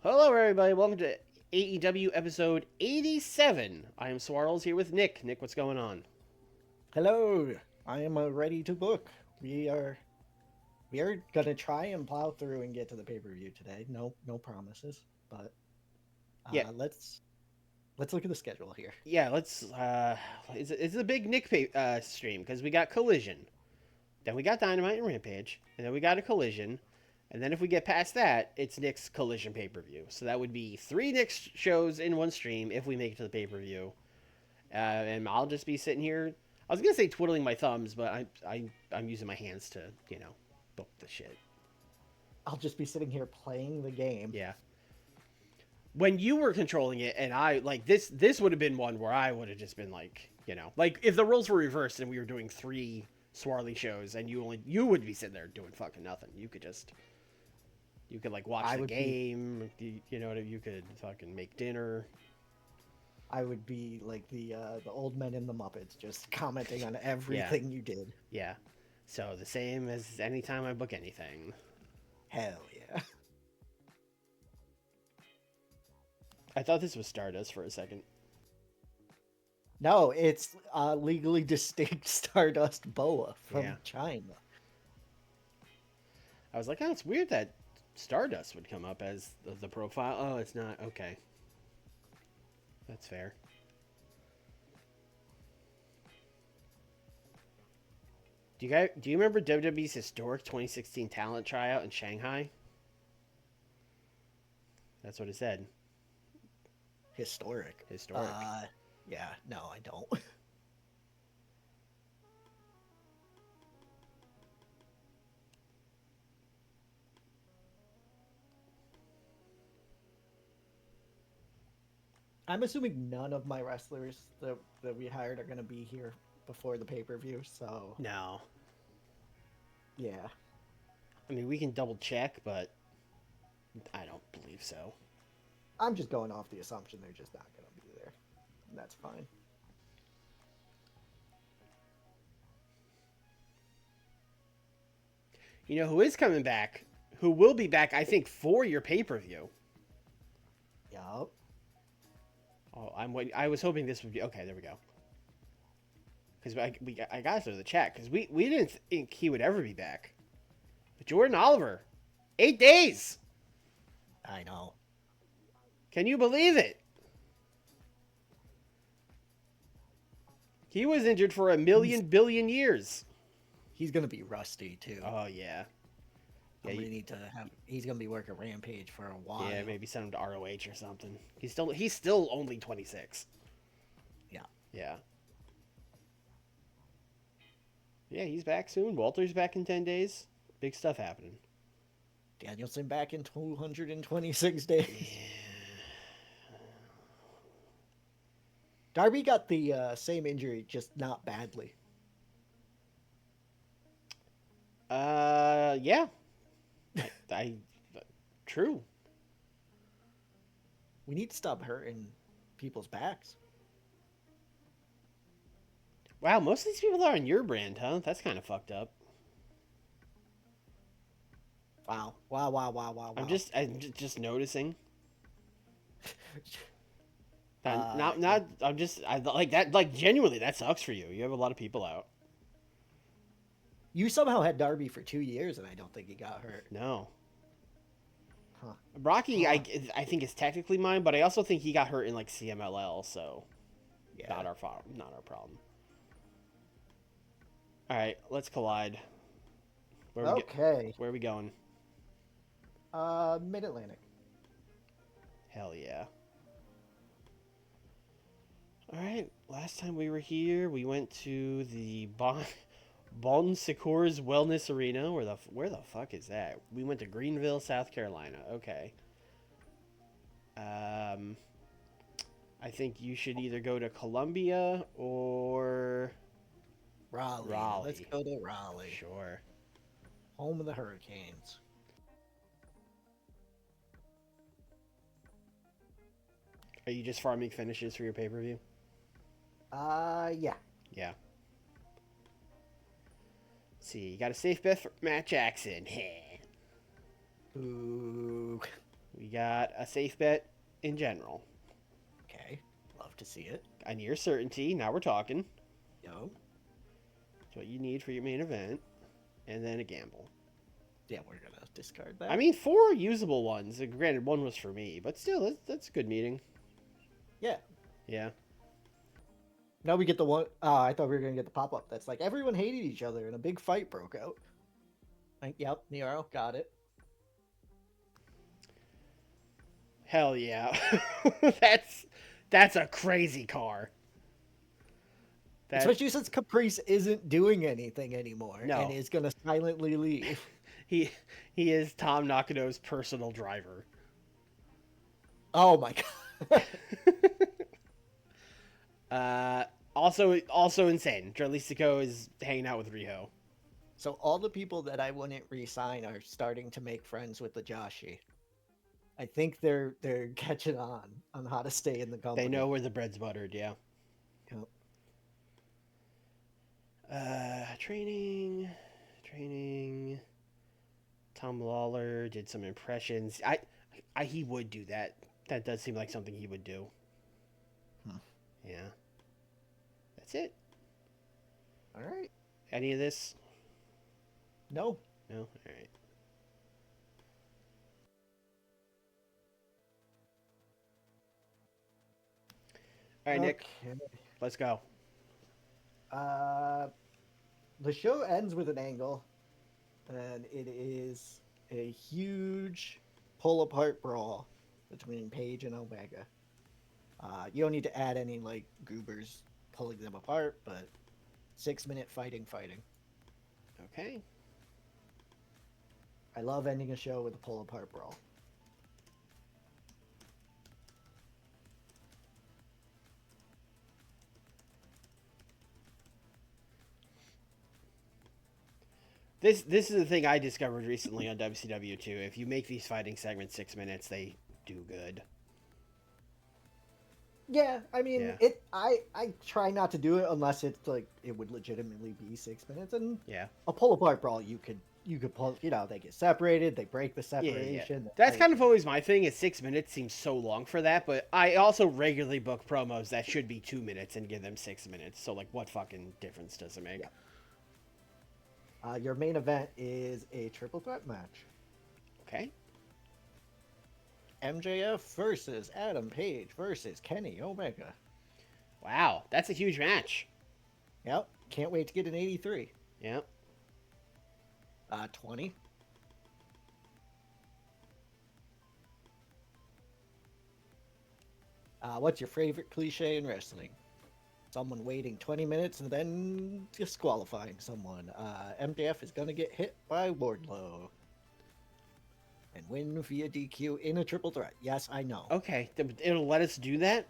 Hello, everybody. Welcome to AEW episode 87. I am Swarls here with Nick. Nick, what's going on? Hello, I am ready to book. We are gonna try and plow through and get to the pay-per-view today. No promises, but Yeah, let's look at the schedule here. yeah. It's a big Nick stream because we got Collision, then we got Dynamite and Rampage, and then we got a Collision, and then if we get past that, it's Nick's Collision pay per view. So that would be three Nick shows in one stream if we make it to the pay per view. And I'll just be sitting here. I was gonna say twiddling my thumbs, but I'm using my hands to book the shit. I'll just be sitting here playing the game. Yeah. When you were controlling it, and I like this would have been one where I would have just been like, like if the roles were reversed and we were doing three Swarly shows, and you would be sitting there doing fucking nothing. You could like watch I the would game. You could fucking make dinner. I would be like the old men in the Muppets, just commenting on everything you did. Yeah. So the same as anytime I book anything. Hell yeah. I thought this was Stardust for a second. No, it's legally distinct Stardust Boa from China. I was like, oh, it's weird that Stardust would come up as the profile. Oh, it's not. Okay. That's fair. Do you remember WWE's historic 2016 talent tryout in Shanghai? That's what it said. Historic. Yeah, no, I don't. I'm assuming none of my wrestlers that we hired are going to be here before the pay-per-view, so... No. Yeah. I mean, we can double check, but I don't believe so. I'm just going off the assumption they're just not going to be there. And that's fine. You know who is coming back? Who will be back, I think, for your pay-per-view? Yup. Oh, I was hoping this would be... Okay, there we go. Because I got through the chat, because we didn't think he would ever be back. But Jordan Oliver, 8 days! I know. Can you believe it? He was injured for a billion years. He's going to be rusty, too. Oh, yeah. He's going to be working Rampage for a while. Yeah, maybe send him to ROH or something. He's still only 26. Yeah. Yeah. Yeah, he's back soon. Walter's back in 10 days. Big stuff happening. Danielson back in 226 days. Yeah. Darby got the same injury, just not badly. Yeah. True. We need to stop hurting people's backs. Wow, most of these people are on your brand, huh? That's kind of fucked up. Wow. I'm just noticing. Genuinely, that sucks for you. You have a lot of people out. You somehow had Darby for 2 years, and I don't think he got hurt. No. Huh. Rocky, I think is technically mine, but I also think he got hurt in like CMLL, so yeah. Not our problem. All right, let's collide. Where are we going? Mid-Atlantic. Hell yeah. All right, last time we were here, we went to the Bon Secours Wellness Arena. Where the fuck is that? We went to Greenville, South Carolina. Okay. I think you should either go to Columbia or Raleigh. Let's go to Raleigh. Sure. Home of the Hurricanes. Are you just farming finishes for your pay-per-view? Yeah. Yeah. Let's see, you got a safe bet for Matt Jackson. Ooh. We We got a safe bet in general. Okay, love to see it. A near certainty. Now we're talking. Yo. It's what you need for your main event. And then a gamble. Yeah, we're gonna discard that. I mean, 4 usable ones. Granted, 1 was for me, but still, that's a good meeting. Yeah. Yeah. Now we get the one. I thought we were gonna get the pop up. That's like everyone hated each other and a big fight broke out. Like, yep, Nero got it. Hell yeah. That's a crazy car. Especially since Caprice isn't doing anything anymore No. and is gonna silently leave. He is Tom Nakado's personal driver. Oh my god. Also insane. Jarlisico is hanging out with Riho. So all the people that I wouldn't re-sign are starting to make friends with the Joshi. I think they're catching on how to stay in the company. They know where the bread's buttered, yeah. Yep. Training. Tom Lawler did some impressions. He would do that. That does seem like something he would do. Yeah. That's it. All right. Any of this? No. No? All right. All right, Nick. Let's go. The show ends with an angle, and it is a huge pull-apart brawl between Paige and Omega. You don't need to add any, like, goobers pulling them apart, but 6-minute fighting. Okay. I love ending a show with a pull-apart brawl. This is the thing I discovered recently on WCW too. If you make these fighting segments 6 minutes, they do good. Yeah, I mean, Yeah. I try not to do it unless it's like it would legitimately be 6 minutes, and Yeah. a pull-apart brawl you could pull. You know, they get separated, they break the Yeah. separation. That's kind of always my thing. Is 6 minutes seems so long for that, but I also regularly book promos that should be 2 minutes and give them 6 minutes. So like, what fucking difference does it make? Yeah. Your main event is a triple threat match. Okay. MJF versus Adam Page versus Kenny Omega. Wow, that's a huge match. Yep. Can't wait to get an 83. Yep. 20. What's your favorite cliche in wrestling? Someone waiting 20 minutes and then disqualifying someone. MJF is going to get hit by Wardlow and win via DQ in a triple threat. Yes, I know. Okay, it'll let us do that.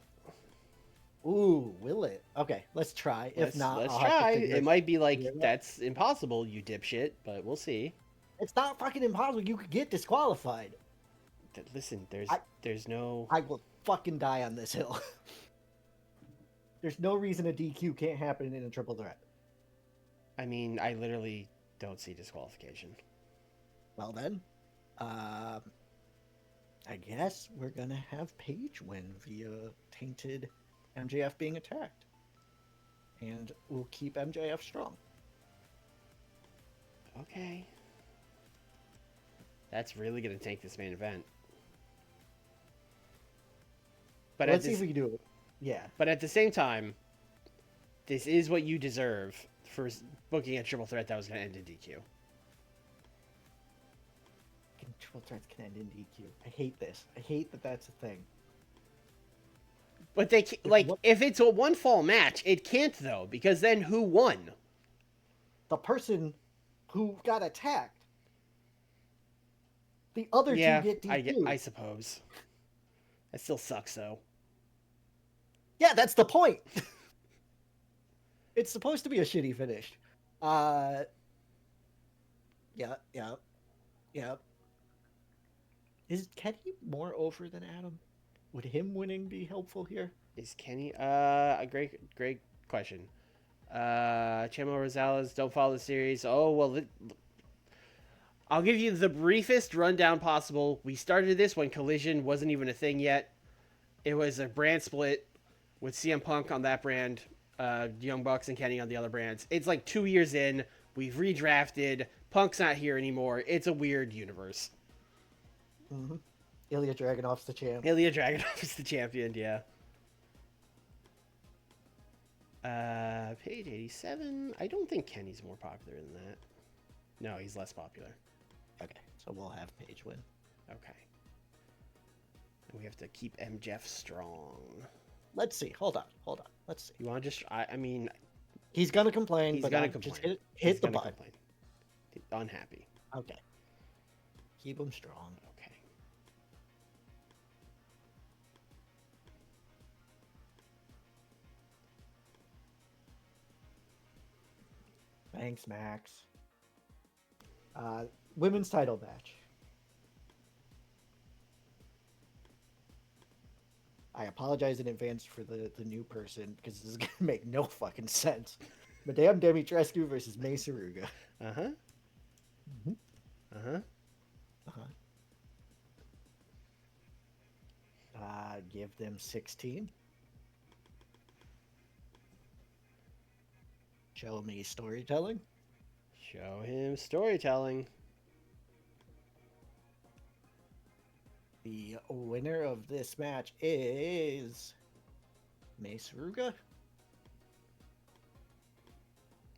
Ooh, will it? Okay, let's try. If not, let's I'll have to try. figure It might be like it out. that's impossible, you dipshit, but we'll see. It's not fucking impossible. You could get disqualified. Listen, there's no. I will fucking die on this hill. There's no reason a DQ can't happen in a triple threat. I mean, I literally don't see disqualification. Well then, I guess we're gonna have Paige win via tainted MJF being attacked, and we'll keep MJF strong. Okay. That's really gonna take this main event. But Let's see if we can do it. Yeah. But at the same time, this is what you deserve for booking a triple threat that was going to end in DQ. Triple threats can end in DQ. I hate this. I hate that that's a thing. But they if it's a one fall match, it can't though, because then who won? The person who got attacked. The other two get DQ. I suppose. That still sucks though. Yeah, that's the point. It's supposed to be a shitty finish. Yeah. Is Kenny more over than Adam? Would him winning be helpful here? Is Kenny a great question. Chemo Rosales, don't follow the series. Oh well I'll give you the briefest rundown possible. We started this when Collision wasn't even a thing yet. It was a brand split with CM Punk on that brand, Young Bucks and Kenny on the other brands. It's like 2 years in. We've redrafted. Punk's not here anymore. It's a weird universe. Mm-hmm. Ilya Dragunov's the champ. Ilya Dragunov is the champion, yeah. Page 87. I don't think Kenny's more popular than that. No, he's less popular. Okay, so we'll have Paige win. Okay. And we have to keep MJF strong. Let's see. Hold on. Let's see. You want to just... I mean... He's going to complain, He's but going to complain. just hit the button. Complain. Unhappy. Okay. Keep him strong. Okay. Thanks, Max. Women's title match. I apologize in advance for the new person because this is going to make no fucking sense. Madame Dimitrescu versus May Saruga. Uh-huh. Mm-hmm. Uh-huh. Give them 16. Show me storytelling. Show him storytelling. The winner of this match is May Saruga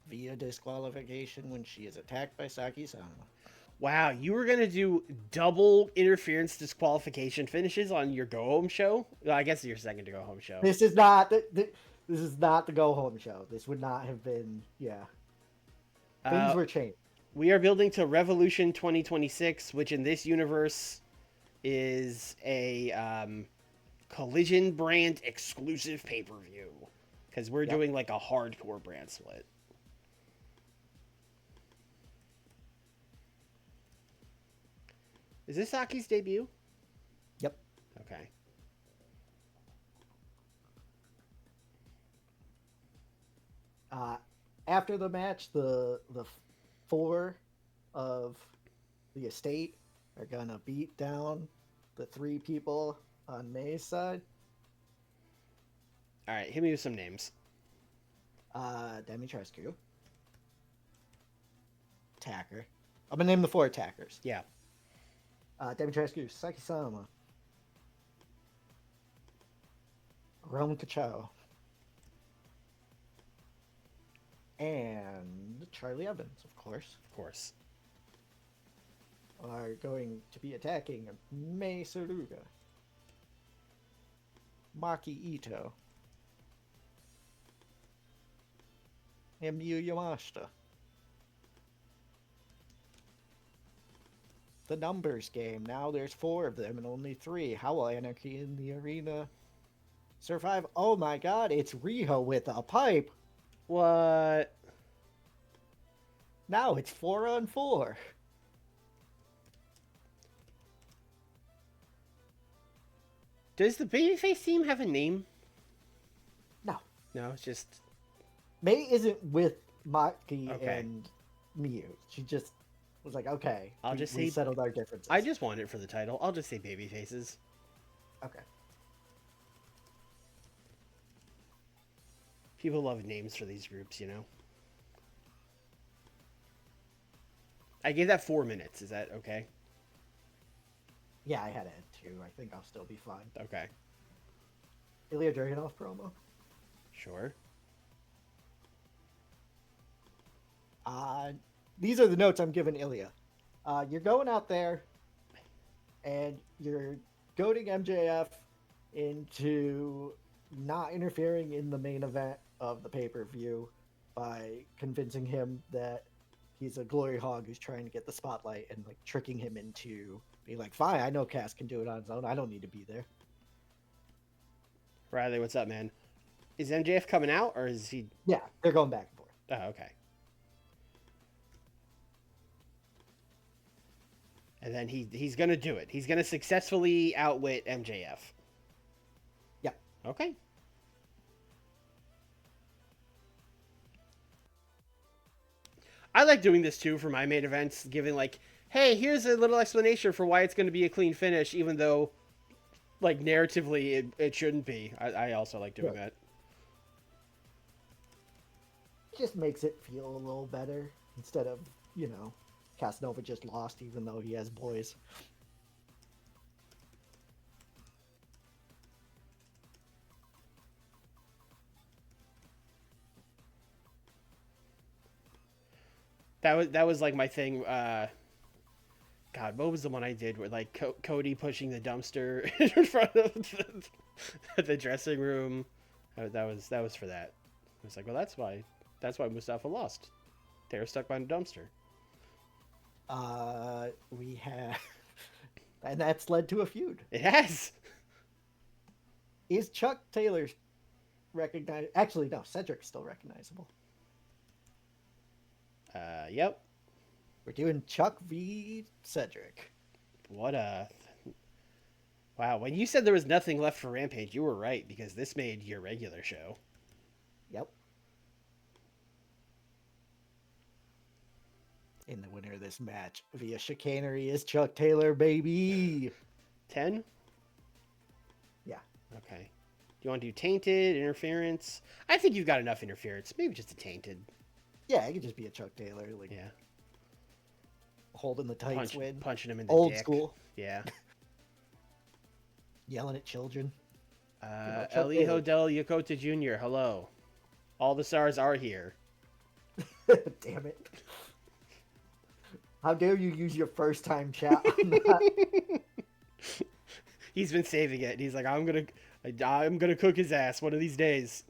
via disqualification when she is attacked by Saki Sama. Wow, you were going to do double interference disqualification finishes on your go-home show? Well, I guess your second to go-home show. This is not this is not the go-home show. This would not have been, yeah. Things were changed. We are building to Revolution 2026, which in this universe is a Collision brand exclusive pay-per-view. Because we're doing like a hardcore brand split. Is this Saki's debut? Yep. Okay. After the match, the four of the estate are gonna beat down the three people on May's side. All right, hit me with some names. Dimitrescu, Attacker. I'm gonna name the four attackers. Yeah. Dimitrescu, Saki Sama, Roman Cachao, and Charlie Evans, of course. Of course. Are going to be attacking Mai Saruga, Maki Ito, and Miyu Yamashita. The numbers game. Now there's four of them and only three. How will Anarchy in the Arena survive? Oh my god, it's Riho with a pipe. What? Now it's 4-on-4. Does the babyface team have a name? No. No, it's just... May isn't with Maki Okay. and Miyu. She just was like, okay, I'll just we say- settled our differences. I just want it for the title. I'll just say babyfaces. Okay. People love names for these groups, you know? I gave that 4 minutes. Is that okay? Yeah, I had it too. I think I'll still be fine. Okay. Ilya Dragunov promo. Sure. These are the notes I'm giving Ilya. You're going out there and you're goading MJF into not interfering in the main event of the pay-per-view by convincing him that he's a glory hog who's trying to get the spotlight and like tricking him into being like, fine, I know Cass can do it on his own. I don't need to be there. Riley, what's up, man? Is MJF coming out, or is he... Yeah, they're going back and forth. Oh, okay. And then he's going to do it. He's going to successfully outwit MJF. Yeah. Okay. I like doing this, too, for my main events, giving, like, hey, here's a little explanation for why it's going to be a clean finish, even though, like, narratively, it shouldn't be. I also like doing Right. that. It just makes it feel a little better instead of, you know, Casanova just lost even though he has boys. That was like my thing. God, what was the one I did where like Cody pushing the dumpster in front of the dressing room? That was for that. I was like, well, that's why Mustafa lost. They were stuck behind a dumpster. We have, and that's led to a feud. It has. Is Chuck Taylor recognized? Actually, no, Cedric's still recognizable. Yep. We're doing Chuck v. Cedric. What a wow. When you said there was nothing left for Rampage, you were right because this made your regular show. Yep. In the winner of this match via chicanery is Chuck Taylor, baby. 10? Yeah. Okay. Do you want to do tainted interference? I think you've got enough interference. Maybe just a tainted. Yeah, it could just be a Chuck Taylor, like Yeah. holding the tights win. Punching him in the Old dick. school. Yeah. Yelling at children. Eliho Del Yokota Jr., hello. All the stars are here. Damn it. How dare you use your first time chat on that? He's been saving it. He's like, I'm gonna cook his ass one of these days.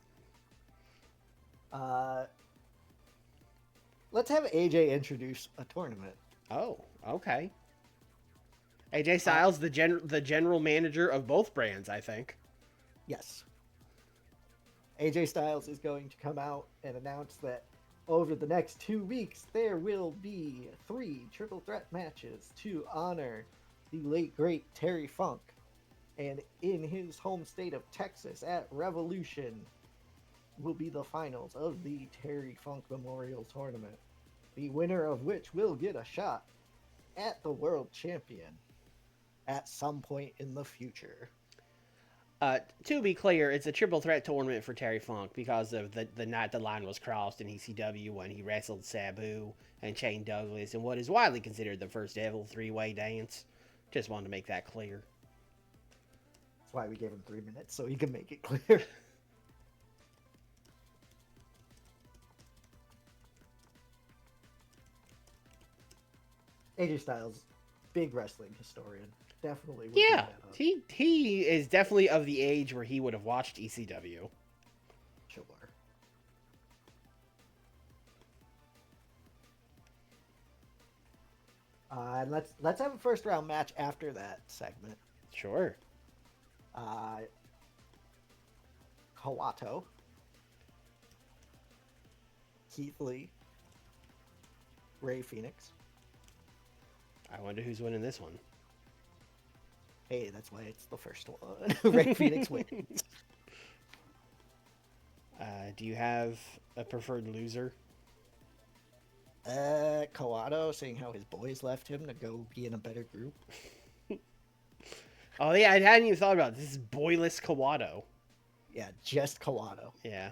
Let's have AJ introduce a tournament. Oh, okay. AJ Styles, the general manager of both brands, I think. Yes. AJ Styles is going to come out and announce that over the next 2 weeks, there will be 3 triple threat matches to honor the late, great Terry Funk. And in his home state of Texas at Revolution will be the finals of the Terry Funk Memorial Tournament. The winner of which will get a shot at the World Champion at some point in the future. To be clear, it's a triple threat tournament for Terry Funk because of the night the line was crossed in ECW when he wrestled Sabu and Shane Douglas in what is widely considered the first ever 3-way dance. Just wanted to make that clear. That's why we gave him 3 minutes, so he can make it clear. AJ Styles, big wrestling historian. Definitely would bring Yeah, that up. he is definitely of the age where he would have watched ECW. Sure. And let's have a first round match after that segment. Sure. Kawato, Keith Lee, Ray Phoenix. I wonder who's winning this one. Hey, that's why it's the first one. Ray Phoenix wins. Do you have a preferred loser? Kawato, seeing how his boys left him to go be in a better group. Oh yeah, I hadn't even thought about it. This is boyless Kawato. Yeah, just Kawato. Yeah.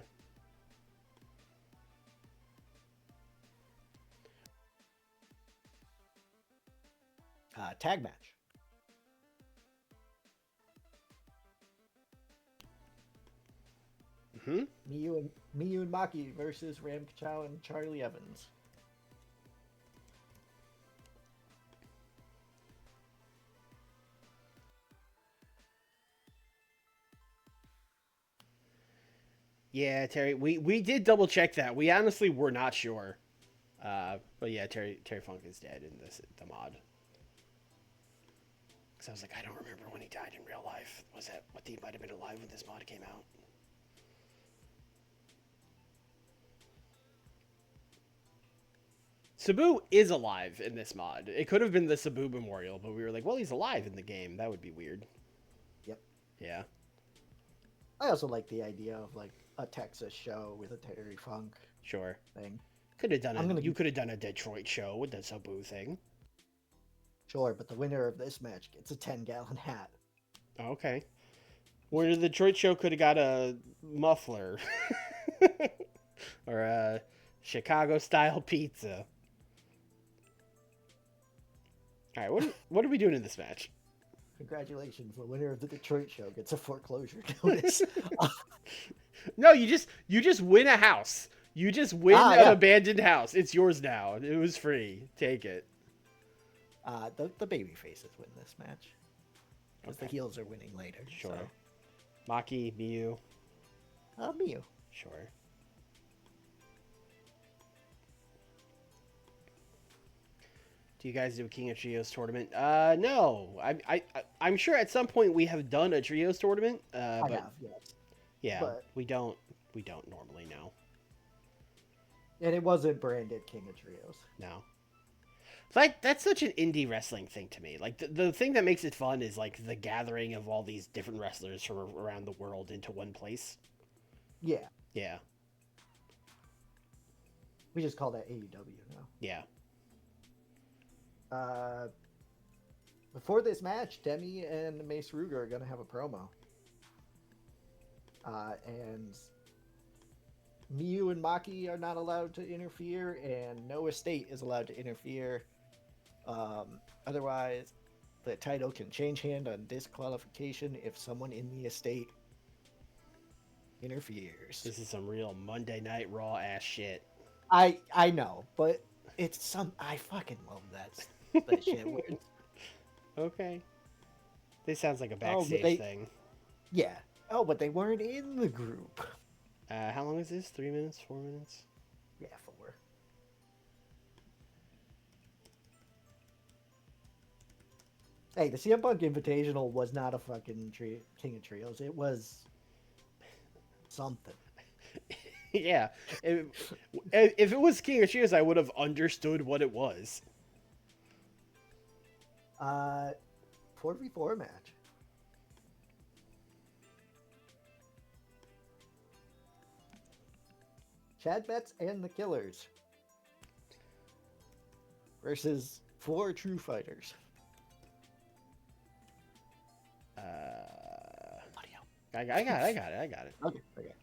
Tag match. Hmm. Miyu and Maki versus Ram Kachow and Charlie Evans. Yeah, Terry. We did double check that. We honestly were not sure. But yeah, Terry Funk is dead in the mod. Because I was like, I don't remember when he died in real life. Was that what he might have been alive when this mod came out? Sabu is alive in this mod. It could have been the Sabu Memorial, but we were like, well, he's alive in the game. That would be weird. Yep. Yeah. I also like the idea of like a Texas show with a Terry Funk Sure. thing. You could have done a Detroit show with the Sabu thing. Sure, but the winner of this match gets a 10-gallon hat. Okay. Where the Detroit show could have got a muffler. Or a Chicago-style pizza. All right, what are we doing in this match? Congratulations, the winner of the Detroit show gets a foreclosure notice. No, you just win a house. You just win an yeah. abandoned house. It's yours now. It was free. Take it. The baby faces win this match. Because the heels are winning later. Sure. So. Maki, Miyu. Miyu. Sure. Do you guys do a King of Trios tournament? No. I'm sure at some point we have done a Trios tournament. I have, yes. Yeah, but... we don't normally know. And it wasn't branded King of Trios. No. Like, that's such an indie wrestling thing to me. Like, the thing that makes it fun is, like, the gathering of all these different wrestlers from around the world into one place. Yeah. Yeah. We just call that AEW now. Yeah. Before this match, Demi and Mace Ruger are going to have a promo. And Miyu and Maki are not allowed to interfere, and no estate is allowed to interfere. Otherwise, the title can change hand on disqualification if someone in the estate interferes. This is some real Monday Night Raw ass shit. I know, but it's I fucking love that shit. Okay. This sounds like a backstage thing. Yeah. Oh, but they weren't in the group. How long is this? 3 minutes? 4 minutes? Yeah, 4. Hey, the CM Punk Invitational was not a fucking King of Trios. It was something. Yeah. If it was King of Trios, I would have understood what it was. 4v4 match. Chad Betts and the Killers versus 4 True Fighters. I got it. Okay.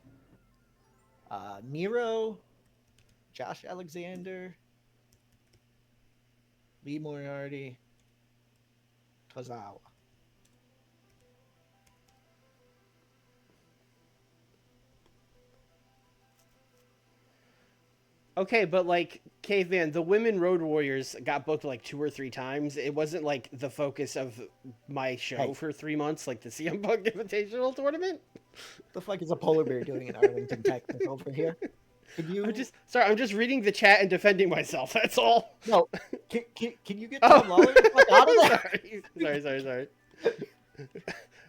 Miro, Josh Alexander, Lee Moriarty, Tozawa. Okay, but like, Caveman, the women Road Warriors got booked like 2 or 3 times. It wasn't like the focus of my show for 3 months, like the CM Punk Invitational Tournament. The fuck is a polar bear doing in Arlington, Texas over here? Can you... I'm just reading the chat and defending myself, that's all. No, can you get Tom Lawler the fuck out of there? Sorry.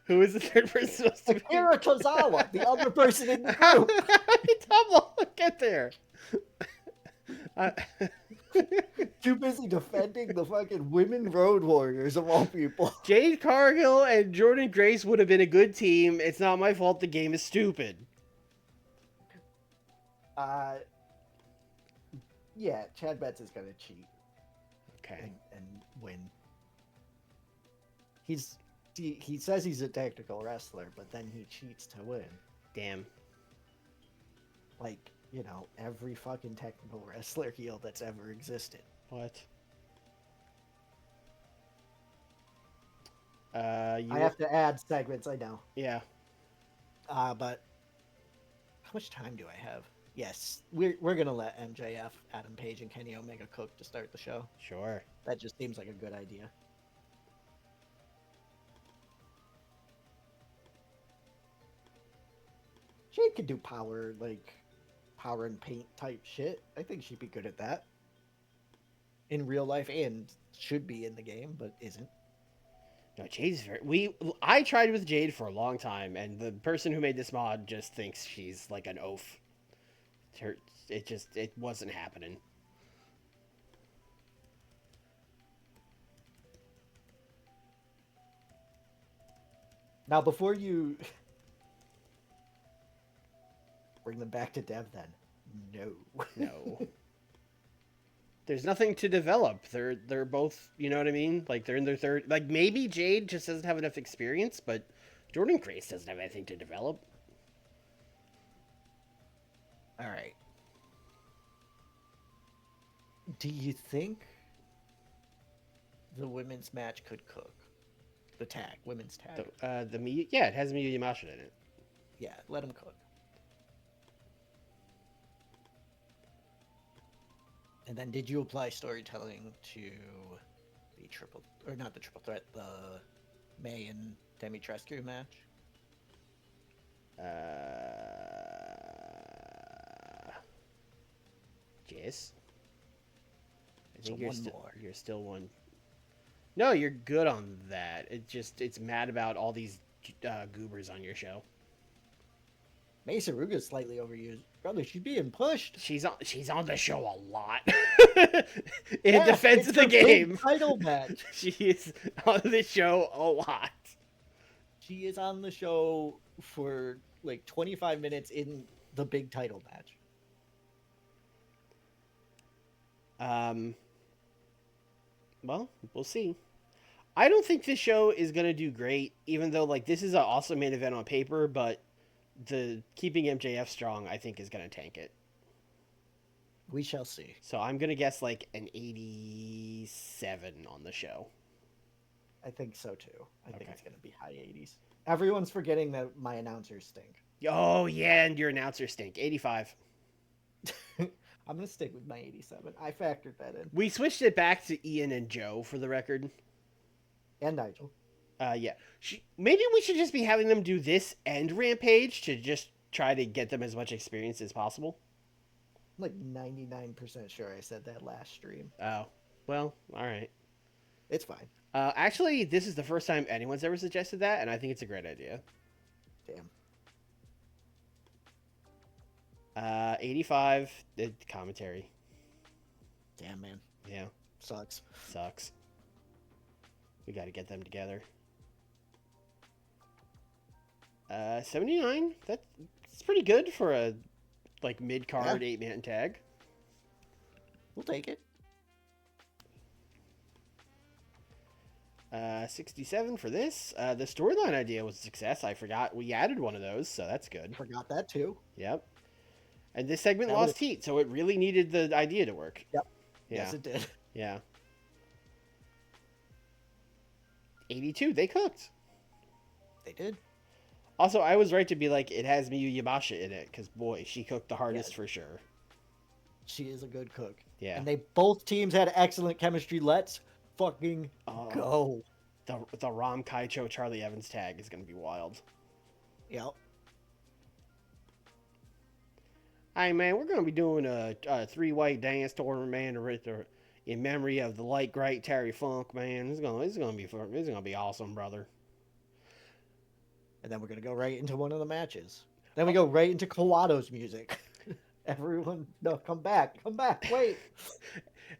Who is the third person supposed to be? Akira Tozawa, the other person in the group. How did Tom Lawler get there? Too busy defending the fucking women Road Warriors of all people. Jade Cargill and Jordan Grace would have been a good team. It's not my fault the game is stupid. Yeah, Chad Betts is gonna cheat. Okay. And win. He says he's a technical wrestler, but then he cheats to win. Damn. Like, you know, every fucking technical wrestler heel that's ever existed. What? I have to add segments, I know. Yeah. But how much time do I have? Yes, we're gonna let MJF, Adam Page, and Kenny Omega cook to start the show. Sure. That just seems like a good idea. Jade could do power and paint type shit. I think she'd be good at that. In real life, and should be in the game, but isn't. No, Jade's I tried with Jade for a long time, and the person who made this mod just thinks she's like an oaf. It wasn't happening. Now, before you bring them back to dev, then no. There's nothing to develop. They're both, you know what I mean? Like they're in their third. Like maybe Jade just doesn't have enough experience, but Jordan Grace doesn't have anything to develop. All right. Do you think the women's match could cook? The tag, women's tag. Yeah, it has Miyu Yamashita in it. Yeah, let them cook. And then did you apply storytelling to the triple, or not the triple threat, the May and Demitrescu match? Yes. I think So you're still one. No, you're good on that. It's mad about all these goobers on your show. May Saruga's slightly overused. Brother, she's being pushed. She's on the show a lot. In defense of the game. Big title match. She is on the show a lot. She is on the show for like 25 minutes in the big title match. Well, we'll see. I don't think this show is gonna do great, even though like this is an awesome main event on paper, but the keeping MJF strong, I think, is gonna tank it. We shall see. So I'm gonna guess like an 87 on the show. I think so too. I think it's gonna be high 80s. Everyone's forgetting that my announcers stink. Oh yeah, and your announcers stink. 85. I'm gonna stick with my 87. I factored that in. We switched it back to Ian and Joe for the record. And Nigel. Yeah. Maybe we should just be having them do this and Rampage to just try to get them as much experience as possible. I'm like 99% sure I said that last stream. Oh, well, all right. It's fine. Actually, this is the first time anyone's ever suggested that, and I think it's a great idea. Damn. 85, commentary. Damn, man. Yeah. Sucks. We got to get them together. 79. That's pretty good for a like mid-card 8-man tag. We'll take it. 67 for this. The storyline idea was a success. I forgot we added one of those, so that's good. Forgot that too. Yep. And this segment lost heat, so it really needed the idea to work. Yep. Yeah. Yes, it did. Yeah. 82. They cooked. They did. Also, I was right to be like, it has Miyu Yamashita in it, because boy, she cooked the hardest for sure. She is a good cook. Yeah. And both teams had excellent chemistry. Let's fucking go. The Ram Kaicho Charlie Evans tag is going to be wild. Yep. Hey man, we're going to be doing a 3-way dance tournament, man, in memory of the late great Terry Funk, man. It's going to be fun. It's going to be awesome, brother. And then we're going to go right into one of the matches. Then we go right into Kawado's music. Everyone, no, come back, wait.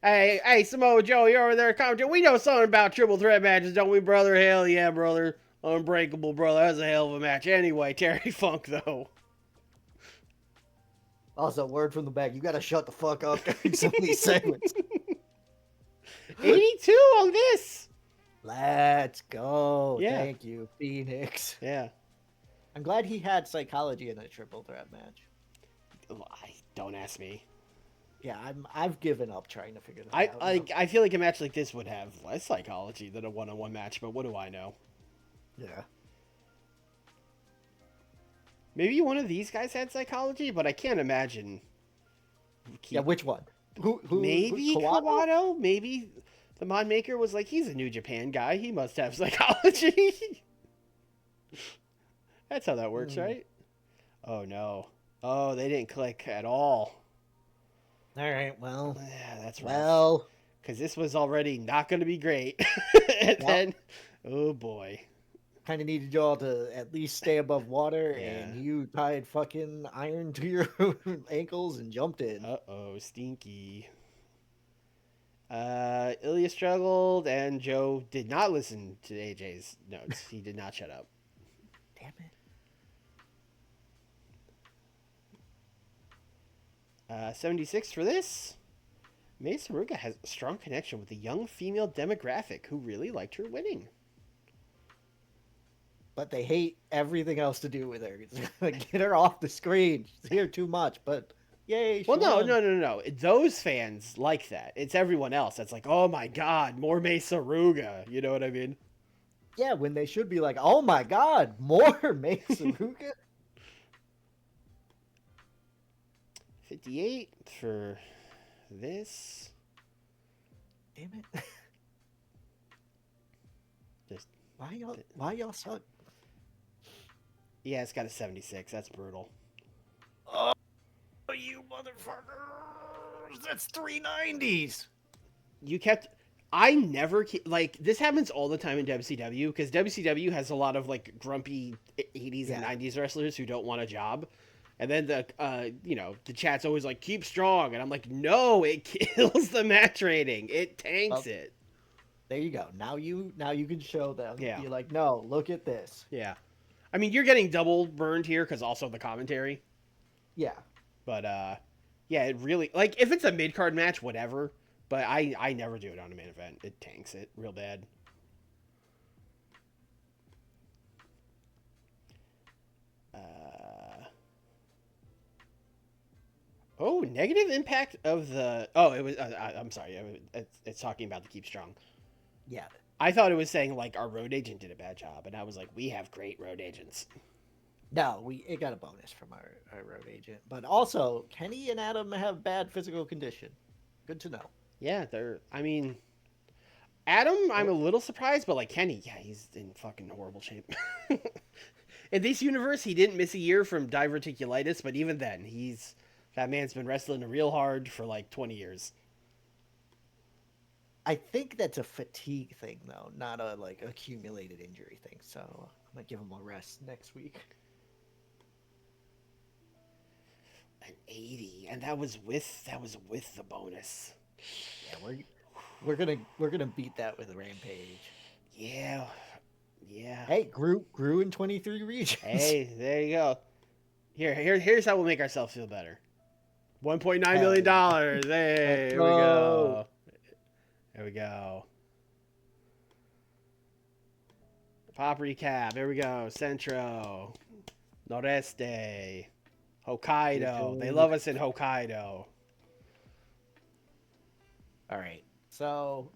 Hey, Samoa Joe, you're over there commenting. We know something about triple threat matches, don't we, brother? Hell yeah, brother. Unbreakable, brother. That's a hell of a match. Anyway, Terry Funk, though. Also, word from the back, you gotta shut the fuck up during some of these segments. 82 on this. Let's go. Yeah. Thank you, Phoenix. Yeah. I'm glad he had psychology in a triple threat match. Don't ask me. Yeah, I've given up trying to figure that out. I feel like a match like this would have less psychology than a one-on-one match, but what do I know? Yeah. Maybe one of these guys had psychology, but I can't imagine. Yeah, which one? Who maybe Kawado? Maybe the Mod Maker was like, he's a New Japan guy. He must have psychology. That's how that works, right? Oh, no. Oh, they didn't click at all. All right, well. Yeah, that's right. Well. Because this was already not going to be great. And then, oh, boy. Kind of needed y'all to at least stay above water, and you tied fucking iron to your ankles and jumped in. Uh-oh, stinky. Ilya struggled, and Joe did not listen to AJ's notes. He did not shut up. Damn it. 76 for this. Mesa Ruga has a strong connection with the young female demographic who really liked her winning. But they hate everything else to do with her. It's gonna get her off the screen. She's here too much, but yay, she Well, no, won. no, no, no. Those fans like that. It's everyone else that's like, oh my god, more Mesa Ruga. You know what I mean? Yeah, when they should be like, oh my god, more Mesa Ruga. 58 for this. Damn it. Just Why y'all suck? yeah, it's got a 76. That's brutal. Oh, you motherfuckers! That's 390s. You kept. I never like this happens all the time in WCW because WCW has a lot of like grumpy 80s and Yeah. 90s wrestlers who don't want a job. And then the the chat's always like keep strong and I'm like no, it kills the match rating. It tanks Well, it. There you go. Now you can show them. Yeah. You're like, no, look at this. Yeah. I mean, you're getting double burned here cuz also the commentary. Yeah. But yeah, it really like if it's a mid-card match whatever, but I never do it on a main event. It tanks it real bad. Oh, negative impact of the. Oh, it was. I'm sorry. It's talking about the keep strong. Yeah. I thought it was saying like our road agent did a bad job, and I was like, we have great road agents. No, it got a bonus from our road agent. But also, Kenny and Adam have bad physical condition. Good to know. Yeah, they're. I mean, Adam, I'm a little surprised, but like Kenny, yeah, he's in fucking horrible shape. In this universe, he didn't miss a year from diverticulitis, but even then, that man's been wrestling real hard for like 20 years. I think that's a fatigue thing, though, not a like accumulated injury thing. So I'm gonna give him a rest next week. An 80, and that was with the bonus. Yeah, we're gonna beat that with a Rampage. Yeah. Yeah. Hey, grew in 23 regions. Hey, there you go. Here's how we'll make ourselves feel better. $1.9 million. Hey, here we go. There we go. Pop recap. There we go. Centro. Noreste. Hokkaido. They love us in Hokkaido. All right. So,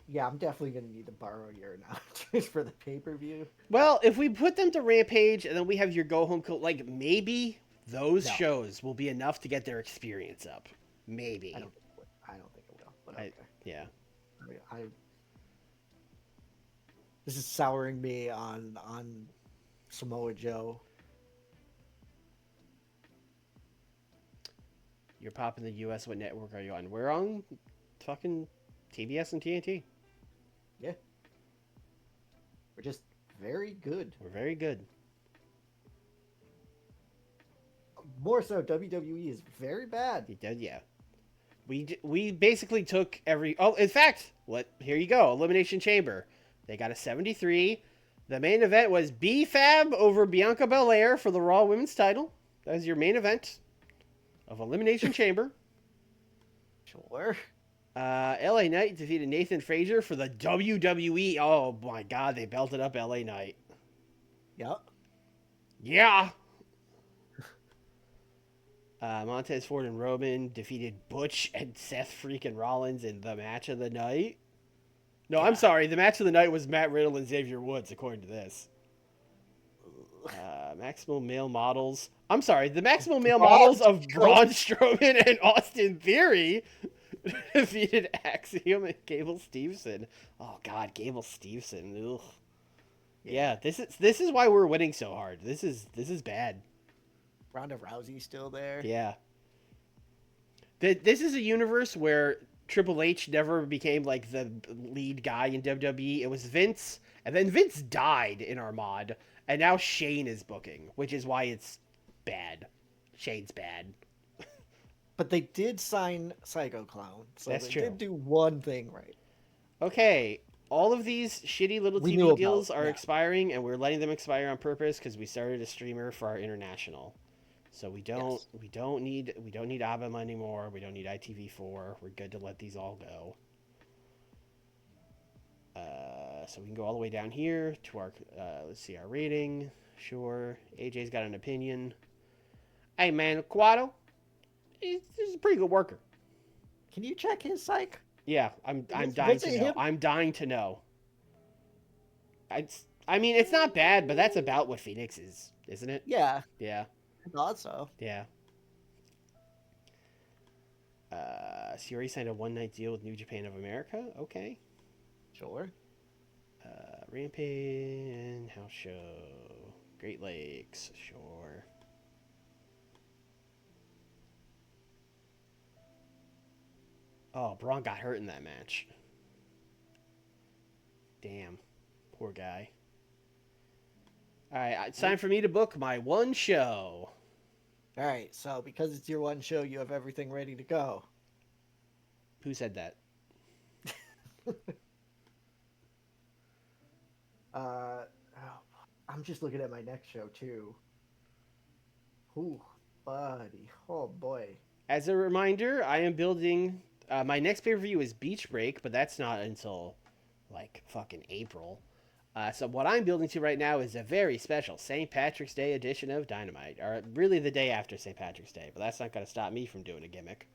yeah, I'm definitely going to need to borrow your announcers for the pay-per-view. Well, if we put them to Rampage and then we have your go home like maybe those shows will be enough to get their experience up. Maybe. I don't think it will. But okay. Yeah. This is souring me on Samoa Joe. You're popping the US. What network are you on? We're on fucking TBS and TNT. Yeah. We're just very good. We're very good. More so, WWE is very bad. Yeah. We basically took every... Oh, in fact, here you go. Elimination Chamber. They got a 73. The main event was B-Fab over Bianca Belair for the Raw Women's title. That was your main event of Elimination Chamber. Sure. LA Knight defeated Nathan Frazier for the WWE. Oh my God, they belted up LA Knight. Yep. Yeah. Montez Ford and Roman defeated Butch and Seth freaking Rollins in the match of the night. No, I'm sorry. The match of the night was Matt Riddle and Xavier Woods, according to this. Maximum male models. I'm sorry. The maximum male models of Braun Strowman and Austin Theory defeated Axiom and Gable Steveson. Oh God, Gable Steveson. Ugh. Yeah, this is why we're winning so hard. This is bad. Ronda Rousey's still there. Yeah. This is a universe where Triple H never became like the lead guy in WWE. It was Vince, and then Vince died in our mod, and now Shane is booking, which is why it's bad. Shane's bad. But they did sign Psycho Clown, so That's they true. did do one thing right. Okay, all of these shitty little We knew TV deals about, are yeah. expiring, and we're letting them expire on purpose because we started a streamer for our international. So we Yes. don't need ABEMA anymore. We don't need ITV4. We're good to let these all go. So we can go all the way down here to our let's see our rating. Sure, AJ's got an opinion. Hey man, Quado, he's a pretty good worker. Can you check his psych? Yeah, I'm dying Was to it know. him? I'm dying to know. I mean, it's not bad, but that's about what Phoenix is, isn't it? Yeah, Yeah, I thought so. yeah. So you already signed a one-night deal with New Japan of America. Okay. Sure. Rampage house show. Great Lakes. Sure. Oh, Braun got hurt in that match. Damn. Poor guy. All right, it's time for me to book my one show. All right, so because it's your one show, you have everything ready to go. Who said that? Oh, I'm just looking at my next show too. Ooh, buddy. Oh boy. As a reminder, I am building. My next pay per view is Beach Break, but that's not until like fucking April. So what I'm building to right now is a very special St. Patrick's Day edition of Dynamite, or really the day after St. Patrick's Day. But that's not going to stop me from doing a gimmick.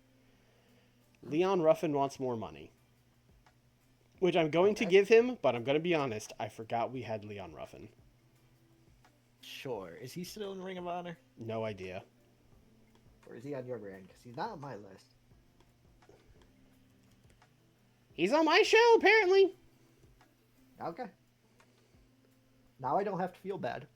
Leon Ruffin wants more money, which I'm going to give him. But I'm going to be honest, I forgot we had Leon Ruffin. Sure. Is he still in Ring of Honor? No idea. Or is he on your brand? Because he's not on my list. He's on my show apparently. Okay. Now I don't have to feel bad.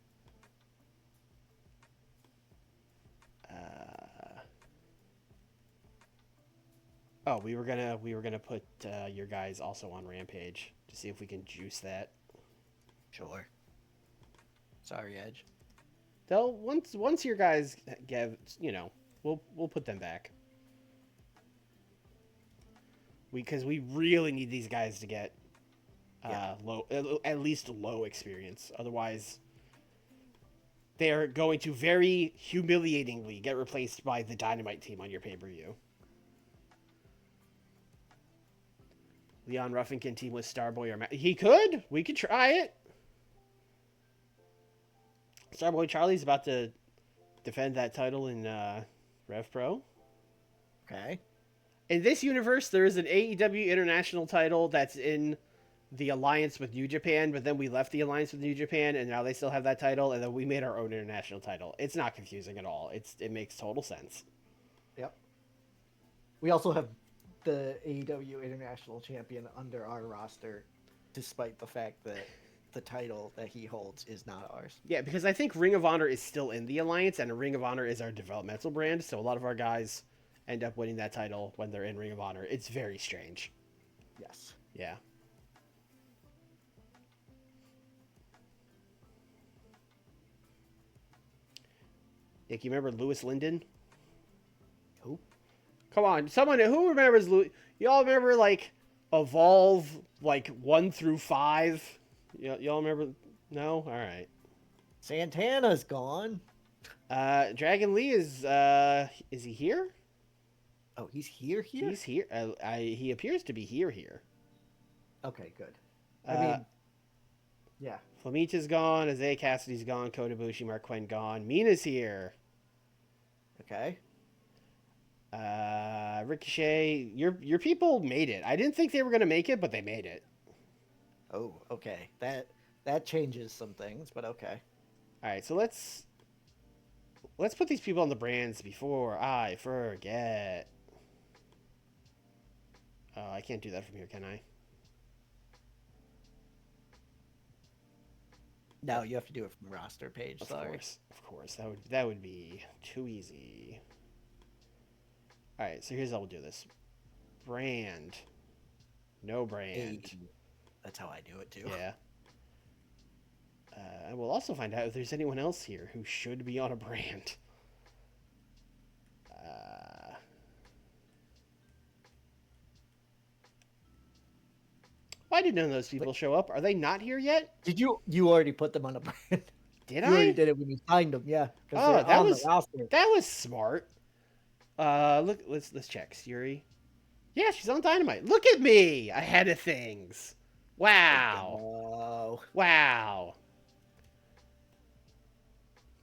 Oh, we were gonna put your guys also on Rampage to see if we can juice that. Sure. Sorry, Edge. They'll once your guys get we'll put them back. Because we really need these guys to get low at least low experience. Otherwise, they are going to very humiliatingly get replaced by the Dynamite team on your pay-per-view. Leon Ruffin can team with Starboy or he could. We could try it. Starboy Charlie's about to defend that title in Rev Pro. Okay. In this universe, there is an AEW International title that's in the alliance with New Japan, but then we left the alliance with New Japan, and now they still have that title, and then we made our own international title. It's not confusing at all. It makes total sense. Yep. We also have the AEW International Champion under our roster, despite the fact that the title that he holds is not ours. Yeah, because I think Ring of Honor is still in the alliance, and Ring of Honor is our developmental brand, so a lot of our guys end up winning that title when they're in Ring of Honor. It's very strange. Yes. Yeah. Nick, you remember Lewis Linden? Who? Come on, someone who remembers Lewis? Y'all remember like Evolve like 1 through 5? Y'all remember? No, all right. Santana's gone. Dragon Lee is he here? Oh, he's here. He's here. He appears to be here. Okay, good. I mean, yeah. Flamita's gone. Isaiah Cassidy's gone. Kota Ibushi, Mark Quinn gone. Mina's here. Okay. Ricochet, your people made it. I didn't think they were gonna make it, but they made it. Oh, okay. That changes some things, but okay. All right, so let's put these people on the brands before I forget. Oh, I can't do that from here, can I? No, you have to do it from roster page. Of Sorry. course. That would be too easy. All right, so here's how we'll do this. Brand. No brand. That's how I do it too. Yeah. And we'll also find out if there's anyone else here who should be on a brand. Why did none of those people show up? Are they not here yet? Did you already put them on a brand? Did You already I? did it when you signed them, yeah, because Oh, they're on the roster. that was smart. Look, let's check. Siri. Yeah, she's on Dynamite. Look at me, ahead of things. Let's Wow. go. Wow.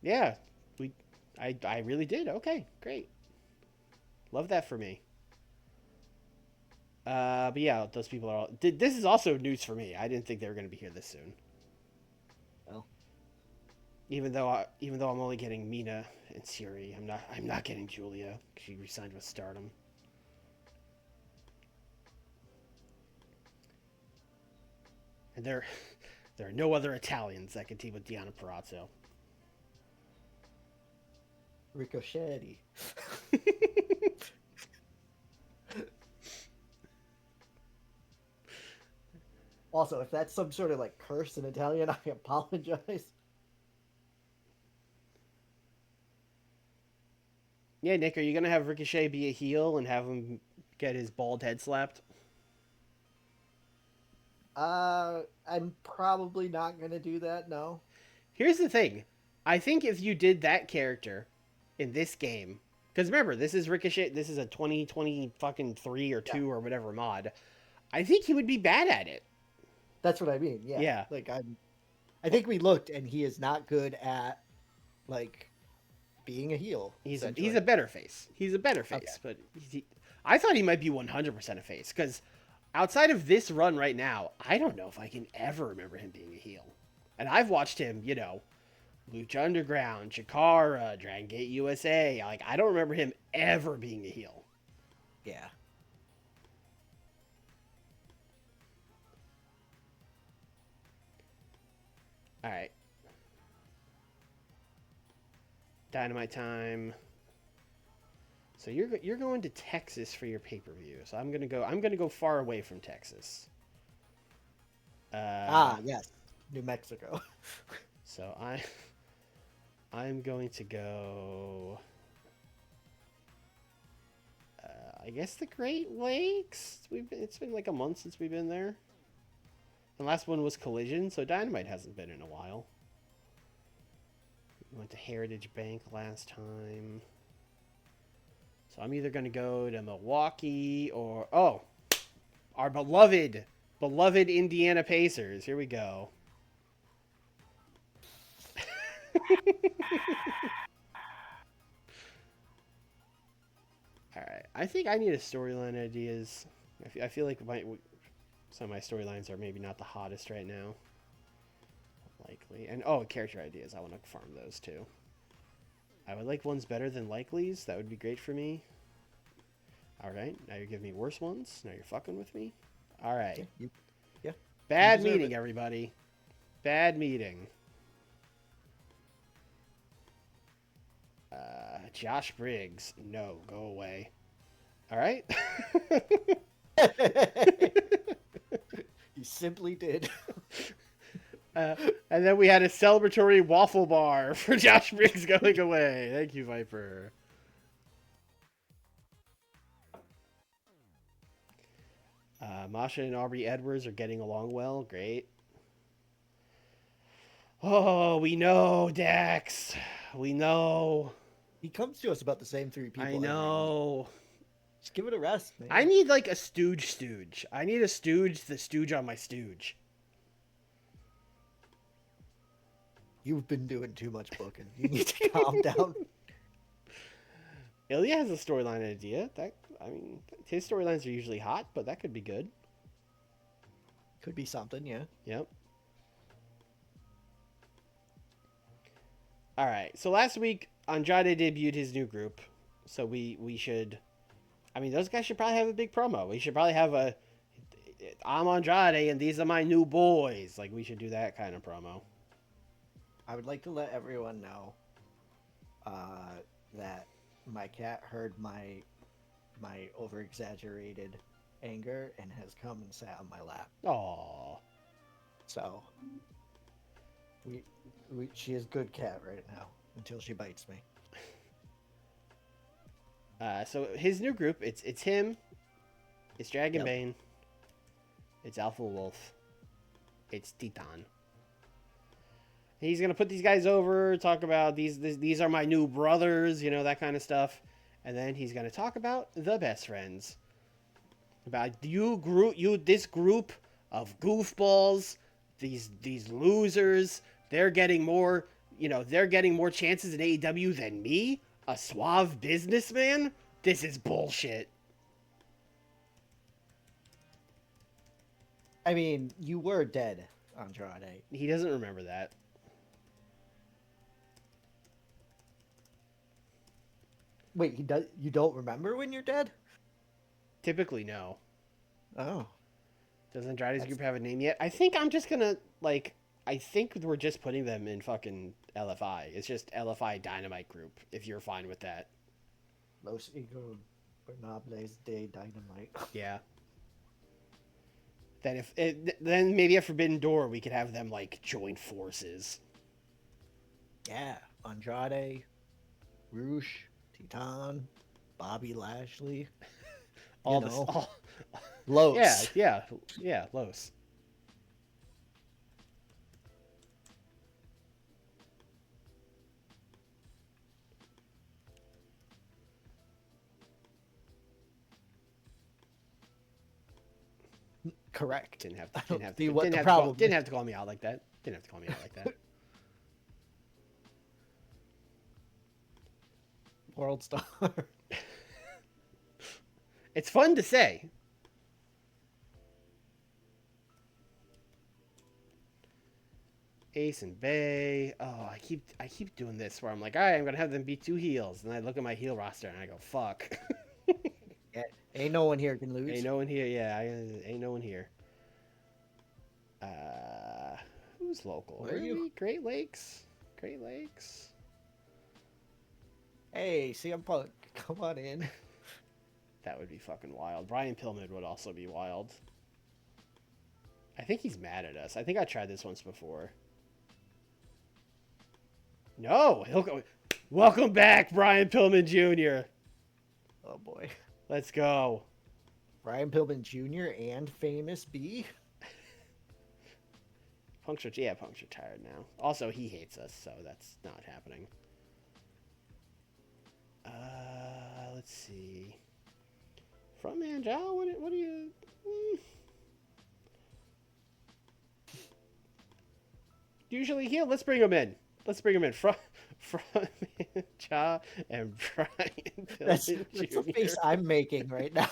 Yeah, we, I really did. Okay, great. Love that for me. But yeah, those people are all. This is also news for me. I didn't think they were going to be here this soon. Well, Even though I'm only getting Mina and Siri, I'm not getting Julia. She resigned with Stardom. And there are no other Italians that can team with Deonna Purrazzo. Ricochet. Also, if that's some sort of like curse in Italian, I apologize. Yeah, Nick, are you gonna have Ricochet be a heel and have him get his bald head slapped? I'm probably not gonna do that. No. Here's the thing. I think if you did that character in this game, because remember, this is Ricochet, this is a 2020 fucking 3 or 2 or whatever mod, I think he would be bad at it. That's what I mean. Yeah. Yeah. Like I think we looked, and he is not good at like being a heel. He's a better face. He's a better face, Okay. but I thought he might be 100% a face because outside of this run right now, I don't know if I can ever remember him being a heel. And I've watched him, Lucha Underground, Chikara, Dragon Gate USA. Like I don't remember him ever being a heel. Yeah. All right. Dynamite time. So you're going to Texas for your pay-per-view. So I'm gonna go far away from Texas. Yes, New Mexico. So I'm going to go. I guess the Great Lakes. It's been like a month since we've been there. The last one was Collision, so Dynamite hasn't been in a while. We went to Heritage Bank last time. So I'm either going to go to Milwaukee or... Oh! Our beloved Indiana Pacers. Here we go. Alright. I think I need a storyline ideas. I feel like some of my storylines are maybe not the hottest right now. Likely. And, character ideas. I want to farm those too. I would like ones better than likelies. That would be great for me. Alright. Now you're giving me worse ones. Now you're fucking with me. Alright. Yeah. Bad meeting, everybody. Bad meeting. Josh Briggs. No, go away. Alright. You simply did. And then we had a celebratory waffle bar for Josh Briggs going away. Thank you, Viper. Masha and Aubrey Edwards are getting along well. Great. Oh, we know, Dax. We know. He comes to us about the same three people. I know. Just give it a rest, man. I need like a stooge. I need a stooge, the stooge on my stooge. You've been doing too much booking. You need to calm down. Ilya has a storyline idea. His storylines are usually hot, but that could be good. Could be something, yeah. Yep. All right. So last week, Andrade debuted his new group. So we should... those guys should probably have a big promo. We should probably have I'm Andrade and these are my new boys. Like, we should do that kind of promo. I would like to let everyone know that my cat heard my over-exaggerated anger and has come and sat on my lap. Aww. So, she is good cat right now until she bites me. So his new group, it's him, it's Dragon Yep. Bane, it's Alpha Wolf, it's Titan. He's gonna put these guys over, talk about these are my new brothers, you know, that kind of stuff, and then he's gonna talk about the best friends, about this group of goofballs, these losers. They're getting more, they're getting more chances in AEW than me, a suave businessman. This is bullshit. I mean, you were dead, Andrade. He doesn't remember that. Wait, he does. You don't remember when you're dead? Typically, no. Oh, Does Andrade's group have a name yet? I think I'm just gonna I think we're just putting them in fucking LFI. It's just LFI Dynamite group. If you're fine with that. Los Ingobernables de Dynamite. Yeah. Then maybe at Forbidden Door we could have them join forces. Yeah, Andrade, Roosh, Titan, Bobby Lashley. Los. Yeah, Los. Correct. Didn't have to call me out like that. World Star. It's fun to say. Ace and Bay. Oh, I keep doing this where I'm like, all right, I'm gonna have them beat 2 heels, and I look at my heel roster and I go, fuck. Yeah, ain't no one here can lose. Ain't no one here. Yeah, ain't no one here. Who's local? Where are you? Great Lakes. Great Lakes. Hey, CM Punk, come on in. That would be fucking wild. Brian Pillman would also be wild. I think he's mad at us. I think I tried this once before. No, he'll go. Welcome back, Brian Pillman Jr. Oh boy. Let's go. Brian Pillman Jr. and Famous B. Punk's retired now. Also, he hates us, so that's not happening. Let's see. Frontman Joe, what do you? Usually heel. Let's bring him in. Frontman Joe and Brian Pillman That's Jr. the face I'm making right now.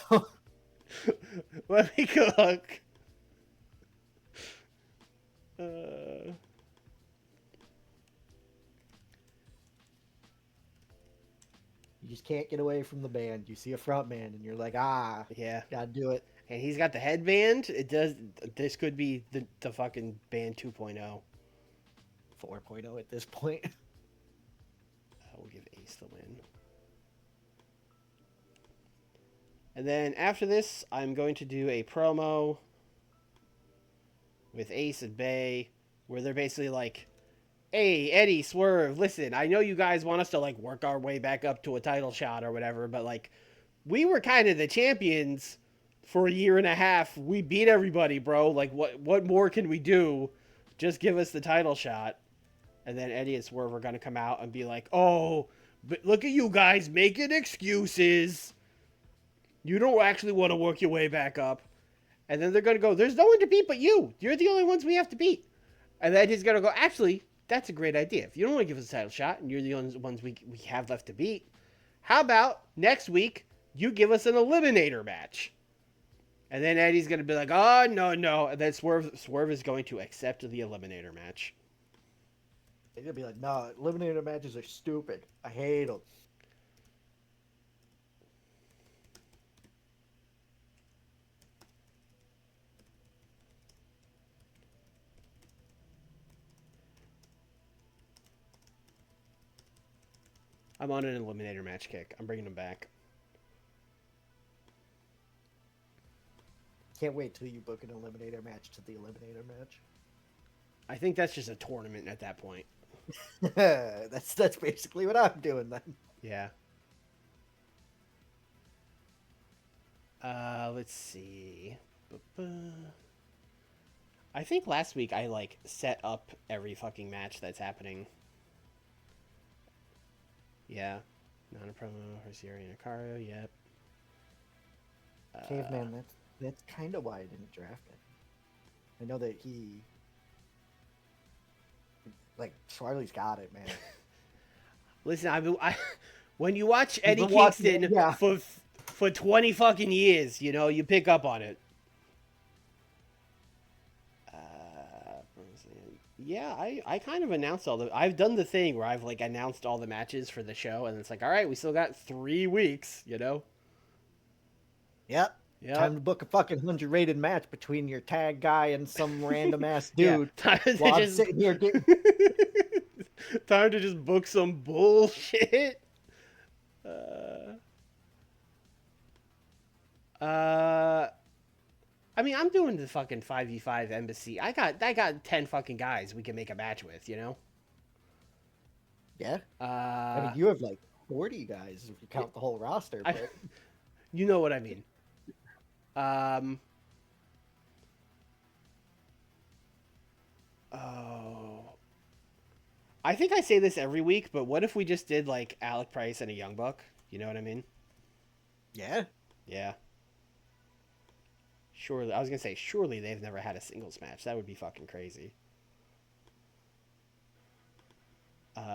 Let me cook. You just can't get away from the band. You see a front man and you're like, Yeah, gotta do it. and he's got the headband. This could be the fucking band 2.0. 4.0 at this point. We'll give Ace the win. And then after this, I'm going to do a promo with Ace and Bay, where they're basically like, hey, Eddie, Swerve, listen, I know you guys want us to work our way back up to a title shot or whatever, but we were kind of the champions for a year and a half. We beat everybody, bro. What more can we do? Just give us the title shot. And then Eddie and Swerve are going to come out and be like, oh, but look at you guys making excuses. You don't actually want to work your way back up. And then they're going to go, there's no one to beat but you. You're the only ones we have to beat. And then he's going to go, actually, that's a great idea. If you don't want to give us a title shot and you're the only ones we have left to beat, how about next week you give us an eliminator match? And then Eddie's going to be like, oh, no. And then Swerve is going to accept the eliminator match. They're gonna be like, no, eliminator matches are stupid. I hate them. I'm on an eliminator match kick. I'm bringing him back. Can't wait till you book an eliminator match to the eliminator match. I think that's just a tournament at that point. That's basically what I'm doing then. Yeah. Let's see. I think last week I like set up every fucking match that's happening. Yeah. Not a promo for Sierra and Akaro, yep. Caveman, that's kind of why I didn't draft it. I know that he, like, Charlie's got it, man. Listen, when you watch He's Eddie been watching it, Kingston yeah. for 20 fucking years, you know, you pick up on it. Yeah, I kind of announced I've done the thing where I've like announced all the matches for the show, and it's like, all right, we still got 3 weeks, you know. Yep. Yeah. Time to book a fucking 100 rated match between your tag guy and some random ass Yeah. dude. Time to While I'm just sitting here getting. time to just book some bullshit. Uh. I mean, I'm doing the fucking 5v5 embassy. I got 10 fucking guys we can make a match with, you know? Yeah. I mean, you have like 40 guys if you count the whole roster, but you know what I mean. Oh. I think I say this every week, but what if we just did like Alec Price and a Young Buck? You know what I mean? yeah. Yeah. Surely, I was gonna say, surely they've never had a singles match. That would be fucking crazy.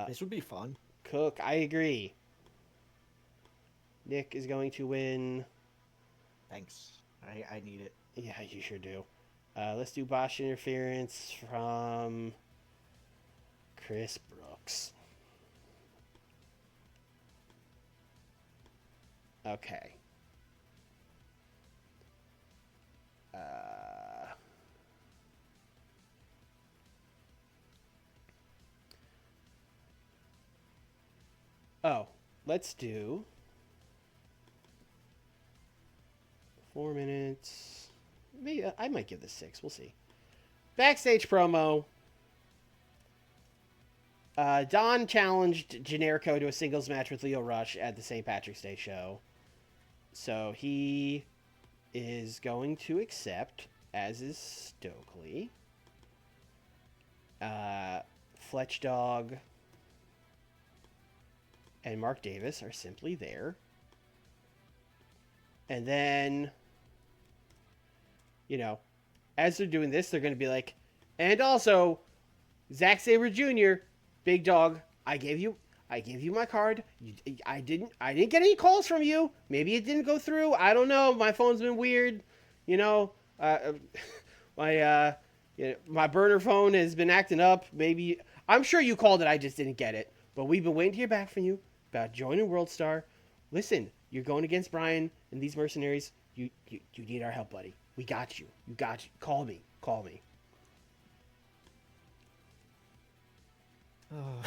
This would be fun. Cook, I agree. Nikk is going to win. Thanks. I need it. Yeah, you sure do. Let's do Bosch interference from Chris Brooks. Okay. Oh, let's do 4 minutes. Maybe I might give this 6. We'll see. Backstage promo. Don challenged Generico to a singles match with Lio Rush at the St. Patrick's Day show. So he is going to accept, as is Stokely. Fletch Dog and Mark Davis are simply there. And then, you know, as they're doing this, they're going to be like, and also, Zack Sabre Jr., Big Dog, I gave you my card. I didn't get any calls from you. Maybe it didn't go through. I don't know. My phone's been weird. You know, my burner phone has been acting up. Maybe I'm sure you called it. I just didn't get it. But we've been waiting to hear back from you about joining World Star. Listen, you're going against Brian and these mercenaries. You need our help, buddy. We got you. You got you. Call me. Oh.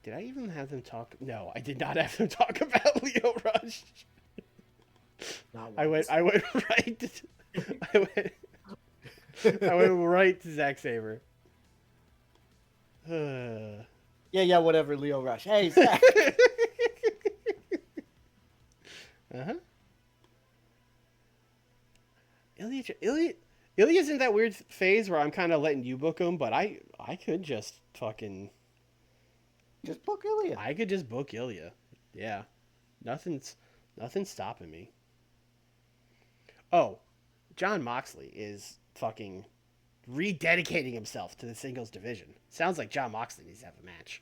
Did I even have them talk? No, I did not have them talk about Lio Rush. I went right to I went right to Zack Sabre. Yeah, whatever, Lio Rush. Hey, Zach. Uh-huh. Ilya's in that weird phase where I'm kind of letting you book him, but I could just fucking... Just book Ilya. I could just book Ilya. Yeah. Nothing's stopping me. Oh, Jon Moxley is fucking rededicating himself to the singles division. Sounds like Jon Moxley needs to have a match.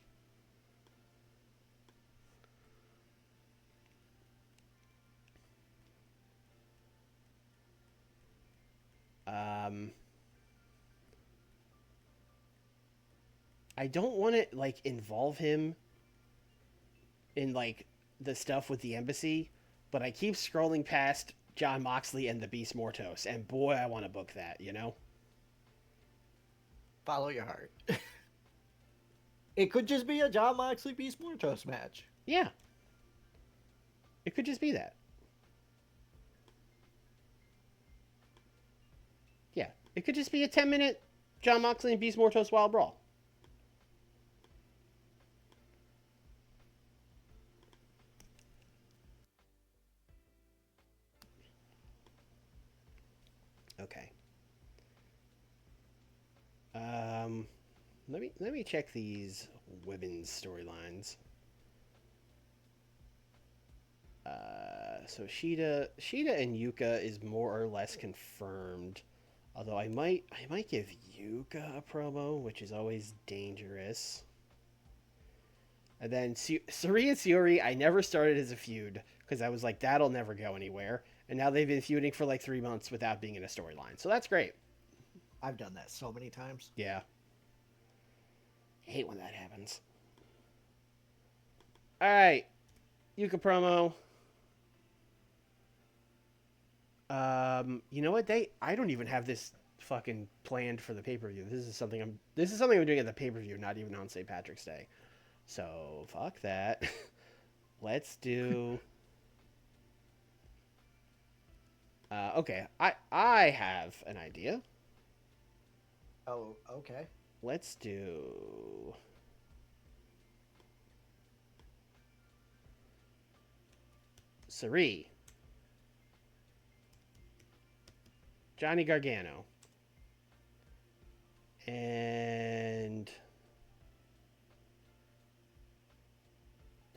I don't want to like involve him in like the stuff with the embassy, but I keep scrolling past Jon Moxley and the Beast Mortos, and boy, I want to book that, you know? Follow your heart. It could just be a Jon Moxley Beast Mortos match. Yeah. It could just be that. Yeah. It could just be a 10-minute Jon Moxley and Beast Mortos Wild Brawl. Okay. Let me check these women's storylines. So Shida and Yuka is more or less confirmed. Although I might give Yuka a promo, which is always dangerous. And then Suri and Siori, I never started as a feud because I was like, that'll never go anywhere. And now they've been feuding for like 3 months without being in a storyline. So that's great. I've done that so many times. Yeah. I hate when that happens. All right. Yuka promo. You know what? I don't even have this fucking planned for the pay-per-view. This is something I'm doing at the pay-per-view, not even on St. Patrick's Day. So, fuck that. Let's do okay. I have an idea. Oh, okay. Let's do Sari, Johnny Gargano, and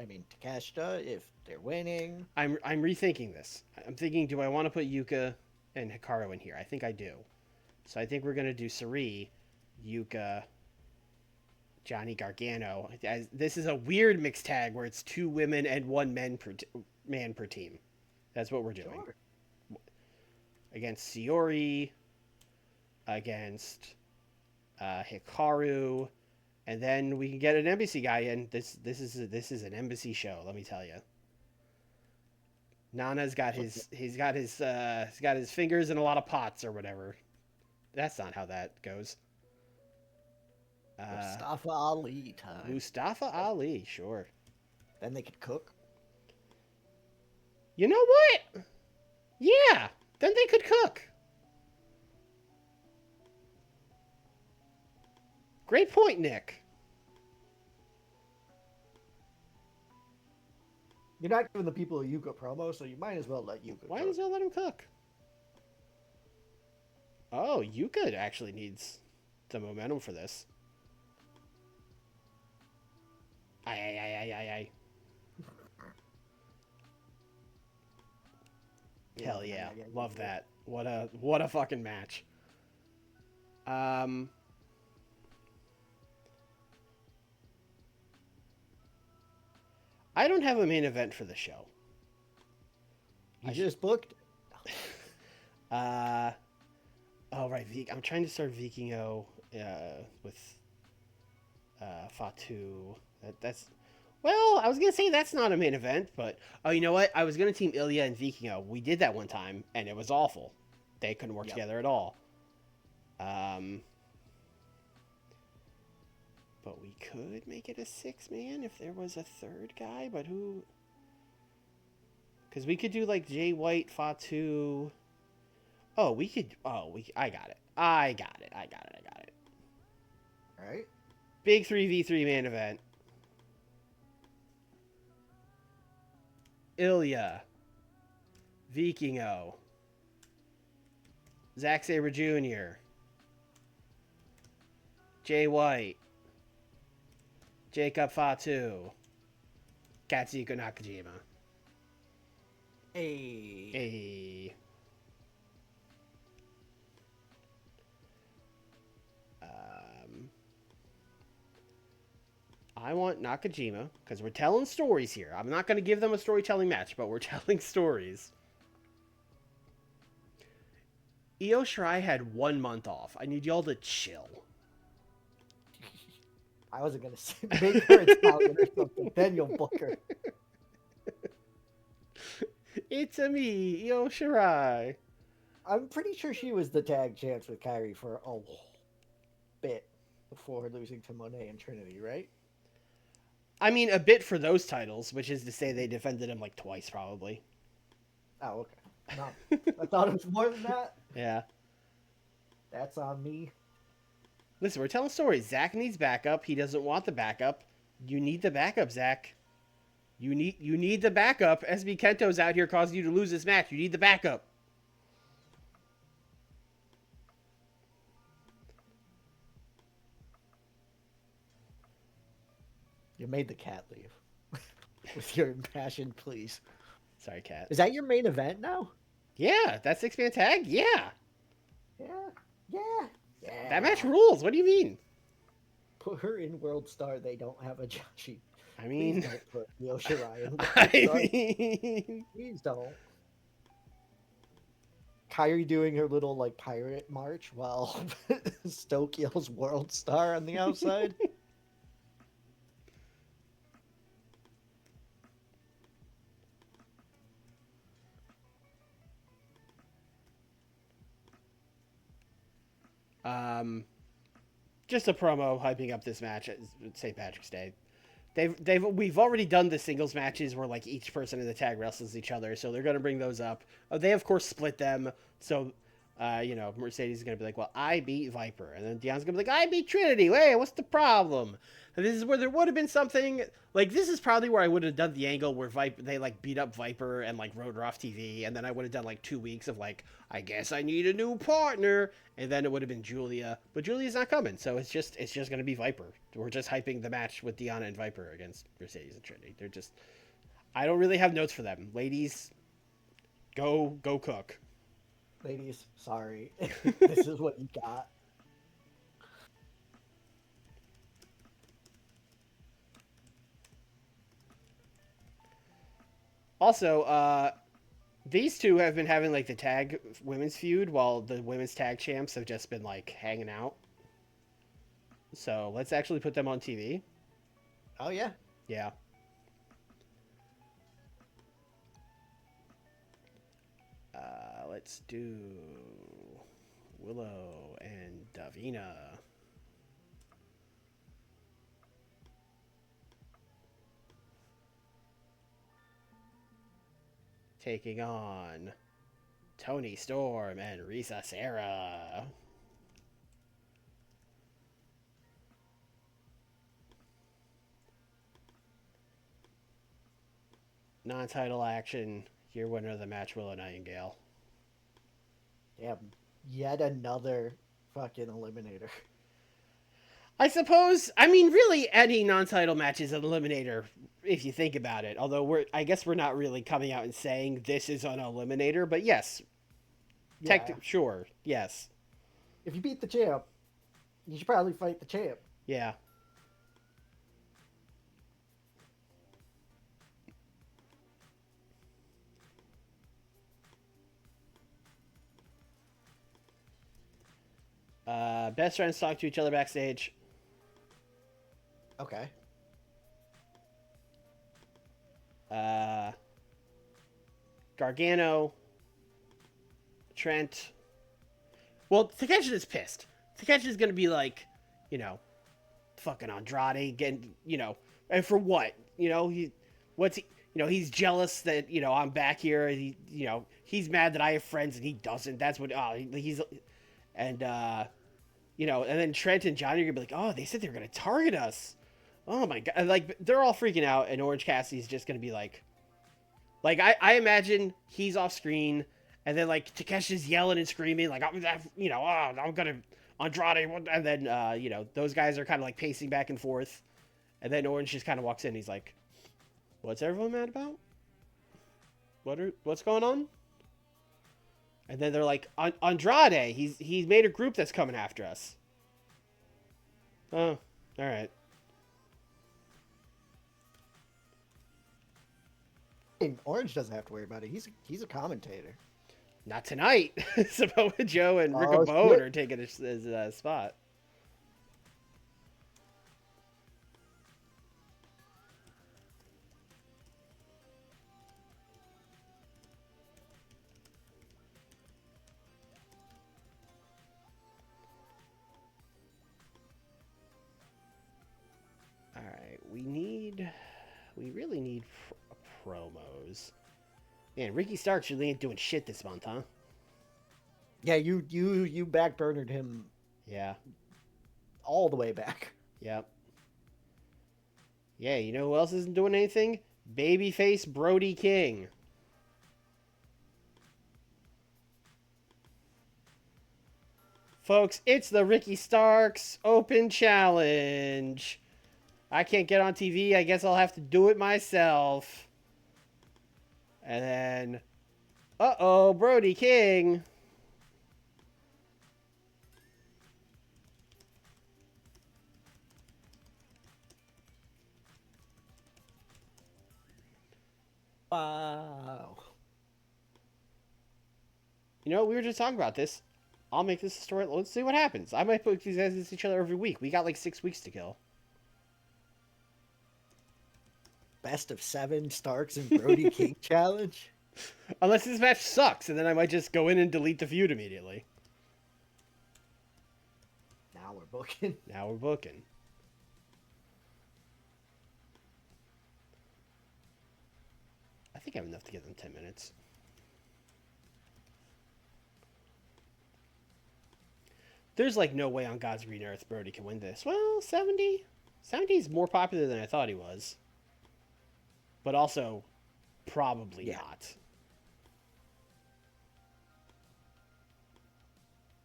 I mean, Takeshita, if they're winning. I'm rethinking this. I'm thinking, do I want to put Yuka and Hikaru in here? I think I do. So I think we're gonna do Sari, Yuka, Johnny Gargano. This is a weird mixed tag where it's 2 women and 1 man per team. That's what we're doing. Sure. Against Siori, against Hikaru, and then we can get an embassy guy in. This is an embassy show, let me tell you. Nana's got his fingers in a lot of pots or whatever. That's not how that goes. Mustafa Ali time. Mustafa Ali, sure. Then they could cook. You know what? Yeah, then they could cook. Great point, Nick. You're not giving the people a Yuka promo, so you might as well let Yuka Might cook. as well let him cook. Oh, Yuka actually needs the momentum for this. Aye. Hell yeah. Love that. What a fucking match. I don't have a main event for the show. You just booked. Oh right, I'm trying to start Vikingo with Fatu. That's well, I was gonna say that's not a main event, but oh, you know what? I was gonna team Ilya and Vikingo. We did that one time, and it was awful. They couldn't work together at all. But we could make it a 6-man if there was a third guy, but who? Because we could do like Jay White, Fatu. Oh, we could. Oh, I got it. I got it. All right. Big 3v3 main event. Ilya, Vikingo, Zack Sabre Jr., Jay White, Jacob Fatu, Katsuhiko Nakajima. Hey. I want Nakajima, because we're telling stories here. I'm not going to give them a storytelling match, but we're telling stories. Io Shirai had 1 month off. I need y'all to chill. I wasn't going to say make her Italian or something. Then you'll book her. It's a me, Io Shirai. I'm pretty sure she was the tag champs with Kairi for a bit before losing to Monet and Trinity, right? I mean, a bit for those titles, which is to say they defended him like twice, probably. Oh, okay. No, I thought it was more than that. Yeah. That's on me. Listen, we're telling stories. Zach needs backup. He doesn't want the backup. You need the backup, Zach. You need the backup. SB Kento's out here causing you to lose this match. You need the backup. You made the cat leave with your impassioned pleas. Sorry, Cat. Is that your main event now? Yeah, that 6-man tag? Yeah. Yeah. Yeah. That match rules. What do you mean? Put her in World Star. They don't have a Joshi. I mean, Please don't put Io Shirai in World I Star. mean, Please don't. Kyrie doing her little like pirate march while Stoke yells World Star on the outside. just a promo hyping up this match at St. Patrick's Day. We've already done the singles matches where like each person in the tag wrestles each other, so they're gonna bring those up. They of course split them, so Mercedes is gonna be like, well, I beat Viper, and then Dion's gonna be like, I beat Trinity. Hey, what's the problem? And this is where there would have been something like this is probably where I would have done the angle where they like beat up Viper and like wrote her off TV, and then I would have done like 2 weeks of like, I guess I need a new partner, and then it would have been Julia, but Julia's not coming, so it's just gonna be Viper. We're just hyping the match with Deanna and Viper against Mercedes and Trinity. They're just, I don't really have notes for them. Ladies, go cook. Ladies, sorry. This is what you got. Also, these two have been having like the tag women's feud while the women's tag champs have just been like hanging out. So let's actually put them on TV. Oh yeah. Yeah. Let's do Willow and Davina. Taking on Tony Storm and Risa Sera. Non-title action. Your winner of the match, Willow Nightingale. Damn. Yet another fucking eliminator. I suppose. I mean, really, any non-title match is an eliminator if you think about it. Although I guess we're not really coming out and saying this is an eliminator, but yes, Yeah. sure, yes, If you beat the champ, you should probably fight the champ. yeah. Best friends talk to each other backstage. Okay. Gargano, Trent. Well, Takeshita is pissed. Takeshita is gonna be like, fucking Andrade getting, and for what? He's jealous that I'm back here. He's mad that I have friends and he doesn't. That's what. And then Trent and Johnny are gonna be like, oh, they said they were gonna target us. Oh my god! Like they're all freaking out, and Orange Cassidy's just gonna be like I imagine he's off screen, and then like Takeshi's yelling and screaming like I'm gonna Andrade, and then those guys are kind of like pacing back and forth, and then Orange just kind of walks in. And he's like, "What's everyone mad about? What's going on?" And then they're like, Andrade, he's made a group that's coming after us. Oh, all right. And Orange doesn't have to worry about it. He's a commentator. Not tonight. Samoa Joe and Rick Bone are taking his spot. All right, we really need promos. Man, Ricky Starks really ain't doing shit this month, huh? Yeah, you backburnered him. Yeah. all the way back. Yep. Yeah, you know who else isn't doing anything? Babyface Brody King. Folks, it's the Ricky Starks Open Challenge. I can't get on TV. I guess I'll have to do it myself. And then, uh-oh, Brody King. Wow. You know, we were just talking about this. I'll make this a story. Let's see what happens. I might put these guys against each other every week. We got like 6 weeks to kill. Best of 7 Starks and Brody King challenge. Unless this match sucks, and then I might just go in and delete the feud immediately. Now we're booking. Now we're booking. I think I have enough to get them 10 minutes. There's like no way on God's green earth Brody can win this. Well, 70? 70 is more popular than I thought he was. But also, probably not.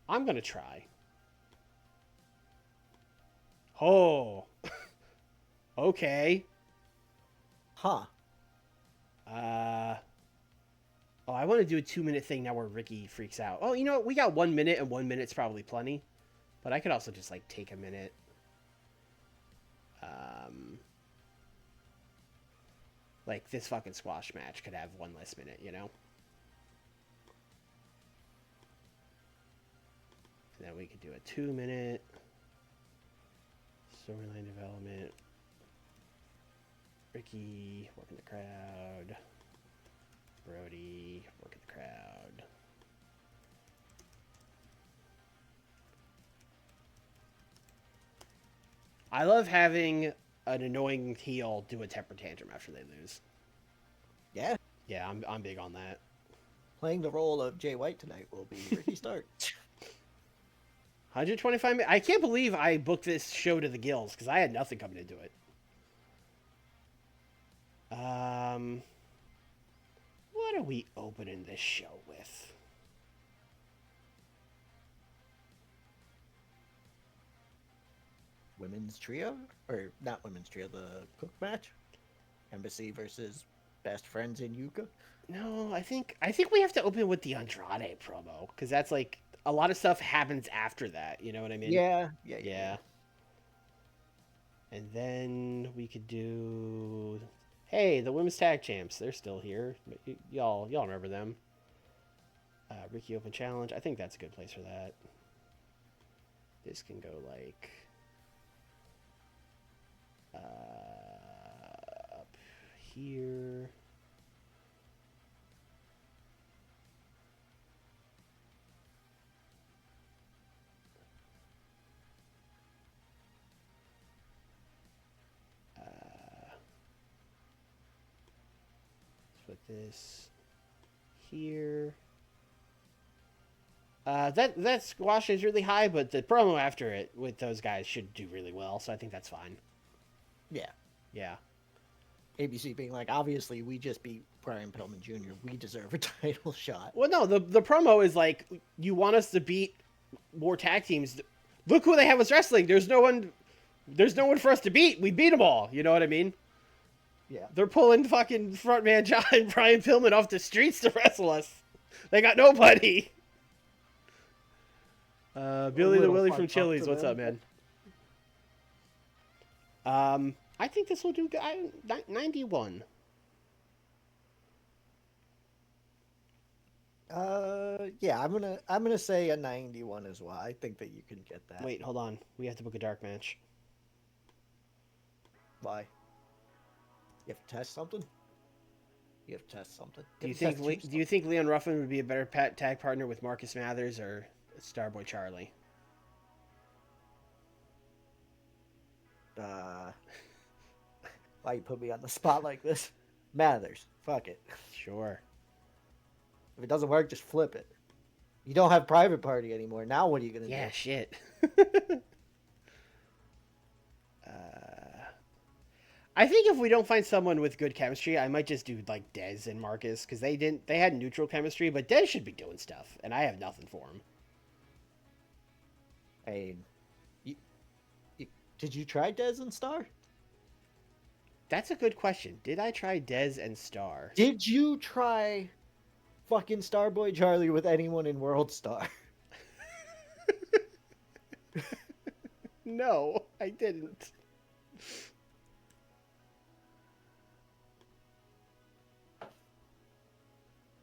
I'm going to try. Oh. Okay. Huh. Oh, I want to do a 2-minute thing now where Ricky freaks out. Oh, you know what? We got 1 minute, and 1 minute's probably plenty. But I could also just, like, take a minute. Like, this fucking squash match could have 1 less minute, you know? And then we could do a 2-minute storyline development. Ricky working the crowd. Brody working the crowd. I love having an annoying heel do a temper tantrum after they lose. Yeah. Yeah, I'm big on that. Playing the role of Jay White tonight will be Ricky Stark. 125 minutes. I can't believe I booked this show to the gills because I had nothing coming into it. What are we opening this show with? Women's trio? Or not women's trio, the cook match? Embassy versus Best Friends in Yuka? No, I think we have to open with the Andrade promo because that's like a lot of stuff happens after that. You know what I mean? Yeah. And then we could do, hey, the women's tag champs. They're still here. Y'all remember them? Ricky Open Challenge. I think that's a good place for that. This can go like up here. Let's put this here. That squash is really high, but the promo after it with those guys should do really well, so I think that's fine. Yeah. Yeah. ABC being like, obviously, we just beat Brian Pillman Jr. We deserve a title shot. Well, no, the promo is like, you want us to beat more tag teams. Look who they have us wrestling. There's no one for us to beat. We beat them all. You know what I mean? Yeah. They're pulling fucking frontman John and Brian Pillman off the streets to wrestle us. They got nobody. Billy the Willie from Chili's, what's up, man? I think this will do 91. Yeah, I'm gonna say a 91 as well. I think that you can get that. Wait, hold on. We have to book a dark match. Why? You have to test something? You have to test something. Do you think Leon Ruffin would be a better tag partner with Marcus Mathers or Starboy Charlie? Why you put me on the spot like this? Mathers. Fuck it. Sure. If it doesn't work, just flip it. You don't have Private Party anymore. Now what are you gonna do? Yeah, shit. I think if we don't find someone with good chemistry, I might just do like Dez and Marcus because they had neutral chemistry, but Dez should be doing stuff, and I have nothing for him. I mean, did you try Dez and Star? That's a good question. Did I try Dez and Star? Did you try fucking Starboy Charlie with anyone in World Star? No, I didn't.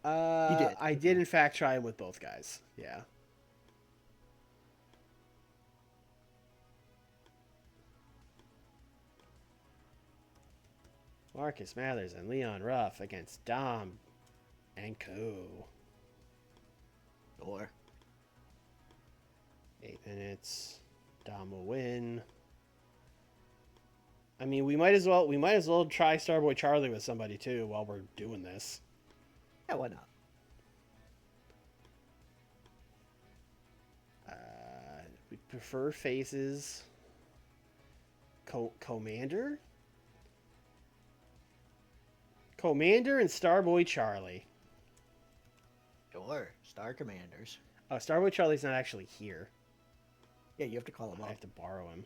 You did. I did in fact try him with both guys. Yeah. Marcus Mathers and Leon Ruff against Dom and Co. Or 8 minutes. Dom will win. I mean, we might as well try Starboy Charlie with somebody too while we're doing this. yeah, why not? We prefer faces. Commander? Commander and Starboy Charlie. Sure, Star Commanders. Oh, Starboy Charlie's not actually here. Yeah, you have to call him I up. have to borrow him.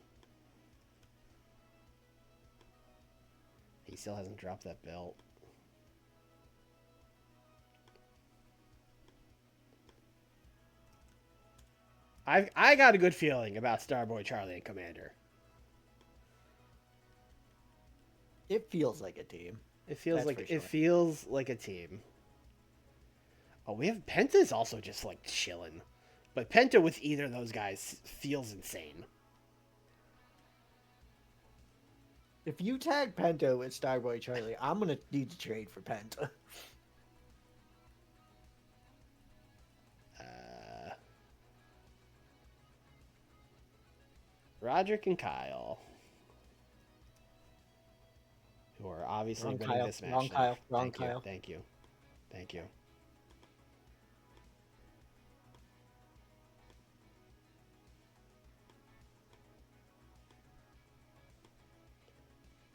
He still hasn't dropped that belt. I got a good feeling about Starboy Charlie and Commander. It feels like a team. It feels That's like for sure. it feels like a team. Oh, we have Penta's also just like chilling, but Penta with either of those guys feels insane. If you tag Penta with Starboy Charlie, I'm gonna need to trade for Penta. Roderick and Kyle, who are obviously Wrong winning Kyle, this match. wrong now. Kyle, wrong Thank Kyle. You, thank you, thank you.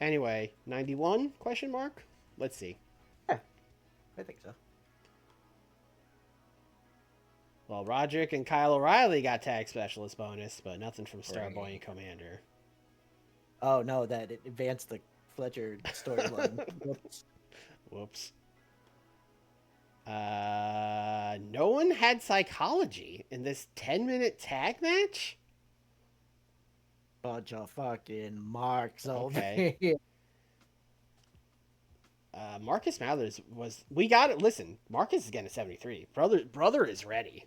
Anyway, 91 question mark? Let's see. Yeah, I think so. Well, Roderick and Kyle O'Reilly got tag specialist bonus, but nothing from Starboy Right. and Commander. Oh no, that it advanced the Fletcher storyline. Whoops. Whoops. No one had psychology in this 10-minute tag match? Bunch of fucking marks over Okay. here. Marcus Mathers was. We got it. Listen, Marcus is getting a 73. Brother is ready.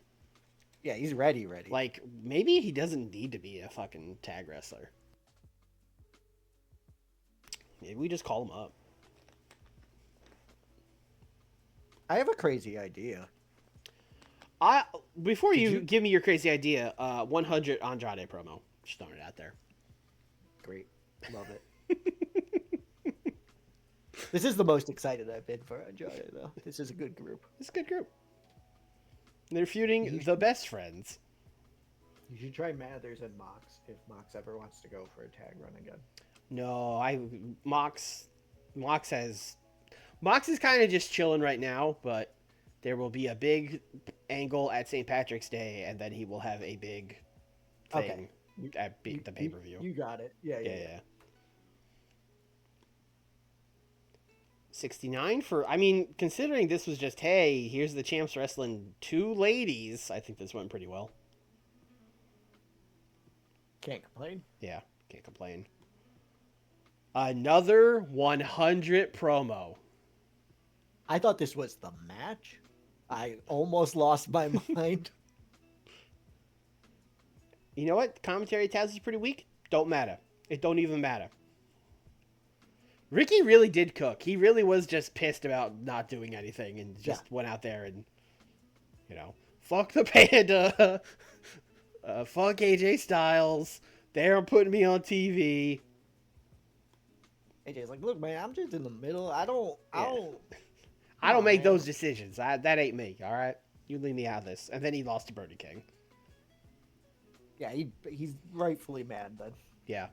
Yeah, he's ready. Like, maybe he doesn't need to be a fucking tag wrestler. Maybe we just call him up. I have a crazy idea. Before Did you you- give me your crazy idea, 100 Andrade promo. Just throwing it out there. Great. Love it. This is the most excited I've been for Andrade, though. This is a good group. It's a good group. They're feuding the best friends. You should try Mathers and Mox if Mox ever wants to go for a tag run again. No, Mox is kind of just chilling right now, but there will be a big angle at St. Patrick's Day, and then he will have a big thing at the pay-per-view. You got it. Yeah. 69 for, I mean, considering this was just, hey, here's the champs wrestling two ladies, I think this went pretty well. Can't complain. Yeah, can't complain. Another 100 promo. I thought this was the match. I almost lost my mind. You know what? Commentary Taz is pretty weak. Don't matter. It don't even matter. Ricky really did cook. He really was just pissed about not doing anything and just went out there and, fuck the Panda. Fuck AJ Styles. They're putting me on TV. AJ's like, look, man, I'm just in the middle. I don't make man. those decisions. That ain't me, all right? You leave me out of this. And then he lost to Burger King. Yeah, he's rightfully mad then. Yeah.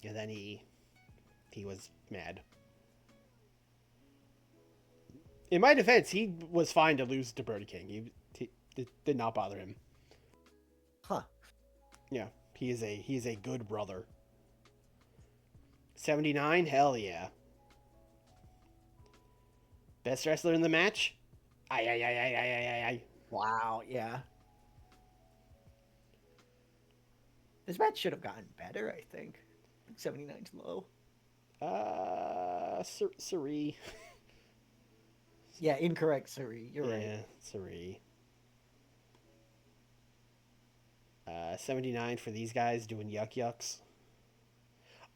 And then he was mad. In my defense, he was fine to lose to Brody King. He it did not bother him. Huh. Yeah, he is a good brother. 79, hell yeah. Best wrestler in the match? Ay, ay, ay, ay, ay, ay, ay. Wow, yeah. This match should have gotten better, I think. 79's low. Suri. Yeah, incorrect, Suri. You're right. Yeah, Suri. 79 for these guys doing yuck yucks.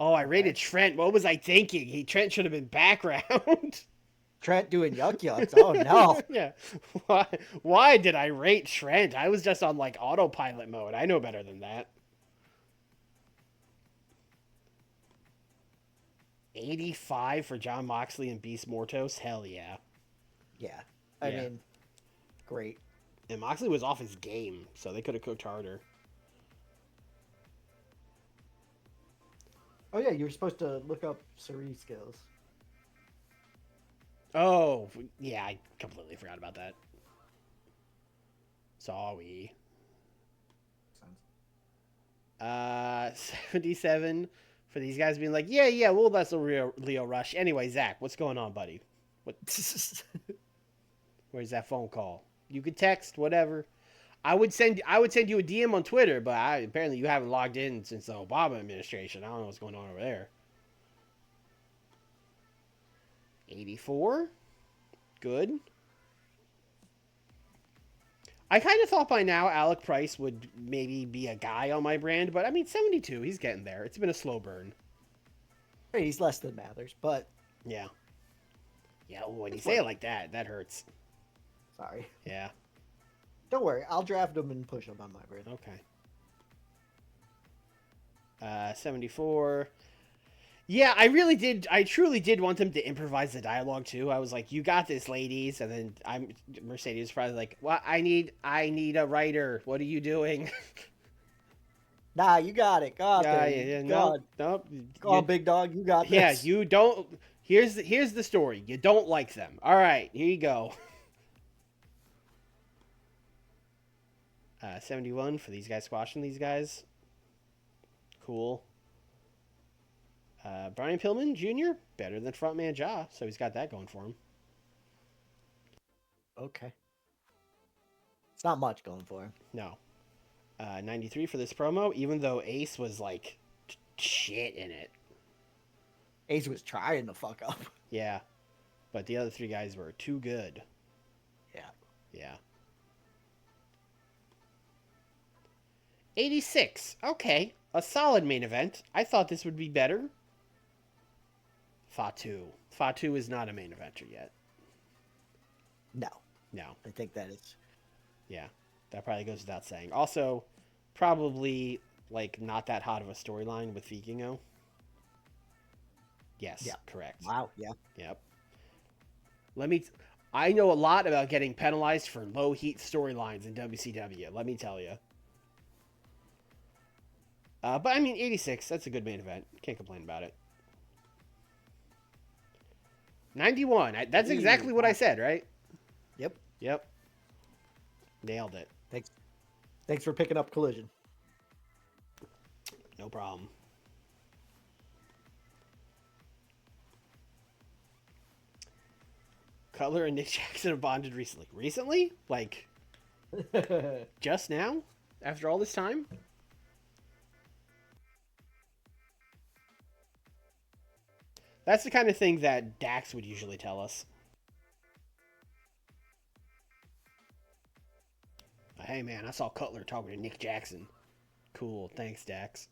Oh, I rated Trent. What was I thinking? Trent should have been background. Trent doing yuck yucks. Oh no. Yeah. Why did I rate Trent? I was just on like autopilot mode. I know better than that. 85 for John Moxley and Beast Mortos. Hell yeah. Yeah. I mean, great. And Moxley was off his game, so they could have cooked harder. Oh yeah, you were supposed to look up Suri skills. Oh, yeah, I completely forgot about that. Sorry. 77 for these guys being like, yeah, we'll wrestle Leo Rush. Anyway, Zach, what's going on, buddy? What? Where's that phone call? You could text, whatever. I would send you a DM on Twitter, but apparently you haven't logged in since the Obama administration. I don't know what's going on over there. 84? Good. I kind of thought by now Alec Price would maybe be a guy on my brand, but I mean, 72, he's getting there. It's been a slow burn. Hey, he's less than Mathers, but... Yeah. Yeah, when you say it like that, that hurts. Sorry. Yeah. Don't worry, I'll draft him and push him on my brand. Okay. 74. Yeah, I truly did want them to improvise the dialogue too. I was like, "You got this, ladies," and then Mercedes was probably like, "Well, I need a writer. What are you doing?" Nah, you got it. God, yeah, nope. Go on, big dog, you got this. Yeah, you don't. Here's the story. You don't like them. All right, here you go. 71 for these guys squashing these guys. Cool. Brian Pillman Jr. better than frontman Ja, so he's got that going for him. Okay. It's not much going for him. No. 93 for this promo, even though Ace was like shit in it. Ace was trying to fuck up. Yeah. But the other three guys were too good. Yeah. Yeah. 86. Okay. A solid main event. I thought this would be better. Fatu. Fatu is not a main eventer yet. No. No. I think that is. Yeah. That probably goes without saying. Also, probably like not that hot of a storyline with Vikingo. Yes, yeah. Correct. Wow, yeah. Yep. I know a lot about getting penalized for low heat storylines in WCW, let me tell you. But I mean, 86, that's a good main event. Can't complain about it. 91, that's exactly what I said, right? Yep. Nailed it. Thanks for picking up Collision. No problem. Cutler and Nick Jackson have bonded recently. Recently? Like, just now? After all this time? That's the kind of thing that Dax would usually tell us. Hey man, I saw Cutler talking to Nick Jackson. Cool, thanks Dax.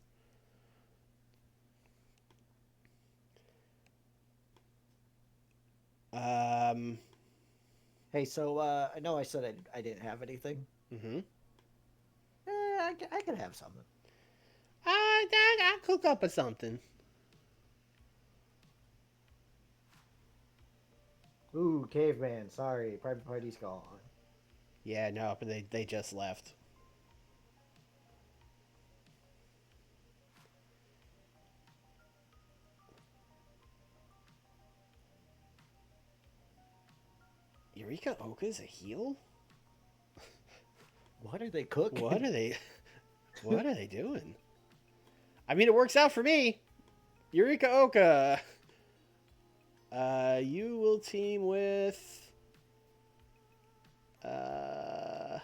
Hey, so I know I said I didn't have anything. Mm-hmm. I could have something. I'll cook up or something. Ooh, caveman. Sorry, private party's gone. Yeah, no, but they just left. Eureka Oka's a heel? What are they cooking? What are they doing? I mean, it works out for me. Eureka Oka. You will team with at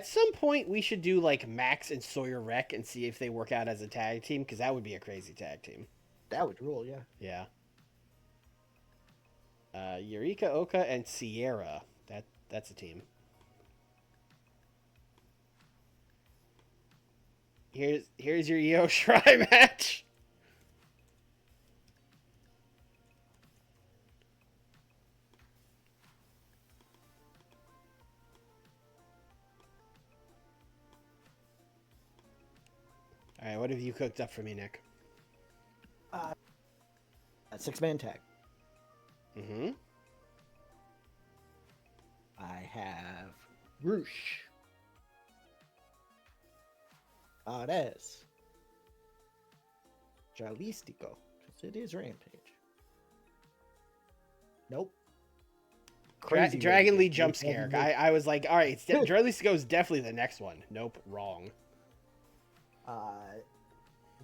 some point we should do like Max and Sawyer Wreck and see if they work out as a tag team, because that would be a crazy tag team. That would rule, yeah. Yeah. Eureka Oka and Sierra. That's a team. Here's your Io Shirai match. All right, what have you cooked up for me, Nick? A 6-man tag. Mm-hmm. I have Roosh. Ares. Jalistico. Because it is Rampage. Nope. Dragon Lee jump scare. I was like, all right, Jalistico is definitely the next one. Nope, wrong.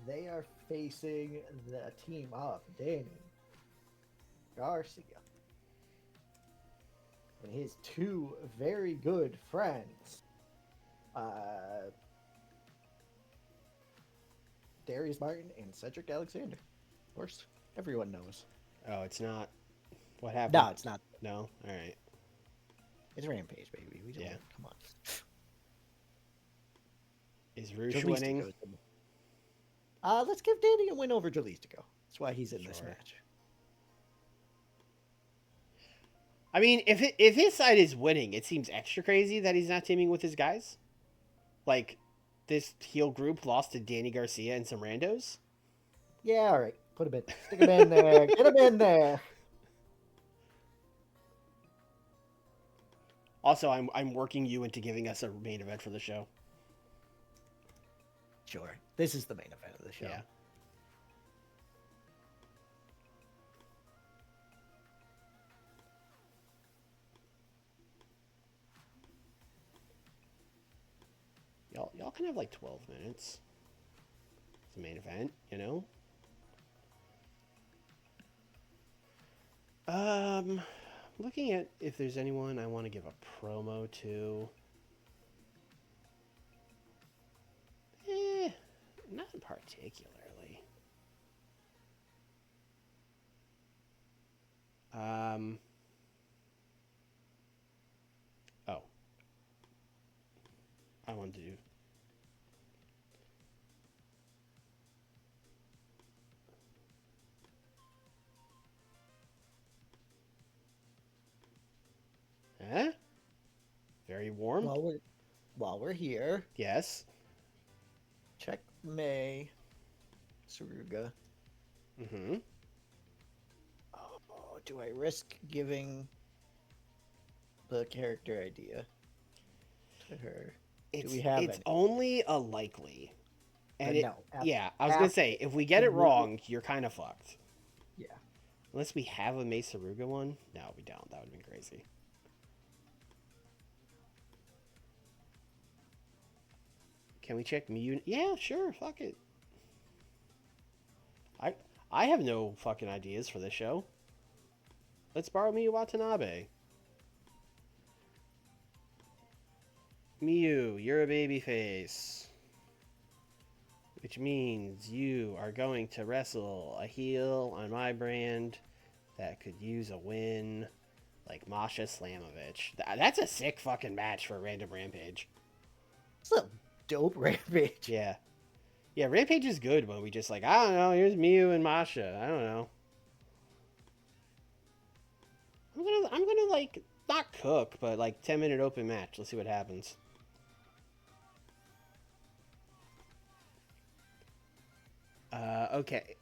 They are facing the team of Danny Garcia and his two very good friends, Darius Martin and Cedric Alexander. Of course, everyone knows. Oh, it's not. What happened? No, it's not. No? All right. It's Rampage, baby. We don't. Yeah. Come on. Is Roosh winning? Let's give Danny a win over Jalistico. That's why he's in this match. I mean, if his side is winning, it seems extra crazy that he's not teaming with his guys. Like, this heel group lost to Danny Garcia and some randos. Yeah, all right. Put him in. Stick him in there. Get him in there. Also, I'm working you into giving us a main event for the show. Sure. This is the main event of the show. Yeah. Y'all can have like 12 minutes. It's a main event, you know? Looking at if there's anyone I want to give a promo to. Not particularly. Oh. I wanted to do. Huh? Very warm. While we're here, Yes. check May Saruga. Mm-hmm. Oh, do I risk giving the character idea to her? It's, we have it's any? only a likely. And No. yeah, I was going to say, if we get it wrong, you're kind of fucked. Yeah. Unless we have a Mei Saruga one. No, we don't. That would have been crazy. Can we check Miyu? Yeah, sure. Fuck it. I have no fucking ideas for this show. Let's borrow Miyu Watanabe. Miyu, you're a babyface. Which means you are going to wrestle a heel on my brand that could use a win, like Masha Slamovich. That's a sick fucking match for a random Rampage. It's a dope Rampage. Yeah. Yeah, Rampage is good when we just like, I don't know, here's Miyu and Masha. I don't know. I'm gonna like, not cook, but like 10-minute open match. Let's see what happens. Okay.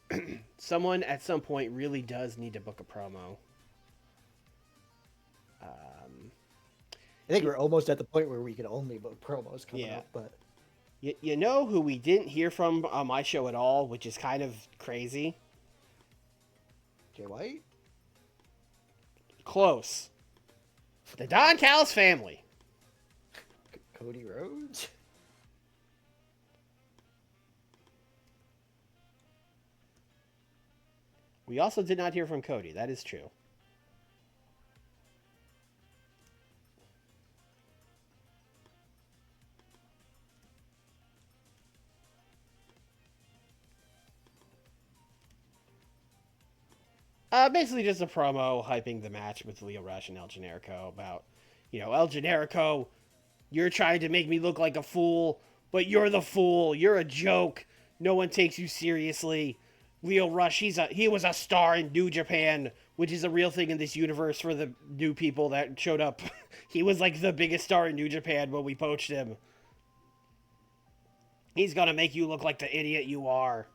Someone at some point really does need to book a promo. I think we're almost at the point where we can only book promos coming up, but you know who we didn't hear from on my show at all, which is kind of crazy? Jay White? Close. The Don Callis family. Cody Rhodes? We also did not hear from Cody. That is true. Basically just a promo hyping the match with Lio Rush and El Generico about, El Generico, you're trying to make me look like a fool, but you're the fool. You're a joke. No one takes you seriously. Lio Rush, he was a star in New Japan, which is a real thing in this universe for the new people that showed up. He was like the biggest star in New Japan when we poached him. He's gonna make you look like the idiot you are.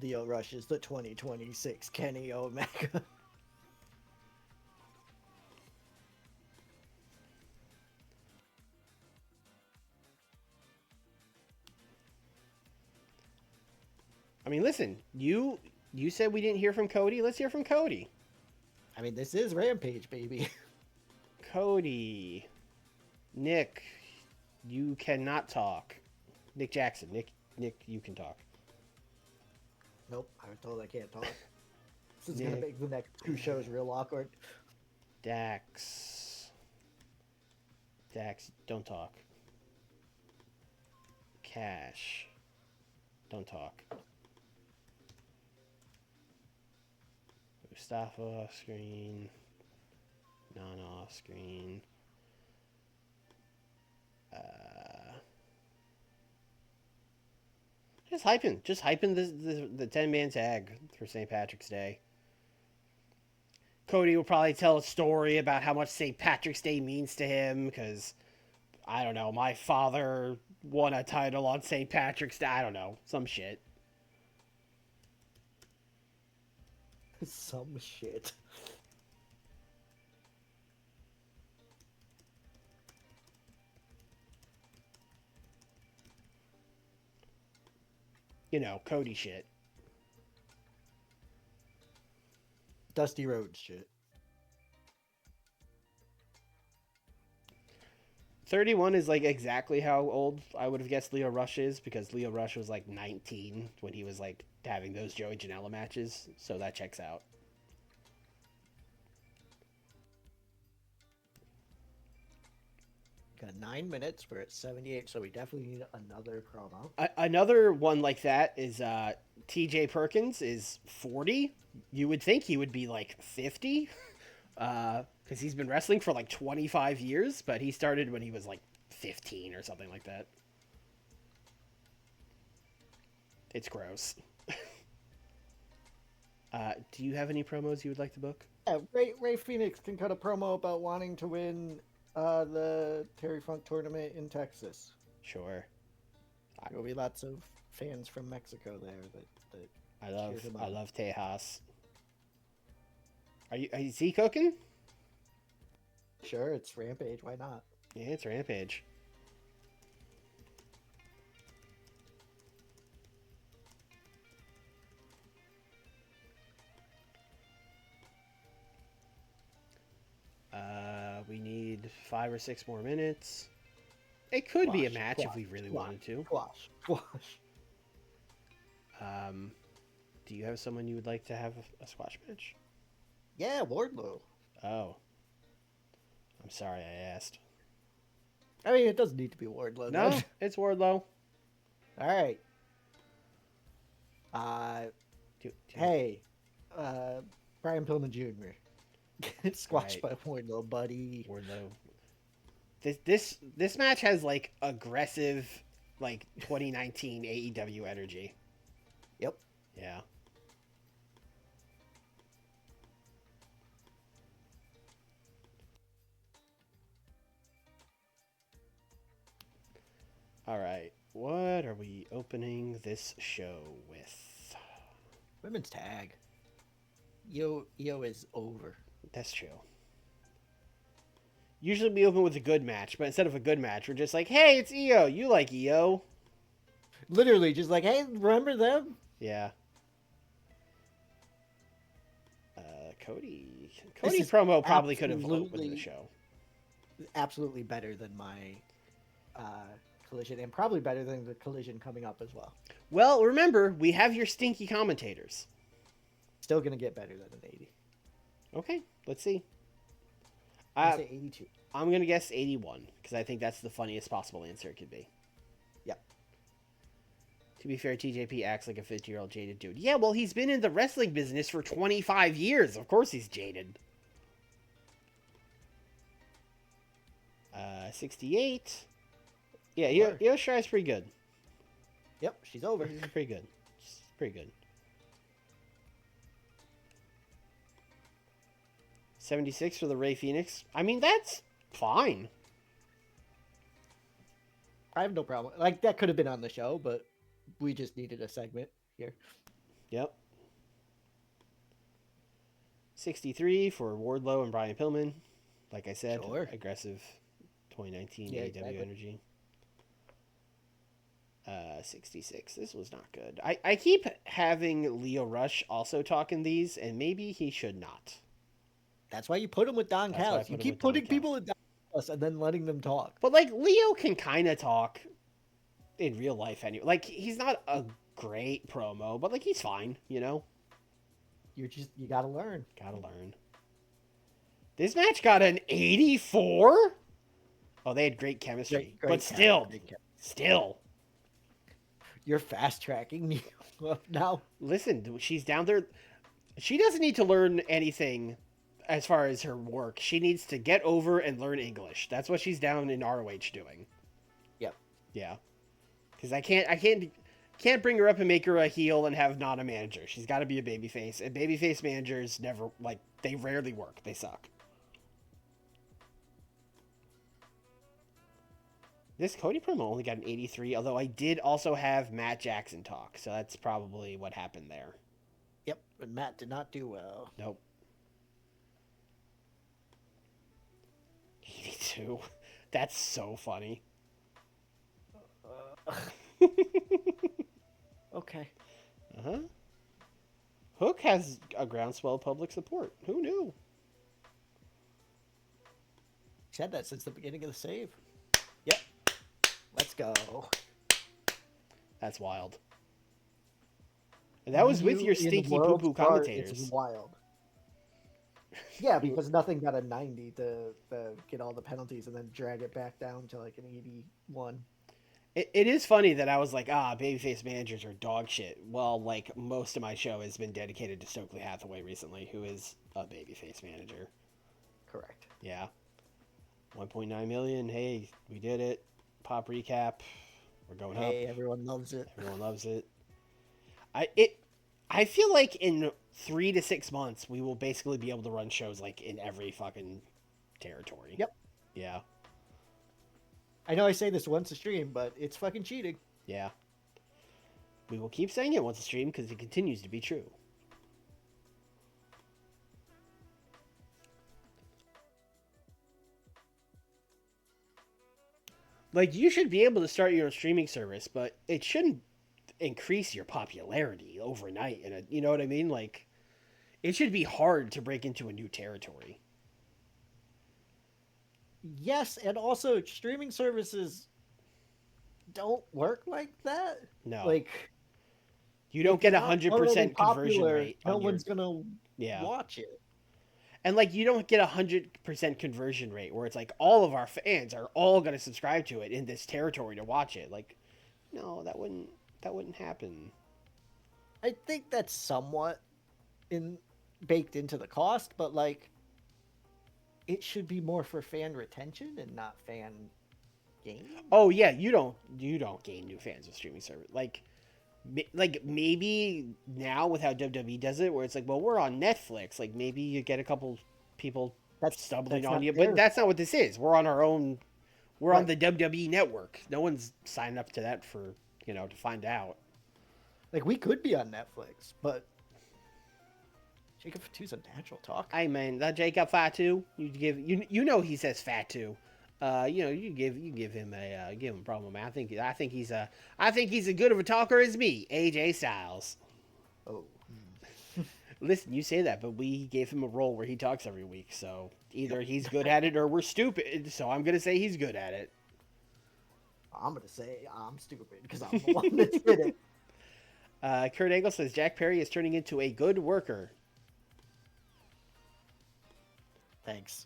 Lio Rush is the 2026 Kenny Omega. I mean, listen, you said we didn't hear from Cody. Let's hear from Cody. I mean, this is Rampage, baby. Cody. Nick, you cannot talk. Nick Jackson. Nick, you can talk. Nope, I was told I can't talk. This is going to make the next 2 shows real awkward. Dax, don't talk. Cash, don't talk. Mustafa off screen. Non off screen. Just hyping the 10-man tag for St. Patrick's Day. Cody will probably tell a story about how much St. Patrick's Day means to him because, I don't know, my father won a title on St. Patrick's Day. I don't know, some shit. Some shit. Cody shit. Dusty Rhodes shit. 31 is like exactly how old I would have guessed Lio Rush is because Lio Rush was like 19 when he was like having those Joey Janela matches, so that checks out. Got 9 minutes. We're at 78, so we definitely need another promo. Another one like that is TJ Perkins is 40. You would think he would be like 50 because he's been wrestling for like 25 years, but he started when he was like 15 or something like that. It's gross. Do you have any promos you would like to book? Yeah, Ray Phoenix can cut a promo about wanting to win the Terry Funk tournament in Texas. Sure. There'll be lots of fans from Mexico there that I love Tejas. Is he cooking? Sure, it's Rampage. Why not? Yeah, it's Rampage. We need 5 or 6 more minutes. It could be a match if we really wanted to. Squash. Do you have someone you would like to have a squash match? Yeah, Wardlow. Oh. I'm sorry I asked. I mean, it doesn't need to be Wardlow. No, it's Wardlow. All right. Hey, Brian Pillman Jr. Get squashed by Wardlow, buddy. Wardlow. This match has like aggressive, like 2019 AEW energy. Yep. Yeah. All right. What are we opening this show with? Women's tag. Io is over. That's true. Usually we open with a good match, but instead of a good match, we're just like, hey, it's Io. You like Io. Literally, just like, hey, remember them? Yeah. Cody This is promo probably could have opened the absolutely- show. Absolutely better than my Collision, and probably better than the Collision coming up as well. Well, remember, we have your stinky commentators. Still going to get better than an 80. Okay, let's see. I say 82. I'm going to guess 81, because I think that's the funniest possible answer it could be. Yep. To be fair, TJP acts like a 50-year-old jaded dude. Yeah, well, he's been in the wrestling business for 25 years. Of course he's jaded. 68. Yeah, Io Shirai's pretty good. Yep, she's over. She's pretty good. She's pretty good. 76 for the Rey Fenix. I mean, that's fine. I have no problem. Like, that could have been on the show, but we just needed a segment here. Yep. 63 for Wardlow and Brian Pillman. Like I said, Sure. aggressive 2019 Yeah, AEW exactly. energy. 66. This was not good. I keep having Leo Rush also talk in these, and maybe he should not. That's why you put him with Don That's why I Callis. put You him keep with Don putting Callis. people with Don Callis and then letting them talk. But, like, Leo can kind of talk in real life anyway. Like, he's not a great promo, but, like, he's fine, you know? You got to learn. Gotta learn. This match got an 84? Oh, they had great chemistry. But still. You're fast tracking me up now. Listen, she's down there. She doesn't need to learn anything as far as her work. She needs to get over and learn English. That's what she's down in ROH doing. Yep. Yeah. Because I can't bring her up and make her a heel and have not a manager. She's got to be a babyface. And babyface managers never, like, they rarely work. They suck. This Cody promo only got an 83, although I did also have Matt Jackson talk, so that's probably what happened there. Yep, but Matt did not do well. Nope. 82. That's so funny. Okay. Uh-huh. Hook has a groundswell of public support. Who knew? Said that since the beginning of the save. Yep. Let's go. That's wild. And that was with your stinky poo-poo commentators. It's wild. Yeah, because nothing got a 90 to get all the penalties and then drag it back down to like an 81. It is funny that I was like, babyface managers are dog shit. Well, like, most of my show has been dedicated to Stokely Hathaway recently, who is a babyface manager. Correct. Yeah. 1.9 million. Hey, we did it. Pop recap. We're going up. Hey, everyone loves it. Everyone loves it. I feel like in 3 to 6 months, we will basically be able to run shows like in every fucking territory. Yep. Yeah. I know I say this once a stream, but it's fucking cheating. Yeah. We will keep saying it once a stream because it continues to be true. Like, you should be able to start your own streaming service, but it shouldn't increase your popularity overnight. And you know what I mean? Like, it should be hard to break into a new territory. Yes, and also streaming services don't work like that. No. Like, you don't get if you're 100% already conversion popular, rate. No on your- one's gonna Yeah. watch it. And, like, you don't get 100% conversion rate where it's like all of our fans are all going to subscribe to it in this territory to watch it. Like, no, that wouldn't happen. I think that's somewhat baked into the cost, but like, it should be more for fan retention and not fan gain. Oh yeah, you don't gain new fans with streaming service. Like maybe now with how WWE does it, where it's like, well, we're on Netflix. Like maybe you get a couple people stumbling on not you, their but that's not what this is. We're on our own. We're on Right. the WWE network. No one's signed up to that for to find out. Like, we could be on Netflix, but Jacob Fatu's a natural talk. Hey man, that Jacob Fatu, you know he says Fatu. You give him a problem. I think he's as good of a talker as me, AJ Styles. Oh, Listen, you say that, but we gave him a role where he talks every week, so either Yep. he's good at it or we're stupid. So I'm gonna say he's good at it. I'm gonna say I'm stupid because I'm the one that did it. Kurt Angle says Jack Perry is turning into a good worker. Thanks.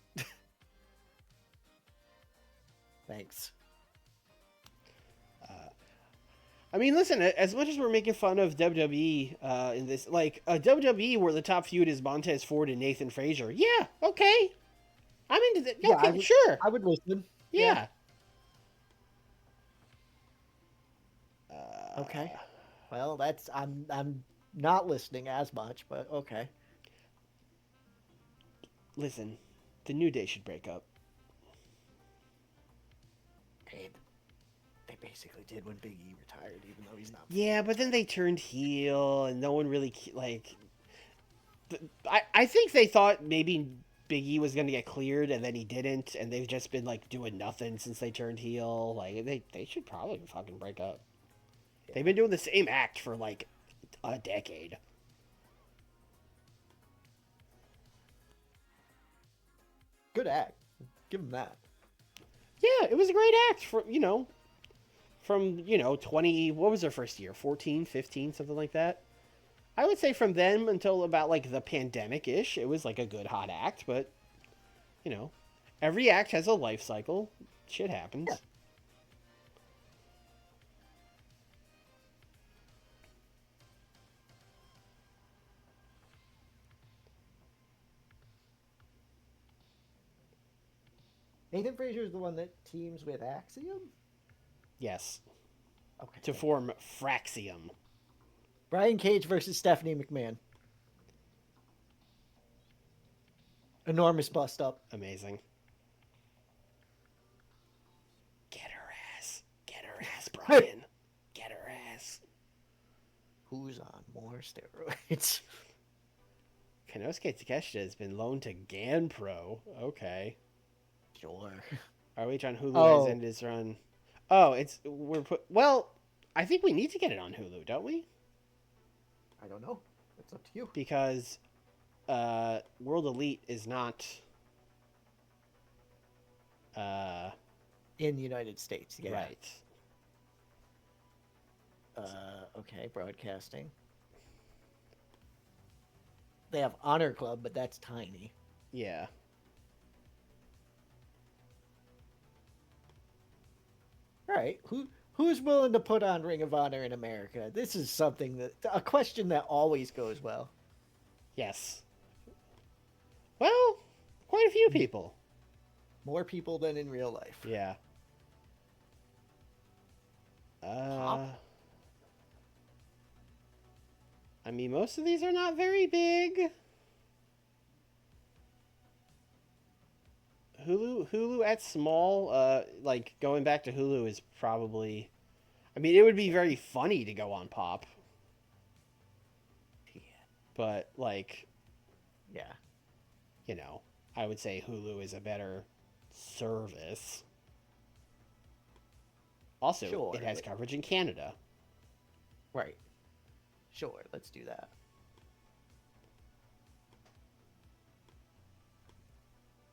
Thanks. I mean, listen, as much as we're making fun of WWE in this, like, WWE where the top feud is Montez Ford and Nathan Frazier. Yeah, okay. I'm into that. Yeah, Okay, sure. I would listen. Yeah. Okay. Well, that's I'm not listening as much, but okay. Listen, the New Day should break up. Hey, they basically did when Big E retired, even though he's not. Yeah, but then they turned heel, and no one really like. I think they thought maybe Big E was going to get cleared, and then he didn't, and they've just been like doing nothing since they turned heel. Like they should probably fucking break up. They've been doing the same act for like a decade. Good act. Give him that. Yeah, it was a great act for from 20, what was their first year, 14, 15, something like that. I would say from them until about like the pandemic ish, it was like a good hot act, but every act has a life cycle. Shit happens. Yeah. Nathan Frazier is the one that teams with Axiom? Yes. Okay. To form Fraxium. Brian Cage versus Stephanie McMahon. Enormous bust up. Amazing. Get her ass. Get her ass, Brian. Get her ass. Who's on more steroids? Konosuke Takeshita has been loaned to GanPro. Okay. Sure. ROH on Hulu has ended its run. Oh, well, I think we need to get it on Hulu, don't we? I don't know. It's up to you. Because World Elite is not In the United States, yeah. right. Okay, broadcasting. They have Honor Club, but that's tiny. Yeah. All right, who's willing to put on Ring of Honor in America? This is a question that always goes well. Yes. Well, quite a few people. More people than in real life. Yeah. I mean, most of these are not very big. Hulu at small, like going back to Hulu is probably, I mean, it would be very funny to go on Pop. Yeah. But like, Yeah. I would say Hulu is a better service. Also, Sure, it has but- coverage in Canada. Right. Sure, let's do that.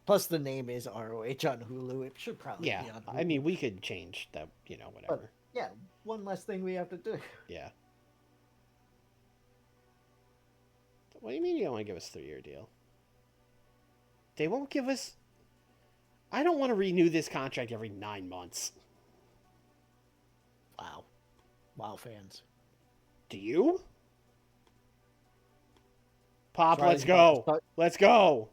Plus, the name is ROH on Hulu. It should probably Yeah, be on Hulu. I mean, we could change that, whatever. But, yeah, one less thing we have to do. Yeah. What do you mean you don't want to give us a 3-year deal? They won't give us... I don't want to renew this contract every 9 months. Wow. Wow, fans. Do you? Pop, Try let's to go. start- Let's go.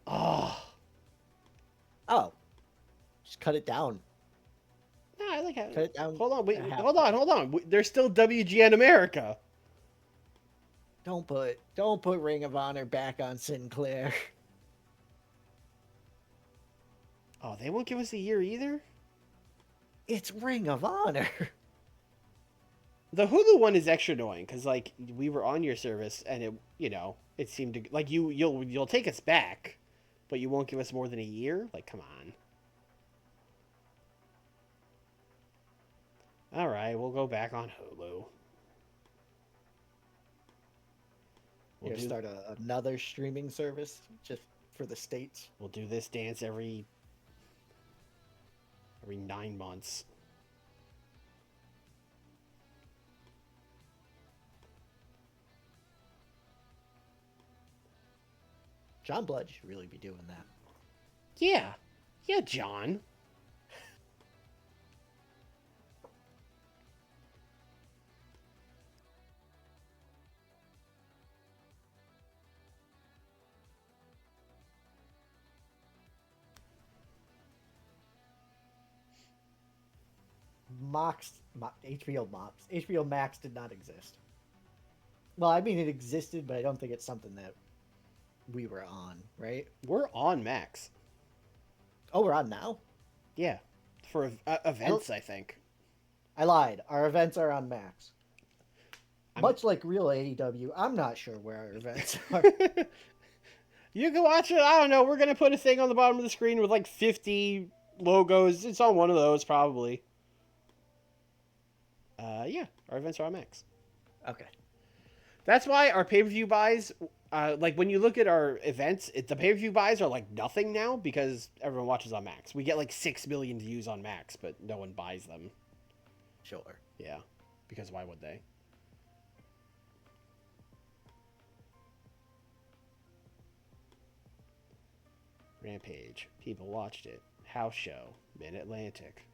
Oh. Oh. Just cut it down. No, I like how... Cut it down. Hold on, wait, to half. hold on. There's still WGN America. Don't put Ring of Honor back on Sinclair. Oh, they won't give us a year either? It's Ring of Honor. The Hulu one is extra annoying because, like, we were on your service and it seemed to like you'll take us back, but you won't give us more than a year. Like, come on. All right, we'll go back on Hulu. We're gonna start another streaming service just for the states. We'll do this dance every 9 months. John Blood should really be doing that. Yeah. Yeah, John. HBO Max did not exist. Well, I mean, it existed, but I don't think it's something that we were on, right? We're on Max. Oh, we're on now? Yeah. For events, I think. I lied. Our events are on Max. Much like real AEW, I'm not sure where our events are. You can watch it. I don't know. We're going to put a thing on the bottom of the screen with like 50 logos. It's on one of those, probably. Yeah. Our events are on Max. Okay. That's why our pay-per-view buys, like when you look at our events, the pay-per-view buys are like nothing now because everyone watches on Max. We get like 6 million views on Max, but no one buys them. Sure. Yeah. Because why would they? Rampage. People watched it. House show. Mid-Atlantic.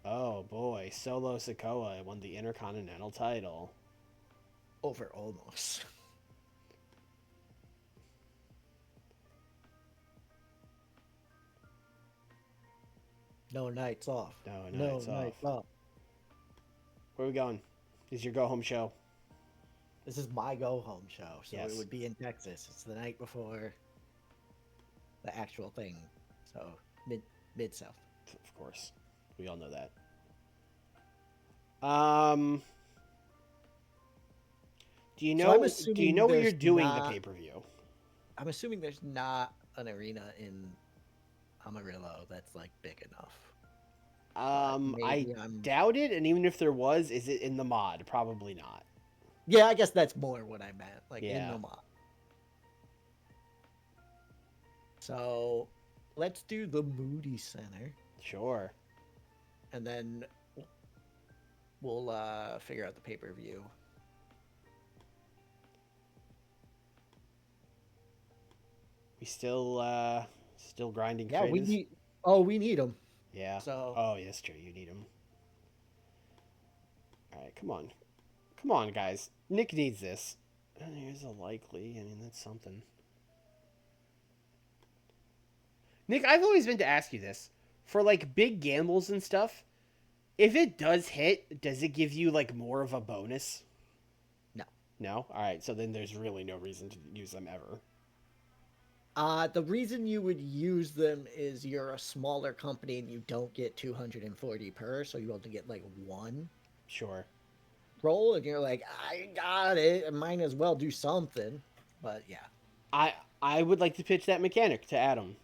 Oh boy, Solo Sikoa won the Intercontinental title. Over almost. No nights off. No nights off. Where are we going? This is your go home show. This is my go home show, so Yes. It would be in Texas. It's the night before the actual thing, so mid south. Of course, we all know that. Do you know? So do you know where you're doing not, the pay per view? I'm assuming there's not an arena in Amarillo that's like big enough. I doubt it, and even if there was, is it in the mod? Probably not. Yeah, I guess that's more what I meant, like in the mod. So, let's do the Moody Center. Sure. And then we'll figure out the pay-per-view. We still grinding. Yeah, we need them. Yeah. So. Oh, yes, true. You need them. All right, come on, guys. Nikk needs this. Here's a likely. I mean, that's something. Nikk, I've always been to ask you this. For like big gambles and stuff, if it does hit, does it give you like more of a bonus? No. No? All right, so then there's really no reason to use them ever. The reason you would use them is you're a smaller company and you don't get 240 per, so you only get like one. Sure. Roll, and you're like, I got it. I might as well do something. But yeah. I would like to pitch that mechanic to Adam.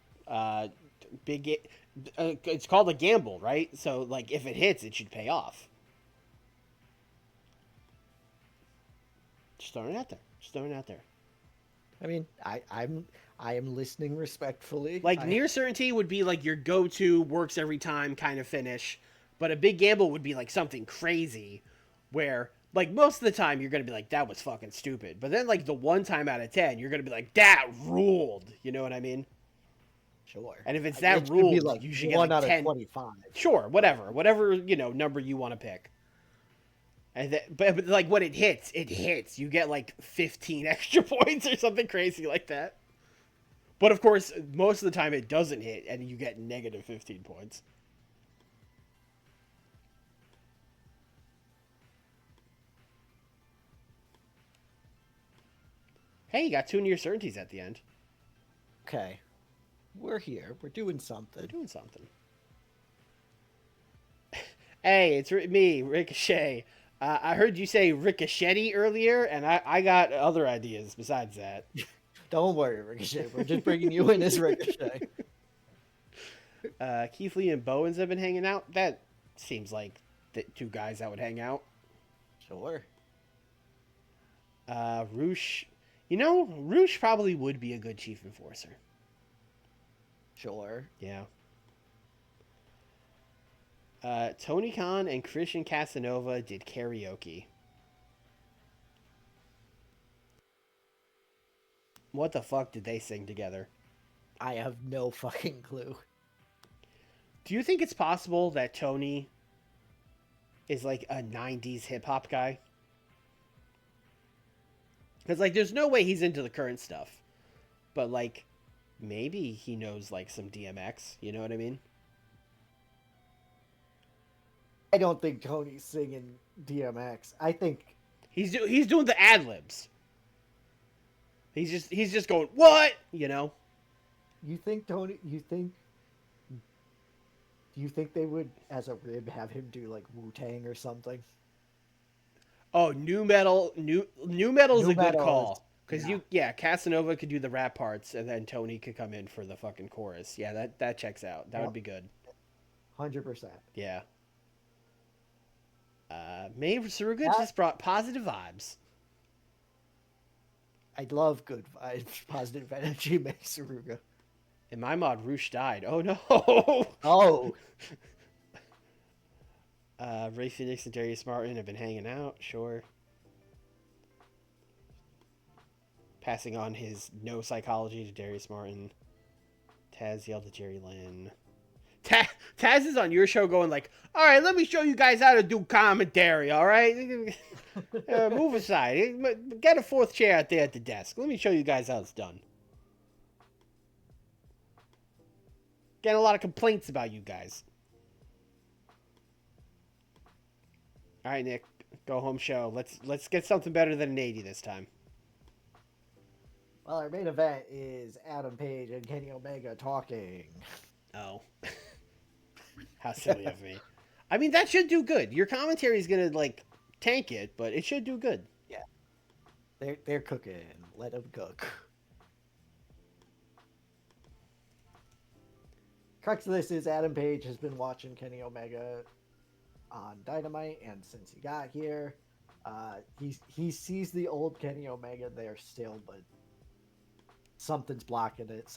It's called a gamble, right? So like if it hits, it should pay off. Just throwing it out there. I mean, I am listening respectfully. Like near certainty would be like your go-to, works every time kind of finish, but a big gamble would be like something crazy where like most of the time you're going to be like that was fucking stupid. But then like the one time out of 10, you're going to be like that ruled. You know what I mean? Sure. And if it's that ruled, like you should get like 10 out of 25. Sure, whatever, number you want to pick. And but like when it hits. You get like 15 extra points or something crazy like that. But of course, most of the time it doesn't hit, and you get negative 15 points. Hey, you got 2 near certainties at the end. Okay. We're here. We're doing something. Hey, it's me, Ricochet. I heard you say Ricochet earlier, and I got other ideas besides that. Don't worry, Ricochet. We're just bringing you in as Ricochet. Keith Lee and Bowens have been hanging out. That seems like the two guys that would hang out. Sure. Roosh, Roosh probably would be a good chief enforcer. Sure. Yeah. Tony Khan and Christian Casanova did karaoke. What the fuck did they sing together? I have no fucking clue. Do you think it's possible that Tony is like a 90s hip hop guy? Because, like, there's no way he's into the current stuff. But, like, maybe he knows, like, some DMX. You know what I mean? I don't think Tony's singing DMX. I think he's doing the ad libs. He's just going, what? You know? You think Tony? Do you think they would, as a rib, have him do like Wu-Tang or something? Oh, new metal is a good call. Because Casanova could do the rap parts, and then Tony could come in for the fucking chorus. Yeah, that checks out. That would be good. 100%. Yeah. Maeve Saruga just brought positive vibes. I love good vibes, positive energy, Maeve Saruga. In my mod, Roosh died. Oh no! Oh! Ray Phoenix and Darius Martin have been hanging out, sure. Passing on his no psychology to Darius Martin. Taz yelled at Jerry Lynn. Taz is on your show going like, all right, let me show you guys how to do commentary, all right? Move aside. Get a fourth chair out there at the desk. Let me show you guys how it's done. Getting a lot of complaints about you guys. All right, Nick, go home show. Let's get something better than an 80 this time. Well, our main event is Adam Page and Kenny Omega talking. Oh. How silly of me. I mean, that should do good. Your commentary is going to, like, tank it, but it should do good. Yeah. They're cooking. Let them cook. Crux of this is Adam Page has been watching Kenny Omega on Dynamite, and since he got here, he sees the old Kenny Omega there still, but something's blocking it.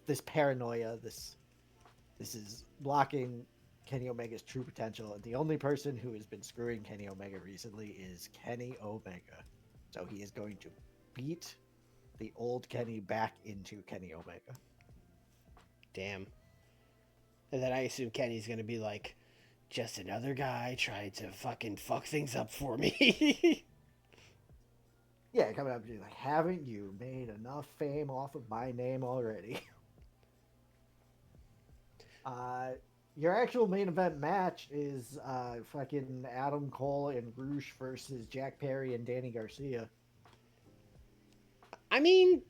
This paranoia, this is blocking Kenny Omega's true potential, and the only person who has been screwing Kenny Omega recently is Kenny Omega. So he is going to beat the old Kenny back into Kenny Omega. Damn. And then I assume Kenny's going to be like, just another guy trying to fucking fuck things up for me. Yeah, coming up to you like, haven't you made enough fame off of my name already? Your actual main event match is fucking Adam Cole and Roosh versus Jack Perry and Danny Garcia. I mean,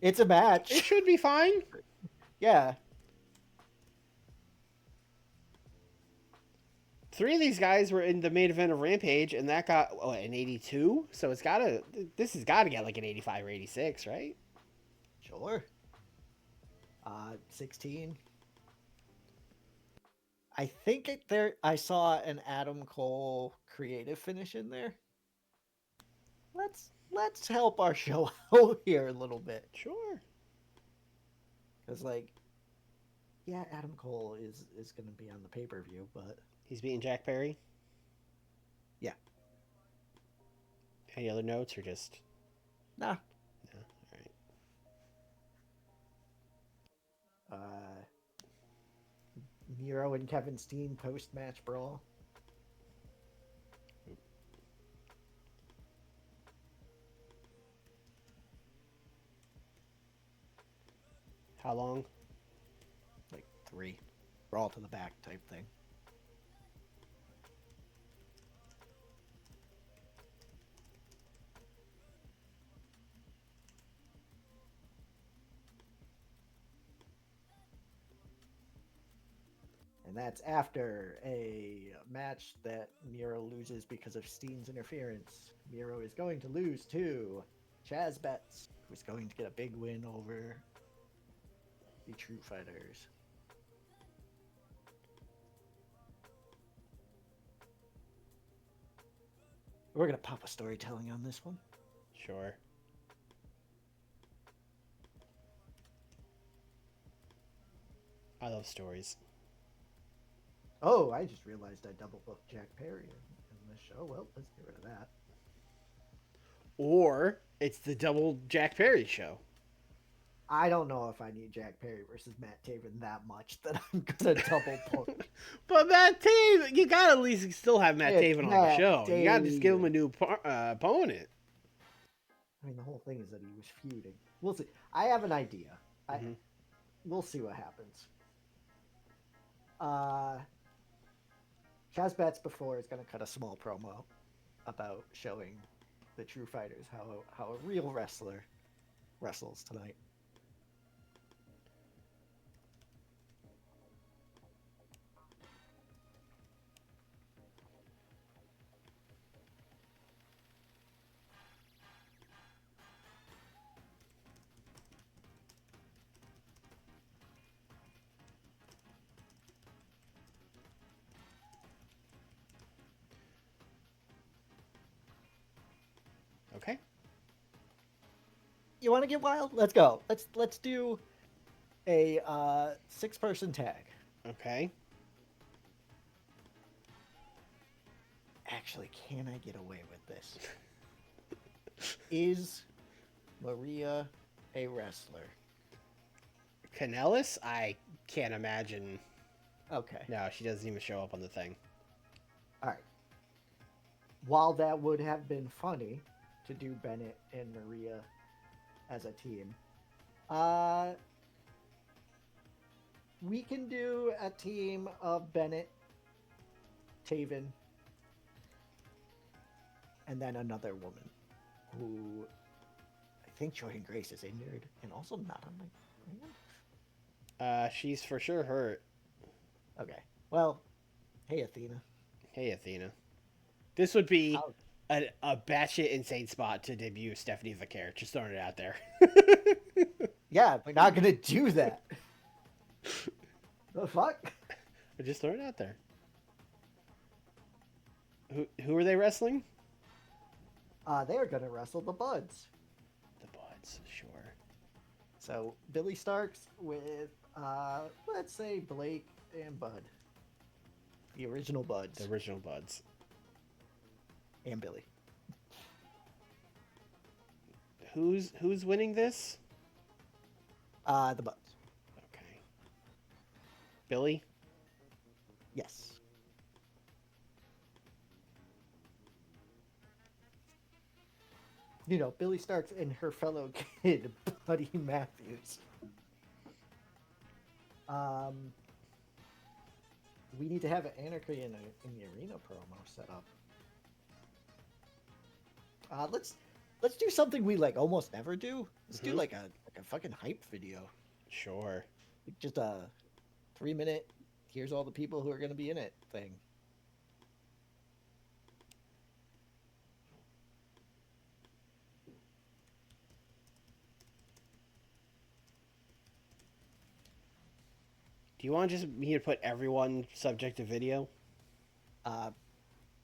it's a match. It should be fine. Yeah. 3 of these guys were in the main event of Rampage, and that got an 82. So this has got to get like an 85 or 86, right? Sure. 16. I think I saw an Adam Cole creative finish in there. Let's help our show out here a little bit. Sure. Because Adam Cole is going to be on the pay-per-view, but he's beating Jack Perry? Yeah. Any other notes or just... Nah. No? All right. Miro and Kevin Steen post-match brawl. How long? Like 3. Brawl to the back type thing. And that's after a match that Miro loses because of Steen's interference. Miro is going to lose to Chaz Betts, who's going to get a big win over the True Fighters. We're gonna pop a storytelling on this one. Sure. I love stories. Oh, I just realized I double booked Jack Perry in this show. Well, let's get rid of that. Or it's the double Jack Perry show. I don't know if I need Jack Perry versus Matt Taven that much that I'm gonna double book. But Matt Taven, you gotta at least still have Matt It's Taven on the Matt show. You gotta just give him a Taven. new opponent. I mean, the whole thing is that he was feuding. We'll see. I have an idea. We'll see what happens. Chaz Bats before is going to cut a small promo about showing the true fighters how a real wrestler wrestles tonight. Okay. You want to get wild? Let's go. Let's do a 6-person tag. Okay. Actually, can I get away with this? Is Maria a wrestler? Kanellis? I can't imagine. Okay. No, she doesn't even show up on the thing. All right. While that would have been funny to do Bennett and Maria as a team, we can do a team of Bennett, Taven, and then another woman who I think Jordan Grace is injured and also not on my plan. She's for sure hurt. Okay. Well, hey Athena. Hey, Athena. This would be a batshit insane spot to debut Stephanie Vicaire. Just throwing it out there. Yeah, we're not gonna do that. The fuck? We're just throwing it out there. Who are they wrestling? They are gonna wrestle the Buds. The Buds, sure. So Billy Starks with let's say Blake and Bud. The original Buds. The original Buds. And Billy. Who's winning this? The Buds. Okay. Billy? Yes. You know, Billy Starks and her fellow kid, Buddy Matthews. We need to have an Anarchy in the arena promo set up. Let's do something we like almost never do. Let's do like a fucking hype video. Sure. Just a 3-minute. Here's all the people who are going to be in it thing. Do you want just me to put everyone subject to video?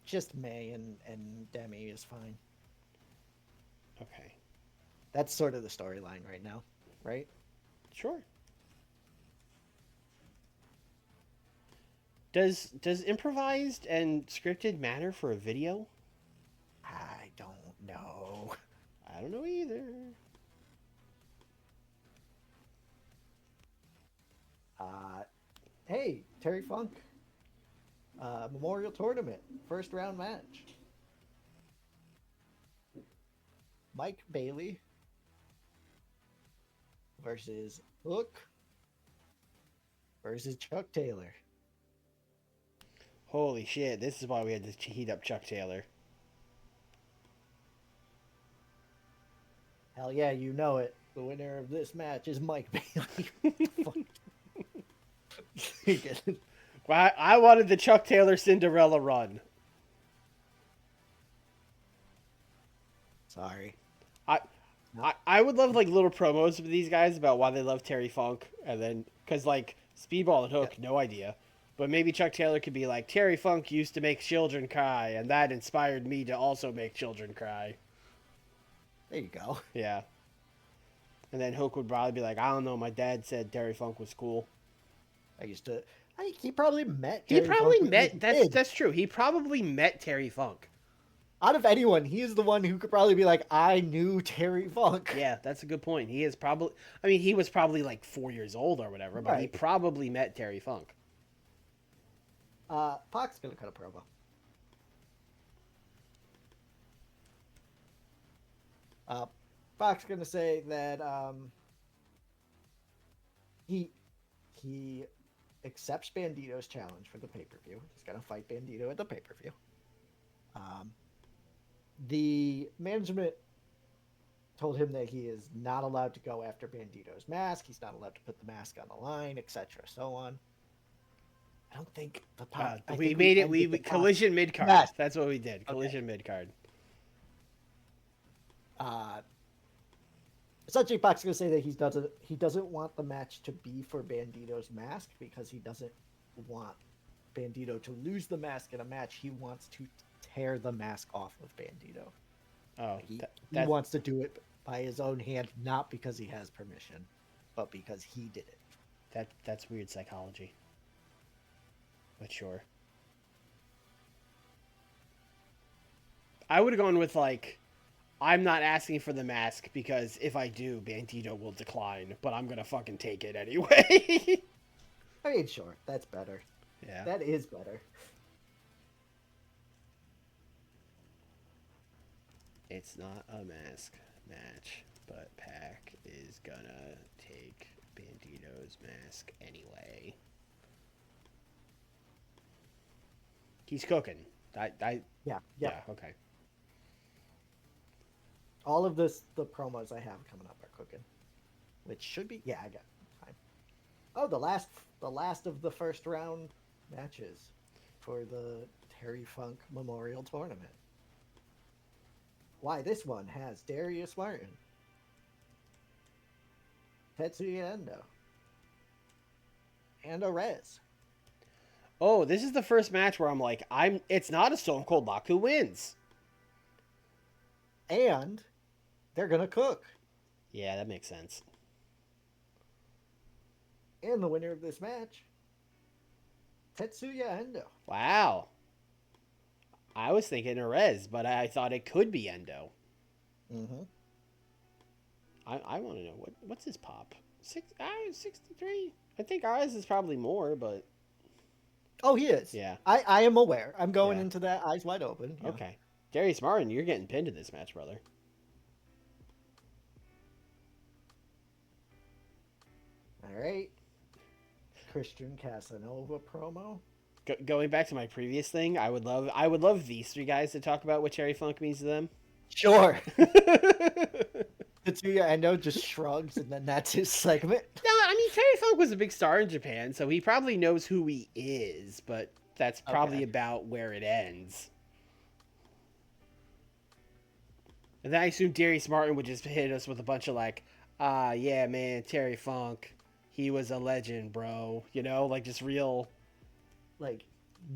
Just May and Demi is fine. Okay. That's sort of the storyline right now, right? Sure. Does improvised and scripted matter for a video? I don't know. I don't know either. Hey, Terry Funk. Memorial Tournament. First round match. Mike Bailey versus Hook versus Chuck Taylor. Holy shit, this is why we had to heat up Chuck Taylor. Hell yeah, you know it. The winner of this match is Mike Bailey. I wanted the Chuck Taylor Cinderella run. I would love like little promos of these guys about why they love Terry Funk, and then because like Speedball and Hook, no idea, But maybe Chuck Taylor could be like, Terry Funk used to make children cry, and that inspired me to also make children cry. There you go. Yeah. And then Hook would probably be like, I don't know, my dad said Terry Funk was cool. He probably met He Terry probably Funk when he was met, a kid. that's true. He probably met Terry Funk. Out of anyone, he is the one who could probably be like, I knew Terry Funk. Yeah, that's a good point. He is probably, I mean, he was probably like 4 years old or whatever, but he Right. probably met Terry Funk. Pac's gonna cut a promo. Pac's gonna say that he accepts Bandito's challenge for the pay-per-view. He's gonna fight Bandito at the pay-per-view. The management told him that he is not allowed to go after Bandito's mask. He's not allowed to put the mask on the line, etc. So on. I don't think the Pac. We made it. We collision mid card. Yes. That's what we did. Collision mid card. Essentially, Pac's gonna say that he doesn't want the match to be for Bandito's mask because he doesn't want Bandito to lose the mask in a match. He wants to tear the mask off of Bandito. Oh, He wants to do it by his own hand, not because he has permission, but because he did it. That's weird psychology. But sure. I would have gone with like, I'm not asking for the mask because if I do, Bandito will decline, but I'm gonna fucking take it anyway. I mean, sure, that's better. Yeah. That is better. It's not a mask match, but Pac is gonna take Bandito's mask anyway. He's cooking. Yeah. Okay. All of the promos I have coming up are cooking, which should be I got time. Oh, the last of the first round matches for the Terry Funk Memorial Tournament. Why, this one has Darius Martin, Tetsuya Endo, and Arez. Oh, this is the first match where I'm like, it's not a Stone Cold Lock who wins. And they're gonna cook. Yeah, that makes sense. And the winner of this match, Tetsuya Endo. Wow. I was thinking Arez, but I thought it could be Endo. Mm-hmm. I want to know what's his pop. 63. I think Arez is probably more, but Oh, he is. yeah. I am aware. I'm going into that eyes wide open. Yeah. Okay. Darius Martin, you're getting pinned in this match, brother. All right. Christian Casanova promo. Going back to my previous thing, I would love these three guys to talk about what Terry Funk means to them. Sure. Tetsuya Endo just shrugs, and then that's his segment. No, I mean Terry Funk was a big star in Japan, so he probably knows who he is, but that's probably about where it ends. And then I assume Darius Martin would just hit us with a bunch of like, yeah, man, Terry Funk, he was a legend, bro. You know, like just real, like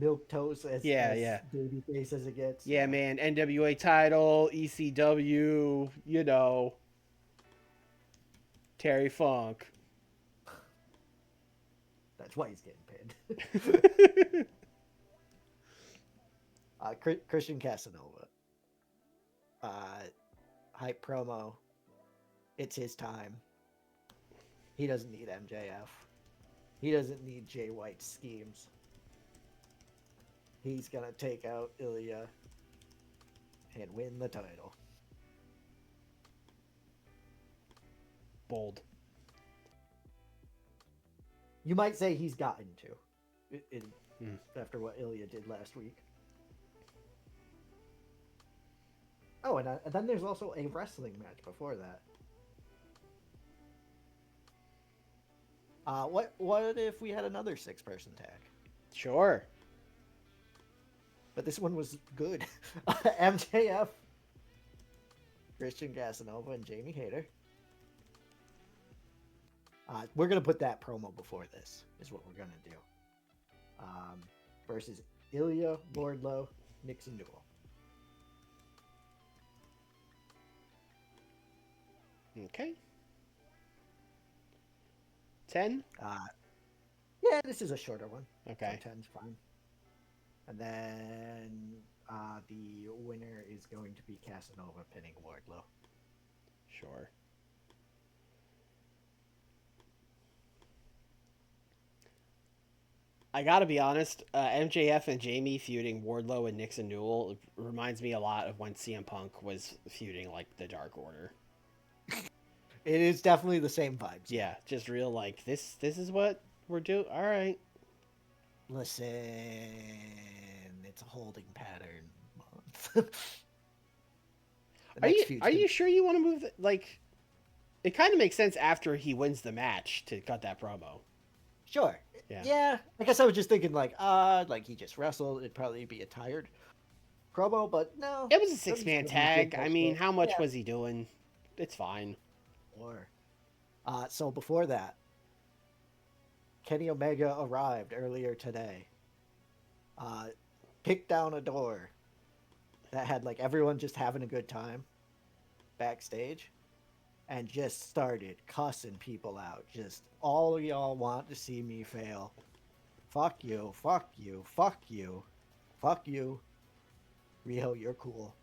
milquetoast as babyface as it gets. Yeah, man, NWA title, ECW, you know, Terry Funk. That's why he's getting pinned. Christian Casanova. Hype promo. It's his time. He doesn't need MJF. He doesn't need Jay White's schemes. He's gonna take out Ilya and win the title. Bold. You might say he's gotten to after what Ilya did last week. Oh, and then there's also a wrestling match before that. What if we had another 6-person tag? Sure. But this one was good. MJF, Christian Casanova, and Jamie Hayter. We're going to put that promo before this, is what we're going to do. versus Ilya, Wardlow, Nikk, and Newell. Okay. 10? Yeah, this is a shorter one. Okay. So 10's fine. And then the winner is going to be Casanova pinning Wardlow. Sure. I gotta be honest, MJF and Jamie feuding Wardlow and Nikk and Newell reminds me a lot of when CM Punk was feuding like the Dark Order. It is definitely the same vibes. Yeah, just real like this is what we're doing. All right. Listen, it's a holding pattern month. Are you sure you want to move like it kind of makes sense after he wins the match to cut that promo. Sure. Yeah. I guess I was just thinking like he just wrestled. It'd probably be a tired promo, but no. It was a 6-man tag. I mean, how much was he doing? It's fine. Or, so before that, Kenny Omega arrived earlier today. Kicked down a door that had like everyone just having a good time backstage, and just started cussing people out. Just all of y'all want to see me fail. Fuck you, fuck you, fuck you, fuck you. Riho, you're cool.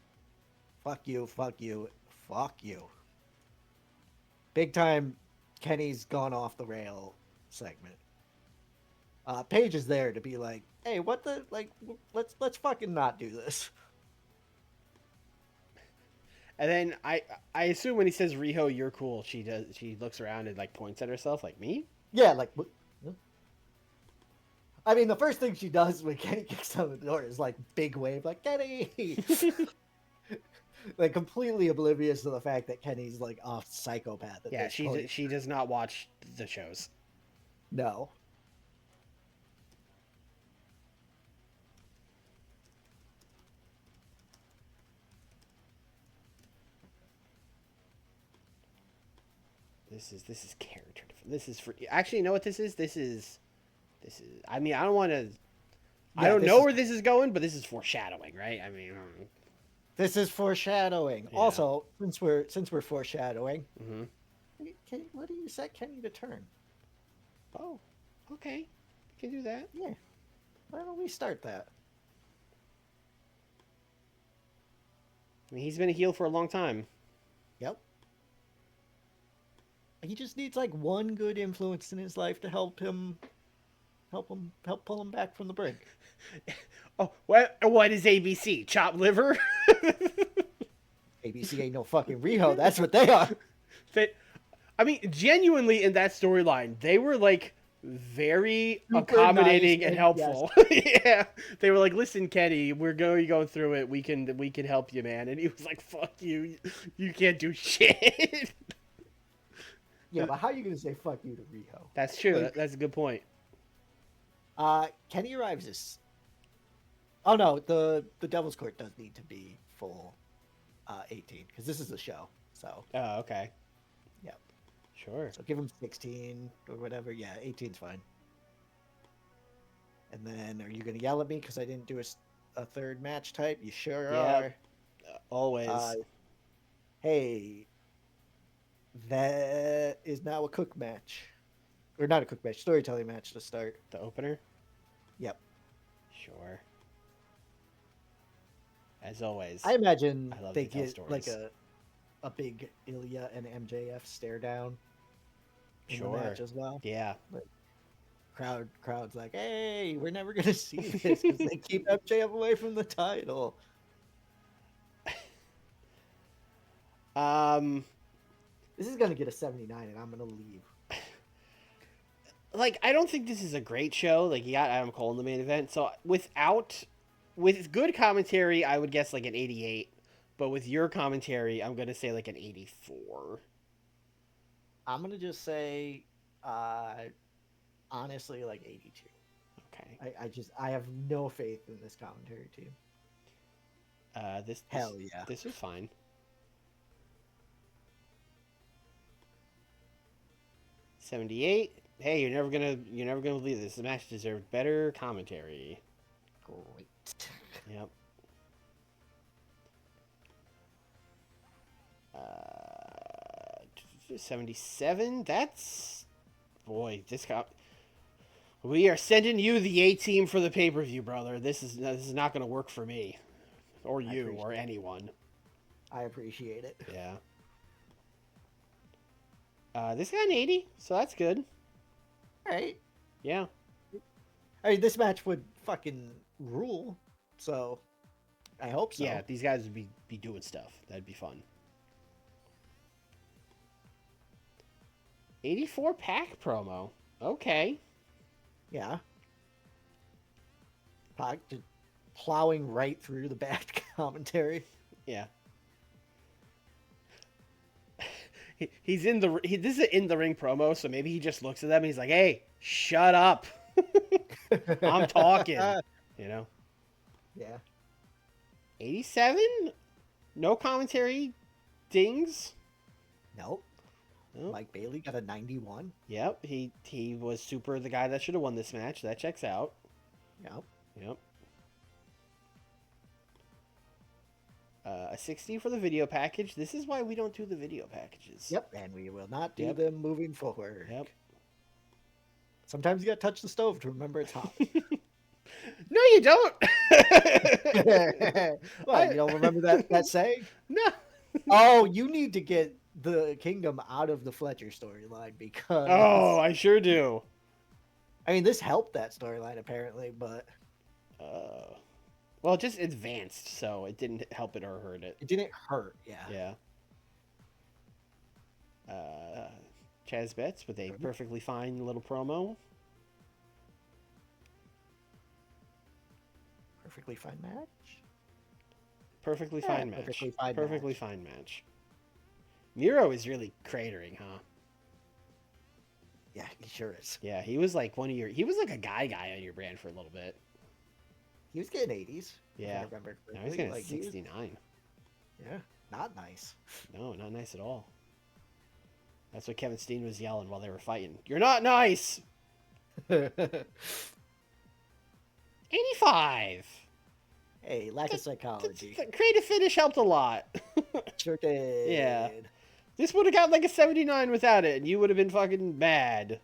Fuck you, fuck you, fuck you. Big time Kenny's gone off the rail segment. Paige is there to be like, hey, what the like let's fucking not do this. And then I assume when he says Riho, you're cool, she looks around and like points at herself like me? Yeah, like what? I mean, the first thing she does when Kenny kicks down the door is like big wave, like Kenny. Like completely oblivious to the fact that Kenny's like a psychopath. Yeah, she does not watch the shows. No. This is character. This is for actually. You know what this is? This is. I mean, I don't want to. I don't know where this is going, but this is foreshadowing, right? I mean. This is foreshadowing. Yeah. Also, since we're foreshadowing, what do you set Kenny to turn? Oh, okay, we can do that. Yeah, why don't we start that? I mean, he's been a heel for a long time. Yep. He just needs like one good influence in his life to help pull him back from the brink. Oh, what is ABC? Chopped liver? ABC ain't no fucking Riho. That's what they are. I mean, genuinely in that storyline, they were like very accommodating nice and helpful. Yes. Yeah, they were like, "Listen, Kenny, we're going through it. We can help you, man." And he was like, "Fuck you, you can't do shit." Yeah, but how are you gonna say "fuck you" to Riho? That's true. Like, that's a good point. Kenny arrives as. Oh no, the Devil's Court does need to be full 18 because this is a show. So. Oh, okay. Yep. Sure. So give him 16 or whatever. Yeah, 18's fine. And then, are you gonna yell at me because I didn't do a third match type? You sure are. Always. Hey, that is now a cook match, or not a cook match, storytelling match to start. The opener. Yep. Sure. As always. I imagine they get like a big Ilya and MJF stare down in the match as well. Yeah. But crowd's like, hey, we're never gonna see this because they keep MJF away from the title. This is gonna get a 79, and I'm gonna leave. Like, I don't think this is a great show. Like, you got Adam Cole in the main event, so with good commentary, I would guess like an 88. But with your commentary, I'm gonna say like an 84. I'm gonna just say, honestly, like 82. Okay. I have no faith in this commentary team. Hell yeah. This is fine. 78. Hey, you're never gonna believe this. The match deserved better commentary. Great. Yep. 77. That's boy. We are sending you the A team for the pay-per-view, brother. This is not gonna work for me, or you, or anyone. I appreciate it. Yeah. This got an 80, so that's good. Right. Yeah. I mean, this match would fucking rule. So, I hope so. Yeah, these guys would be doing stuff. That'd be fun. 84 pack promo. Okay. Yeah. Pac just plowing right through the bad commentary. Yeah. He's in the. This is an in the ring promo, so maybe he just looks at them and he's like, "Hey, shut up! I'm talking." You know. Yeah. 87. No commentary. Dings. Nope. Nope. Mike Bailey got a 91. Yep. He was super the guy that should have won this match. That checks out. Yep. Yep. A 60 for the video package. This is why we don't do the video packages. Yep. And we will not do them moving forward. Yep. Sometimes you gotta touch the stove to remember it's hot. No, you don't. What, you don't remember that saying? No. Oh, you need to get the Kingdom out of the Fletcher storyline because. Oh, I sure do. I mean, this helped that storyline apparently, but. Well, it just advanced, so it didn't help it or hurt it. It didn't hurt, yeah. Yeah. Chaz Betts with a perfectly fine little promo. Perfectly fine match? Perfectly fine match. Perfectly fine match. Miro is really cratering, huh? Yeah, he sure is. Yeah, he was like he was like a guy on your brand for a little bit. He was getting 80s. Yeah. I remember correctly. Now he's getting 69. Yeah, not nice. No, not nice at all. That's what Kevin Steen was yelling while they were fighting. You're not nice! 85! Hey, lack of psychology. The creative finish helped a lot. Sure did. Yeah. This would have got like a 79 without it, and you would have been fucking mad.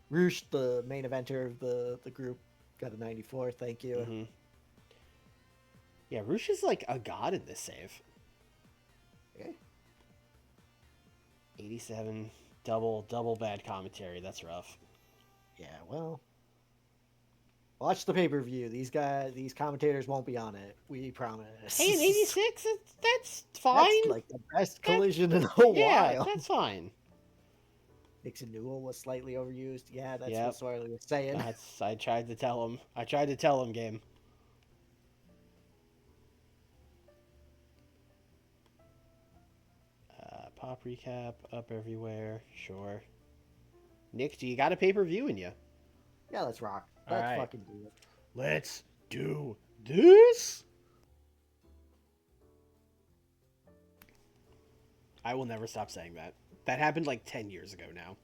Roosh, the main eventer of the group, got a 94. Thank you. Mm-hmm. Yeah, Roosh is like a god in this save. Okay. 87. Double bad commentary. That's rough. Yeah, well. Watch the pay-per-view. These commentators won't be on it. We promise. Hey, an 86? That's fine. That's like the best collision in a while. Yeah, that's fine. Nixon Newell was slightly overused. Yeah, that's Yep. what Swirly was saying. I tried to tell him. Game. Pop recap up everywhere. Sure. Nick, do you got a pay-per-view in you? Yeah, let's rock. All Let's right. fucking do it. Let's do this. I will never stop saying that. That happened like 10 years ago now.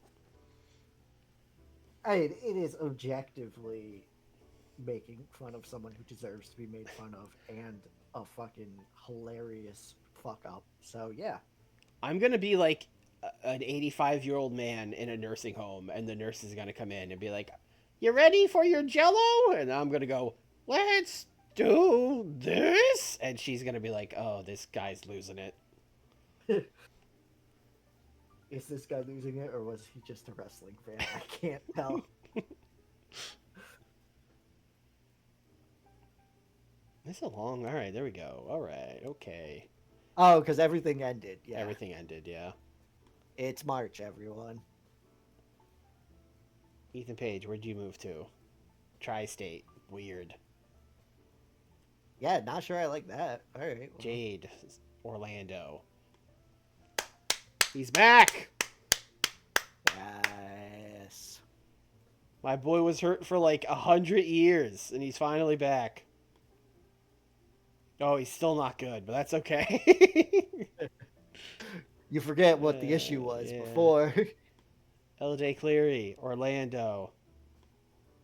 It is objectively making fun of someone who deserves to be made fun of and a fucking hilarious fuck up. So, yeah. I'm going to be like an 85-year-old man in a nursing home, and the nurse is going to come in and be like, "You ready for your jello?" And I'm going to go, "Let's do this." And she's going to be like, "Oh, this guy's losing it." Is this guy losing it, or was he just a wrestling fan? I can't tell. It's a long... All right, there we go. All right, okay. Oh, because everything ended. Yeah. Everything ended, yeah. It's March, everyone. Ethan Page, where'd you move to? Tri-State. Weird. Yeah, not sure I like that. All right. Well. Jade, Orlando. He's back! Yes. My boy was hurt for like 100 years, and he's finally back. Oh, he's still not good, but that's okay. You forget what the issue was yeah. before. LJ Cleary, Orlando.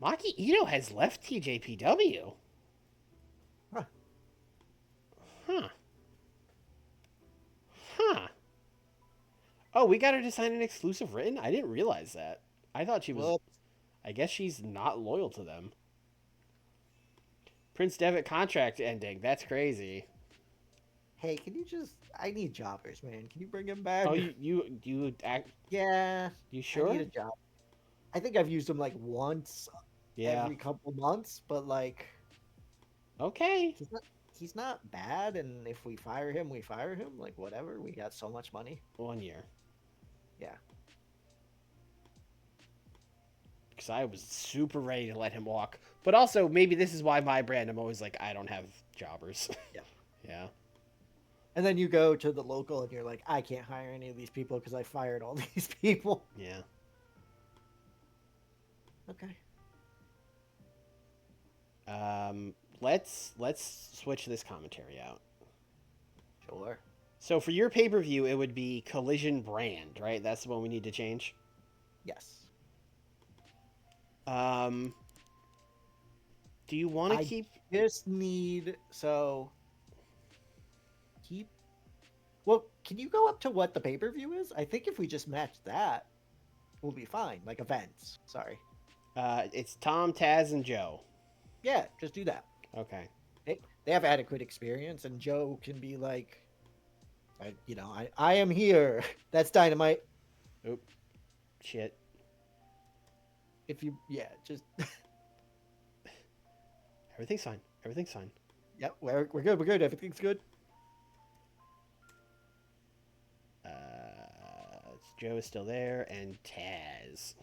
Maki Ito has left TJPW. Huh. Huh. Huh. Oh, we got her to sign an exclusive written? I didn't realize that. I thought she was. Well, I guess she's not loyal to them. Prince Devitt contract ending. That's crazy. hey, can you just? I need jobbers, man. Can you bring him back? Oh, you act. Yeah, You I sure? need a job. I think I've used him like once Yeah. every couple months, but like Okay. he's not bad. And if we fire him, we fire him. Like whatever. We got so much money. 1 year. Yeah. Because I was super ready to let him walk. But also, maybe this is why my brand, I'm always like, I don't have jobbers. Yeah. Yeah. And then you go to the local and you're like, I can't hire any of these people because I fired all these people. Yeah. Okay. Let's switch this commentary out. Sure. So for your pay-per-view, it would be Collision brand, right? That's the one we need to change. Yes. Do you want to I keep? just need keep. Well, can you go up to what the pay per view is? I think if we just match that, we'll be fine. Like events. Sorry. It's Tom, Taz, and Joe. Yeah, just do that. Okay. They have adequate experience, and Joe can be like, I am here. That's Dynamite. Oop. Shit. If you, yeah, just Everything's fine. Everything's fine. yeah, we're good. We're good. Everything's good. Joe is still there, and Taz.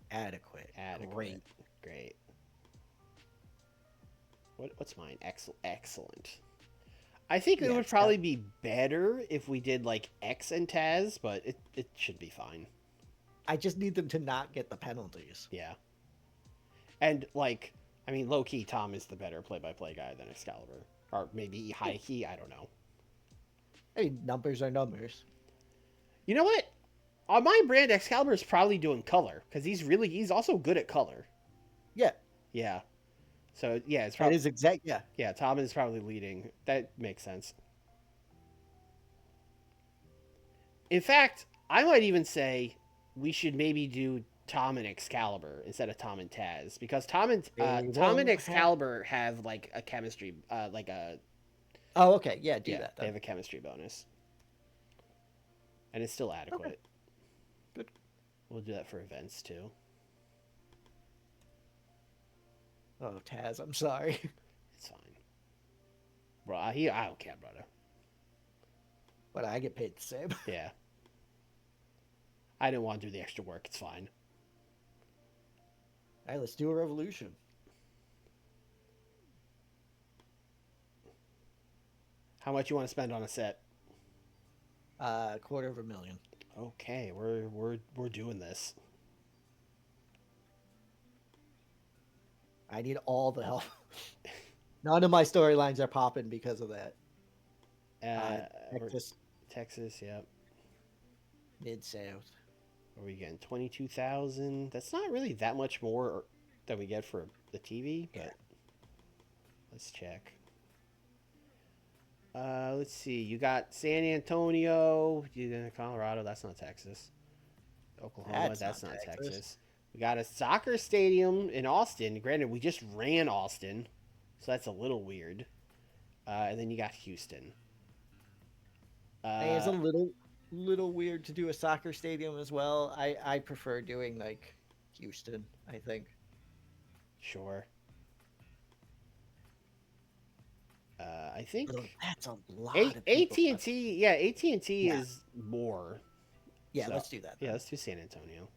Adequate. Adequate. Great. What's mine? Excellent. I think it Yeah, would probably be better if we did like X and Taz, but it should be fine. I just need them to not get the penalties. Yeah. And like, I mean, low key, Tom is the better play-by-play guy than Excalibur, or maybe high key. I don't know. I mean, numbers are numbers. You know what? On my brand, Excalibur is probably doing color because he's also good at color. Yeah. Yeah. So yeah, it's That probably is exact. Yeah. yeah. Tom is probably leading. That makes sense. In fact, I might even say we should maybe do Tom and Excalibur instead of Tom and Taz because Tom and Excalibur have like a chemistry, like a Oh, okay. Yeah, do yeah, that. they Then. have a chemistry bonus, and it's still adequate. Okay. Good. We'll do that for events too. Oh, Taz, I'm sorry. It's fine, bro. I don't care, brother. But I get paid the same. Yeah, I didn't want to do the extra work. It's fine. All right, let's do a revolution. How much you want to spend on a set? $250,000. Okay, we're doing this. I need all the help. None of my storylines are popping because of that. Texas, yep. Mid South. Are we getting 22,000? That's not really that much more than we get for the TV, but let's check. Let's see. You got San Antonio. You got Colorado. That's not Texas. Oklahoma. That's not Texas. We got a soccer stadium in Austin. Granted, we just ran Austin, so that's a little weird. And then you got Houston. It's a little weird to do a soccer stadium as well. I prefer doing like Houston, I think. Sure. I think that's a lot of people. AT&T. Yeah, AT&T is more. Yeah, so, let's do that. Yeah, let's do San Antonio.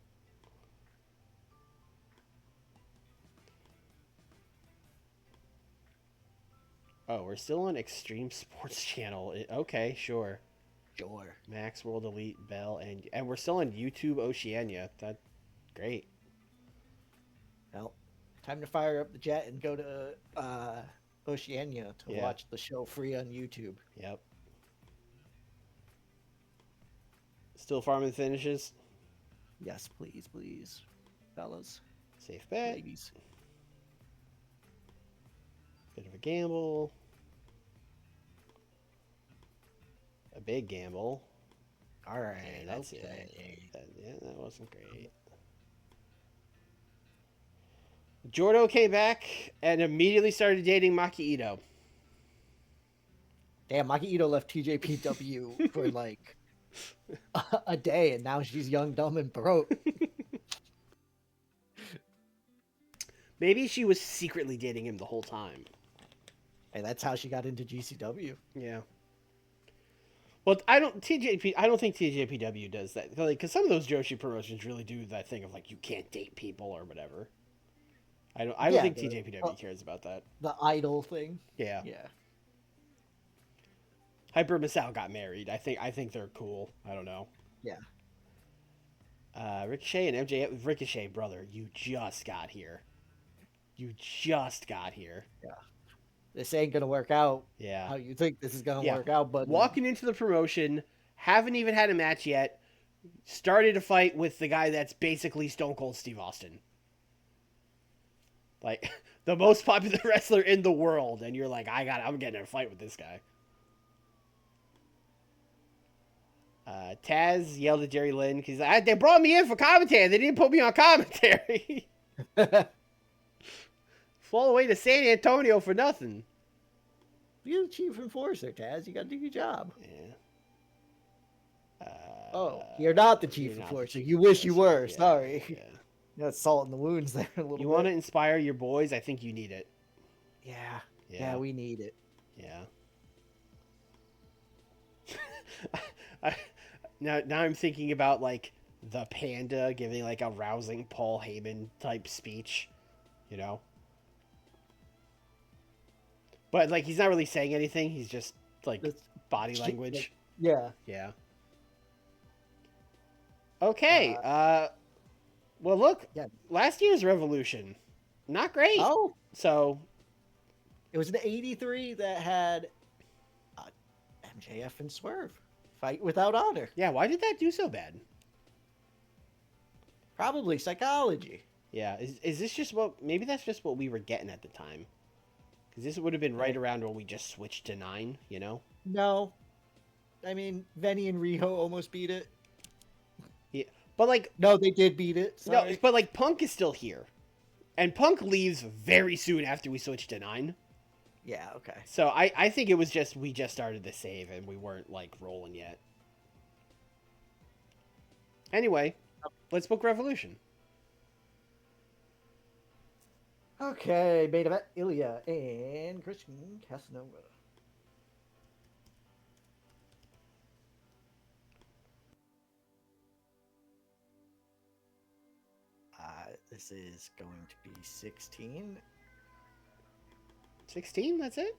Oh, we're still on Extreme Sports Channel. Okay, sure. Sure. Max World Elite Bell and we're still on YouTube Oceania. That's great. Well, time to fire up the jet and go to Oceania to watch the show free on YouTube. Yep. Still farming finishes? Yes, please, fellas, Safe bet. ladies. Bit of a gamble. A big gamble. All right, Yeah, that's okay. it. That wasn't great. Jordo came back and immediately started dating Maki Ito. Damn, Maki Ito left TJPW for like a day, and now she's young, dumb, and broke. Maybe she was secretly dating him the whole time. And that's how she got into GCW. Yeah. Well, I don't think TJPW does that. Like, because some of those Joshi promotions really do that thing of like you can't date people or whatever. I don't think TJPW cares about that. The idol thing. Yeah. Yeah. Hyper Misao got married. I think they're cool. I don't know. Yeah. Ricochet and MJF. Ricochet, brother, you just got here. Yeah. This ain't gonna work out. Yeah. How you think this is gonna work out? But walking into the promotion, haven't even had a match yet. Started a fight with the guy that's basically Stone Cold Steve Austin. Like the most popular wrestler in the world, and you're like, I'm getting in a fight with this guy. Taz yelled at Jerry Lynn because they brought me in for commentary. They didn't put me on commentary. Fall away to San Antonio for nothing. You're the chief enforcer, Taz. You gotta do your job. Yeah. You're not the chief enforcer. You wish you were. Yeah, Sorry. Yeah. That's salt in the wounds there a little bit. You want to inspire your boys? I think you need it. Yeah, we need it. Yeah. Now I'm thinking about like the Panda giving like a rousing Paul Heyman type speech, you know. But like he's not really saying anything. He's just like body language. Yeah. Yeah. Okay. Well, look. Yeah. Last year's Revolution, not great. Oh. So. It was an 83 that had MJF and Swerve fight without honor. Yeah. Why did that do so bad? Probably psychology. Yeah. Is this just what? Maybe that's just what we were getting at the time. Because this would have been right around when we just switched to 9, you know? No. I mean, Venny and Riho almost beat it. Yeah. But, like... No, they did beat it. Sorry. No, but, like, Punk is still here. And Punk leaves very soon after we switched to 9. Yeah, okay. So, I think it was just... We just started the save and we weren't, like, rolling yet. Anyway, let's book Revolution. Okay, main event, Ilya and Christian Casanova. This is going to be 16. 16? That's it?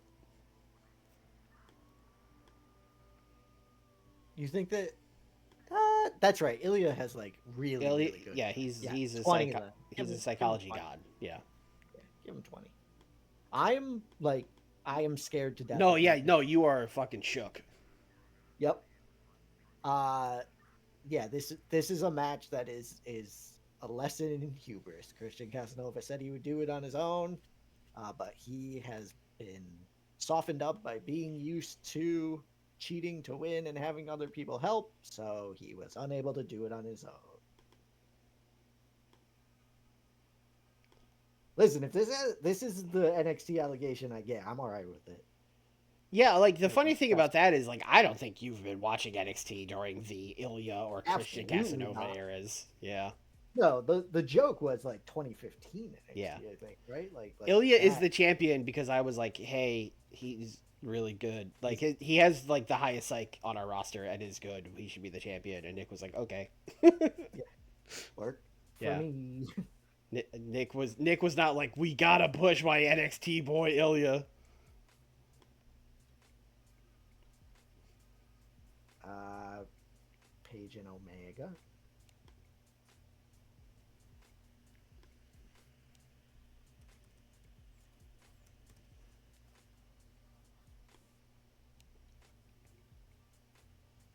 You think that... that's right. Ilya has, like, really good... Yeah, he's a psychology god. Yeah. Give him 20. I am scared to death. No, you are fucking shook. Yep. Yeah, this is a match that is a lesson in hubris. Christian Casanova said he would do it on his own, but he has been softened up by being used to cheating to win and having other people help, so he was unable to do it on his own. Listen, if this is the NXT allegation I get, I'm all right with it. Yeah, like the funny thing about that is, like, I don't think you've been watching NXT during the Ilya or Christian Casanova eras. Yeah. No, the joke was like 2015 NXT, yeah. I think, right? Like Ilya is the champion because I was like, hey, he's really good. Like he has like the highest psych on our roster and is good. He should be the champion. And Nick was like, okay. Yeah. Work for me. Nick was not like, we gotta push my NXT boy Ilya. Page and Omega.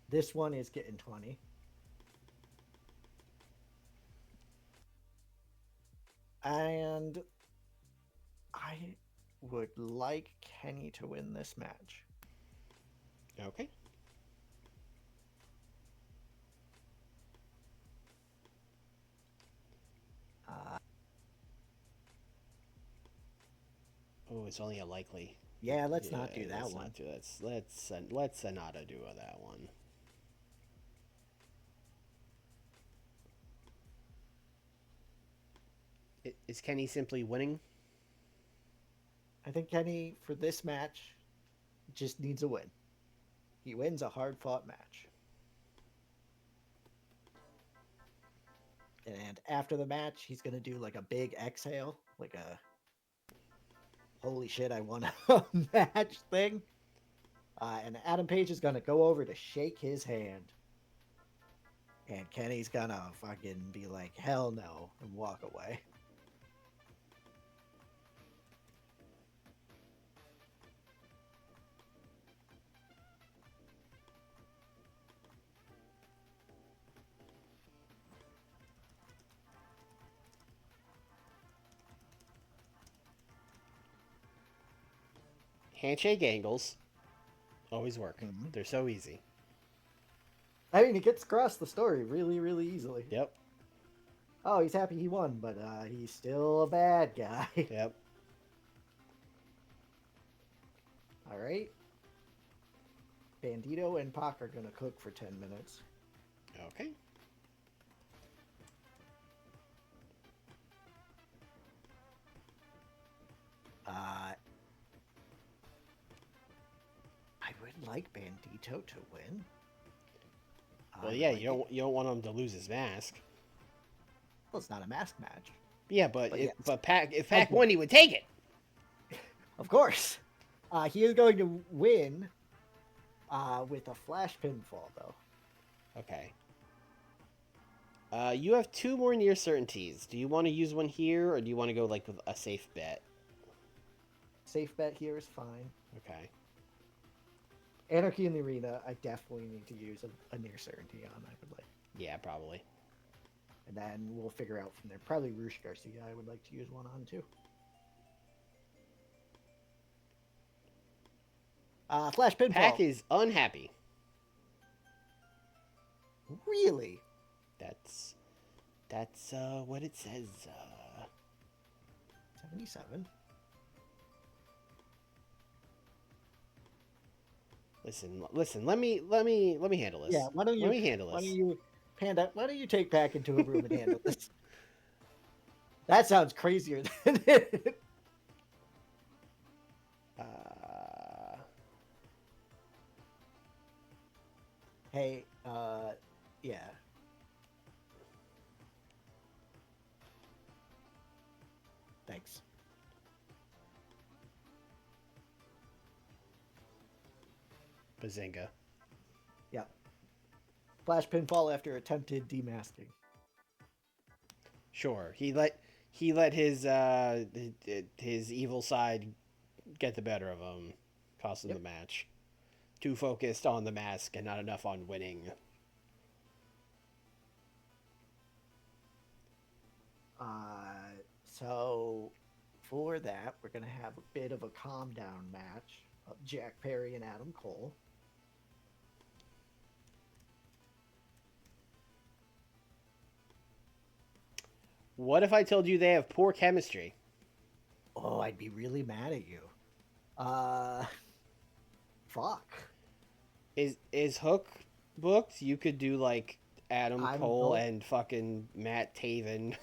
This one is getting 20. And I would like Kenny to win this match. Okay. Oh, it's only a likely. Yeah, let's not do that let's one. Not do let's Sonata do that one. Is Kenny simply winning? I think Kenny, for this match, just needs a win. He wins a hard-fought match. And after the match, he's going to do like a big exhale, like a holy shit, I won a match thing. And Adam Page is going to go over to shake his hand. And Kenny's going to fucking be like, hell no, and walk away. Handshake angles always work. Mm-hmm. They're so easy. I mean, it gets across the story really, really easily. Yep. Oh, he's happy he won, but he's still a bad guy. Yep. All right. Bandito and Pac are going to cook for 10 minutes. Okay. I would like Bandito to win. Well, yeah, you don't want him to lose his mask. Well, it's not a mask match. Yeah, but if Pac Okay. won, he would take it. Of course. He is going to win with a flash pinfall, though. Okay. You have 2 more near certainties. Do you want to use one here, or do you want to go like with a safe bet? Safe bet here is fine. Okay. Anarchy in the Arena, I definitely need to use a near certainty on, I would like. Yeah, probably. And then we'll figure out from there. Probably Roosh Garcia, I would like to use one on, too. Flash pinfall. Pac is unhappy. Really? That's what it says. 77. Listen. Let me handle this. Yeah, why don't you? Let me handle this. Why don't you, Panda? Why don't you take Pac into a room and handle this? That sounds crazier than it. Hey, yeah. Thanks. Bazinga. Yep. Flash pinfall after attempted demasking. Sure. He let his evil side get the better of him, cost him the match. Too focused on the mask and not enough on winning. So for that, we're gonna have a bit of a calm down match of Jack Perry and Adam Cole. What if I told you they have poor chemistry? Oh, I'd be really mad at you. Fuck. Is Hook booked? You could do like Adam Cole and fucking Matt Taven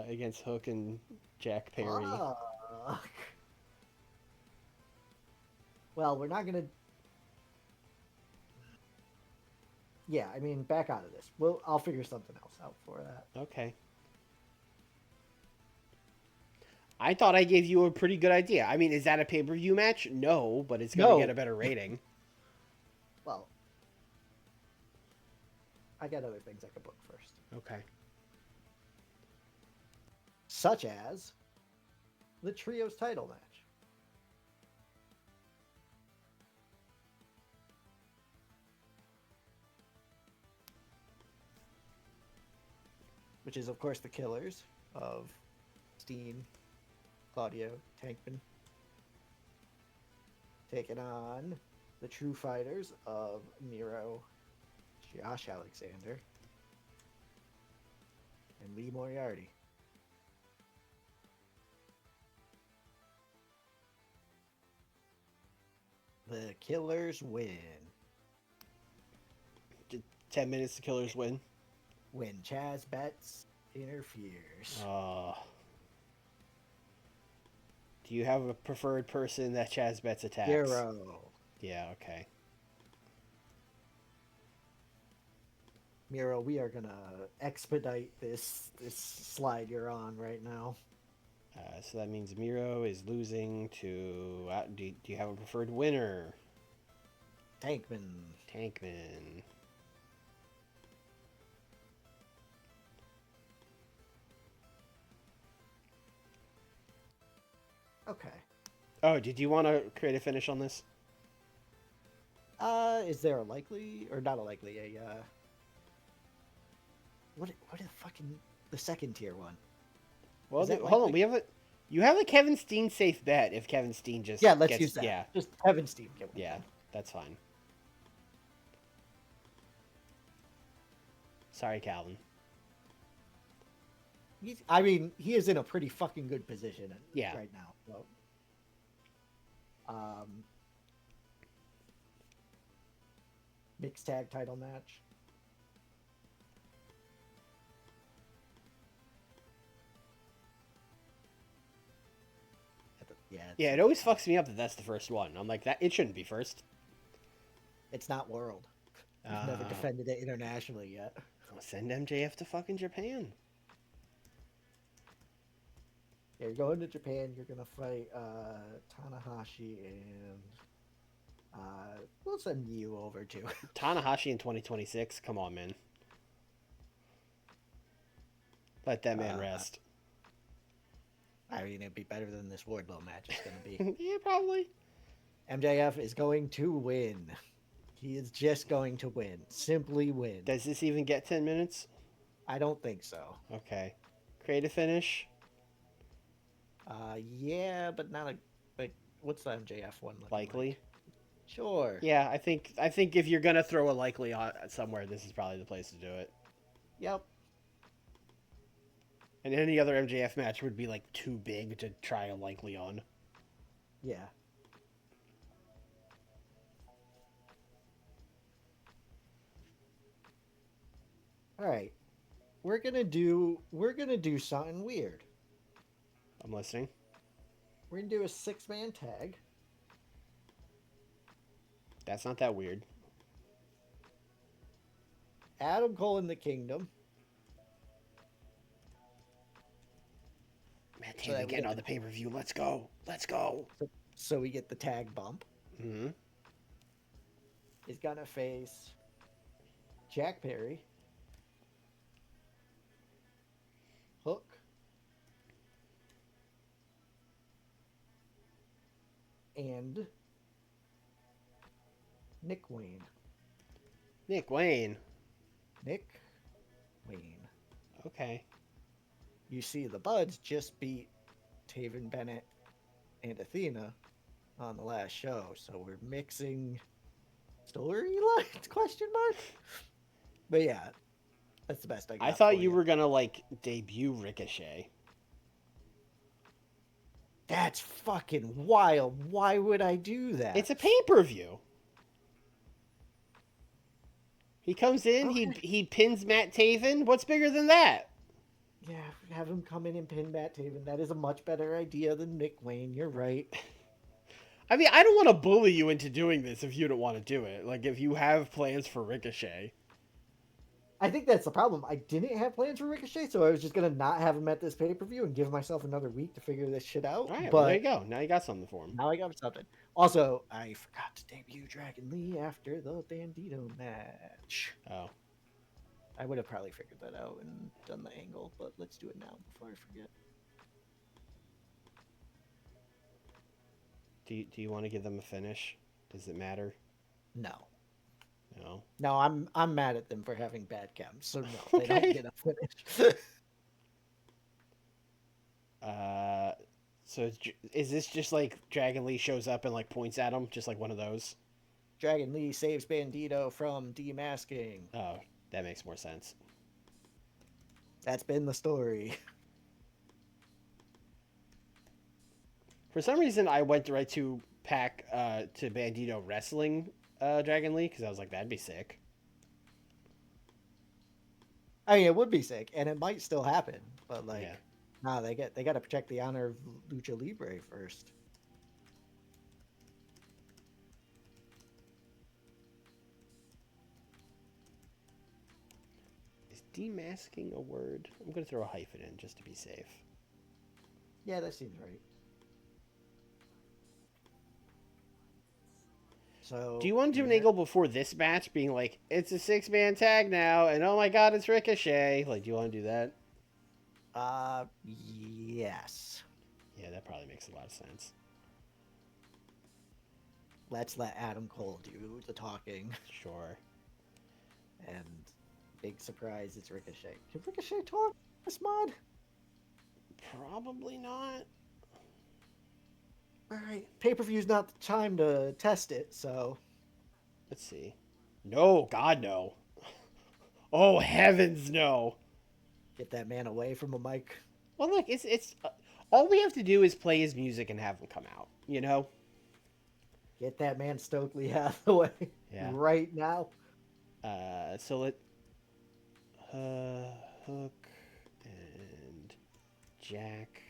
against Hook and Jack Perry. Fuck. Well, we're not gonna. Yeah, I mean, back out of this. I'll figure something else out for that. Okay. I thought I gave you a pretty good idea. I mean, is that a pay-per-view match? No, but it's going to get a better rating. Well, I got other things I could book first. Okay. Such as the Trios title match. which is of course the Killers of Steen, Claudio, Tankman, taking on the True Fighters of Miro, Josh Alexander, and Lee Moriarty. The Killers win. 10 minutes, the Killers win. When Chaz Betts interferes. Do you have a preferred person that Chaz Betts attacks? Hero. Yeah, okay. Miro, we are gonna expedite this slide you're on right now. So that means Miro is losing to... do you have a preferred winner? Tankman. Tankman. Okay. Oh, did you want to create a finish on this? Is there a likely or not a likely what is the second tier one? Well, Is that hold on. likely? You have a Kevin Steen safe bet if Kevin Steen just Let's gets, use that. Yeah, Just Kevin Steen. yeah, that's fine. Sorry, Calvin. He is in a pretty fucking good position Yeah. right now. So. Mixed tag title match. Yeah, it always fucks me up that that's the first one. I'm like, that it shouldn't be first. It's not world. We've never defended it internationally yet. Send MJF to fucking Japan. Yeah, you're going to Japan. You're gonna fight Tanahashi and we'll send you over to Tanahashi in 2026. Come on, man. Let that man rest. It'd be better than this Wardlow match is gonna be. Yeah, probably. MJF is going to win. He is just going to win. Simply win. Does this even get 10 minutes? I don't think so. Okay. Create a finish. Yeah, but not what's the MJF one looking Likely. like? Sure. Yeah, I think if you're gonna throw a likely on somewhere, this is probably the place to do it. Yep. And any other MJF match would be like too big to try a likely on. Yeah. All right. We're gonna do something weird. I'm listening. We're gonna do a 6-man tag. That's not that weird. Adam Cole in the Kingdom. Matt Taven getting on the pay-per-view. Let's go. Let's go. So we get the tag bump. Mm-hmm. Is gonna face Jack Perry, Hook, and Nick Wayne. Nick Wayne. Nick Wayne. Okay. You see, the Buds just beat Taven Bennett and Athena on the last show, so we're mixing storylines? Question mark. But yeah, that's the best I got. I thought you were gonna like debut Ricochet. That's fucking wild. Why would I do that? It's a pay-per-view. He comes in, Okay. he pins Matt Taven. What's bigger than that? Yeah, have him come in and pin Matt Taven. That is a much better idea than Nick Wayne. You're right. I mean, I don't want to bully you into doing this if you don't want to do it. Like, if you have plans for Ricochet. I think that's the problem. I didn't have plans for Ricochet, so I was just gonna not have him at this pay-per-view and give myself another week to figure this shit out. All right, but well, there you go. Now you got something for him. now I got something. Also, I forgot to debut Dragon Lee after the Bandito match. Oh. I would have probably figured that out and done the angle, but let's do it now before I forget. Do you want to give them a finish? Does it matter? No. No. No, I'm mad at them for having bad chems, so no, they Okay. don't get a finish. Uh, so is this just like Dragon Lee shows up and like points at him, just like one of those? Dragon Lee saves Bandito from demasking. Oh, that makes more sense. That's been the story. For some reason, I went right to to Bandito wrestling Dragon Lee because I was like, that'd be sick. I mean, it would be sick, and it might still happen, but like, Yeah. nah, they got to protect the honor of Lucha Libre first. Is demasking a word? I'm gonna throw a hyphen in just to be safe. Yeah, that seems right. So, Do you want to do an angle before this match being like, it's a 6-man tag now, and oh my god, it's Ricochet? Like, do you want to do that? Yes. Yeah, that probably makes a lot of sense. Let's let Adam Cole do the talking. Sure. And big surprise, it's Ricochet. Can Ricochet talk this mod? Probably not. All right, pay-per-view's not the time to test it, so Let's see. No, God, no. Oh, heavens, no. get that man away from a mic. Well, look, it's all we have to do is play his music and have him come out. You know? Get that man Stokely Hathaway right now. So let Hook and Jack.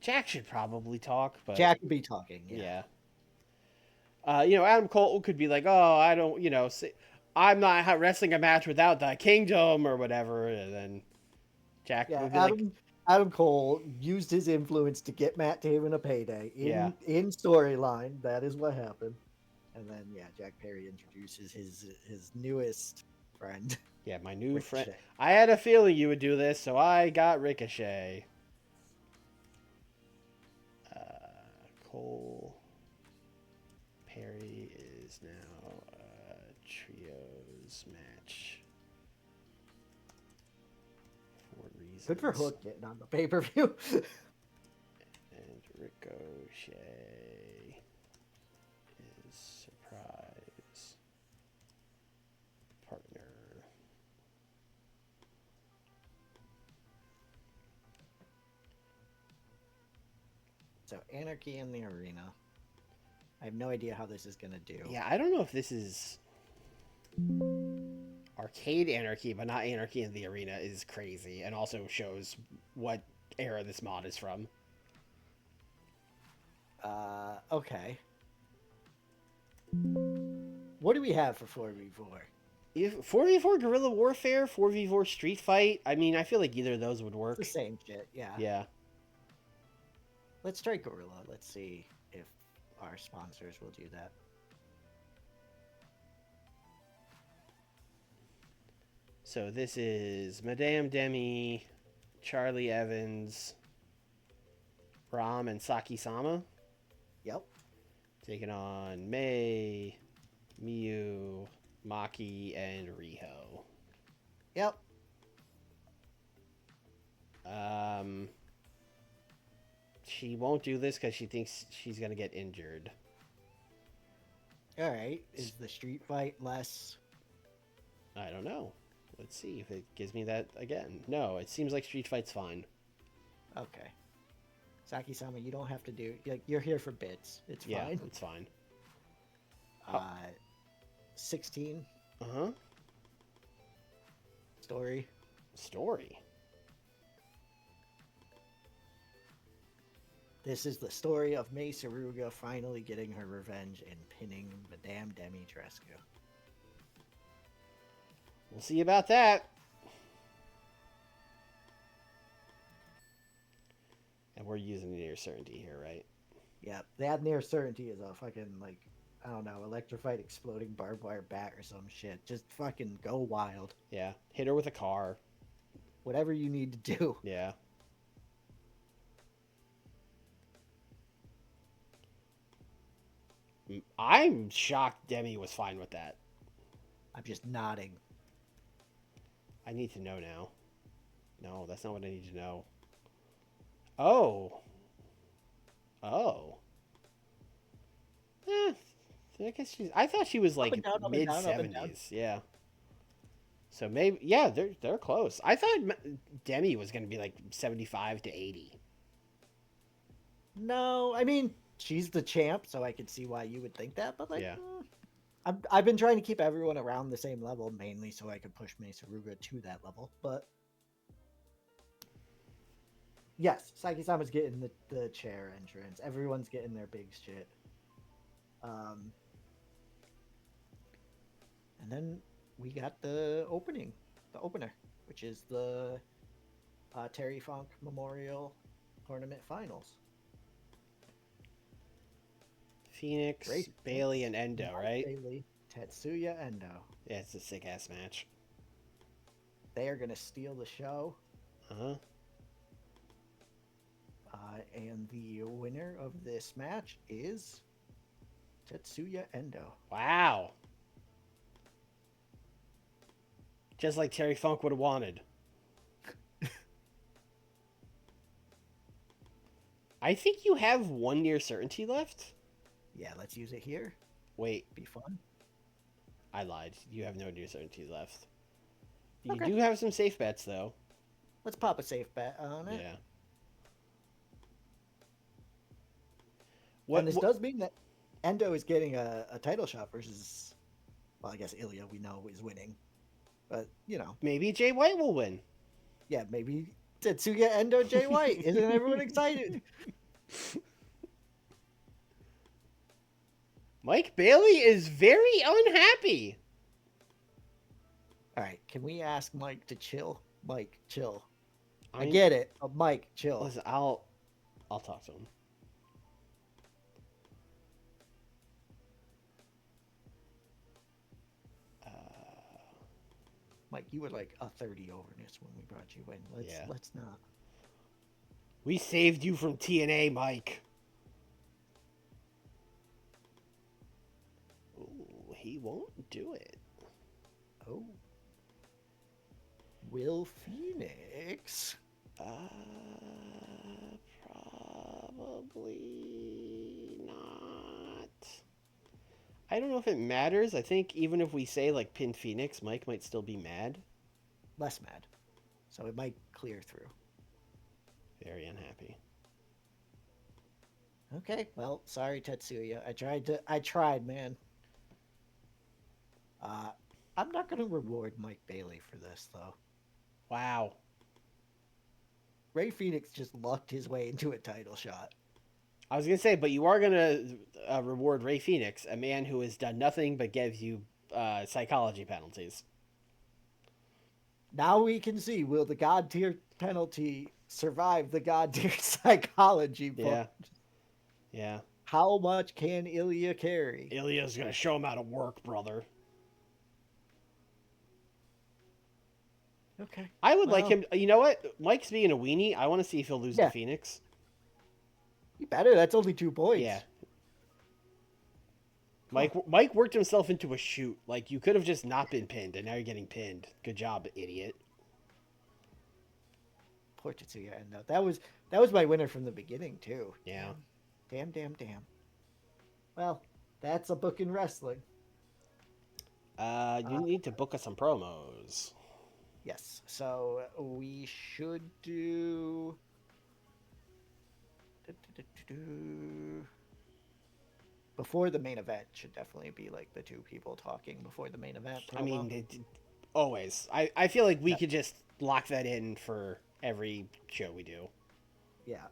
Jack should probably talk, but Jack would be talking. yeah. Adam Cole could be like, "Oh, I don't, I'm not wrestling a match without the Kingdom or whatever," and then Jack would be Adam Cole used his influence to get Matt Taven a payday in storyline. That is what happened. And then Jack Perry introduces his newest friend. Yeah, my new Ricochet. friend. I had a feeling you would do this, so I got Ricochet. Cole Perry is now a trios match for reasons. Good for Hook getting on the pay-per-view. And Ricochet is surprise partner. So Anarchy in the Arena. I have no idea how this is going to do. Yeah, I don't know if this is arcade Anarchy, but not Anarchy in the Arena is crazy and also shows what era this mod is from. Okay. What do we have for 4v4? 4v4 Guerrilla Warfare, 4v4 Street Fight. I mean, I feel like either of those would work. It's the same shit, yeah. Yeah. Let's try Guerrilla. Let's see if our sponsors will do that. So this is Madame Demi, Charlie Evans, Ram, and Saki Sama. Yep. Taking on May, Miyu, Maki, and Riho. Yep. She won't do this because she thinks she's going to get injured. All right. Is the street fight less? I don't know. Let's see if it gives me that again. No, it seems like street fight's fine. Okay. Saki-sama, you don't have to do... You're here for bits. It's fine. Yeah, it's fine. 16. Uh-huh. Story. This is the story of Mei Saruga finally getting her revenge and pinning Madame Demi Tresco. We'll see about that. And we're using near certainty here, right? Yeah, that near certainty is a fucking, I don't know, electrified exploding barbed wire bat or some shit. Just fucking go wild. Yeah. Hit her with a car. Whatever you need to do. Yeah. I'm shocked Demi was fine with that. I'm just nodding. I need to know now. No, that's not what I need to know. Oh. Oh. Eh, I guess she's. I thought she was Up and like down, up and mid down, up and down. 70s. Yeah. So maybe, yeah, they're close. I thought Demi was going to be like 75 to 80. No, I mean she's the champ, so I could see why you would think that. But like, Yeah. I've been trying to keep everyone around the same level, mainly so I could push Mesaruga to that level. But yes, Saiki-sama's getting the chair entrance. Everyone's getting their big shit. And then we got the opener, which is the Terry Funk Memorial Tournament Finals. Phoenix, Great. Bailey, and Endo, Mike right? Bailey, Tetsuya Endo. Yeah, it's a sick ass match. They are going to steal the show. Uh-huh. And the winner of this match is Tetsuya Endo. Wow. Just like Terry Funk would have wanted. I think you have 1 year certainty left. Yeah, let's use it here. Wait, Be fun. I lied. You have no near certainty left. You Okay. do have some safe bets, though. Let's pop a safe bet on it. Yeah. And this does mean that Endo is getting a title shot versus, well, I guess Ilya, we know, is winning. But, you know. Maybe Jay White will win. Yeah, maybe Tetsuya Endo, Jay White. Isn't everyone excited? Mike Bailey is very unhappy. All right, can we ask Mike to chill? Mike, chill. I mean, get it, but Mike, chill. Listen, I'll talk to him. Mike, you were like a 30 overness when we brought you in. Let's not. We saved you from TNA, Mike. Ooh, he won't do it. Oh. Will Phoenix? Probably not. I don't know if it matters. I think even if we say like pin Phoenix, Mike might still be mad. Less mad. So it might clear through. Very unhappy. Okay, well, sorry, Tetsuya. I tried, man. I'm not gonna reward Mike Bailey for this though. Wow. Ray Phoenix just lucked his way into a title shot. I was gonna say, but you are gonna reward Ray Phoenix, a man who has done nothing but gives you psychology penalties. Now we can see, will the God tier penalty survive the God tier psychology? Yeah. Yeah. How much can Ilya carry? Ilya's gonna show him how to work, brother. Okay. I would like him. You know what? Mike's being a weenie. I want to see if he'll lose Yeah. to Phoenix. You better. That's only 2 points. Yeah. Mike worked himself into a shoot. Like, you could have just not been pinned, and now you're getting pinned. Good job, idiot. Poor Tetsuya Endo. That was my winner from the beginning too. Yeah. Damn. Well, that's a book in wrestling. You need to book us some promos. Yes. So we should do. Before the main event should definitely be like the 2 people talking before the main event. Promo. I mean, always. I feel like we could just lock that in for every show we do. Yeah.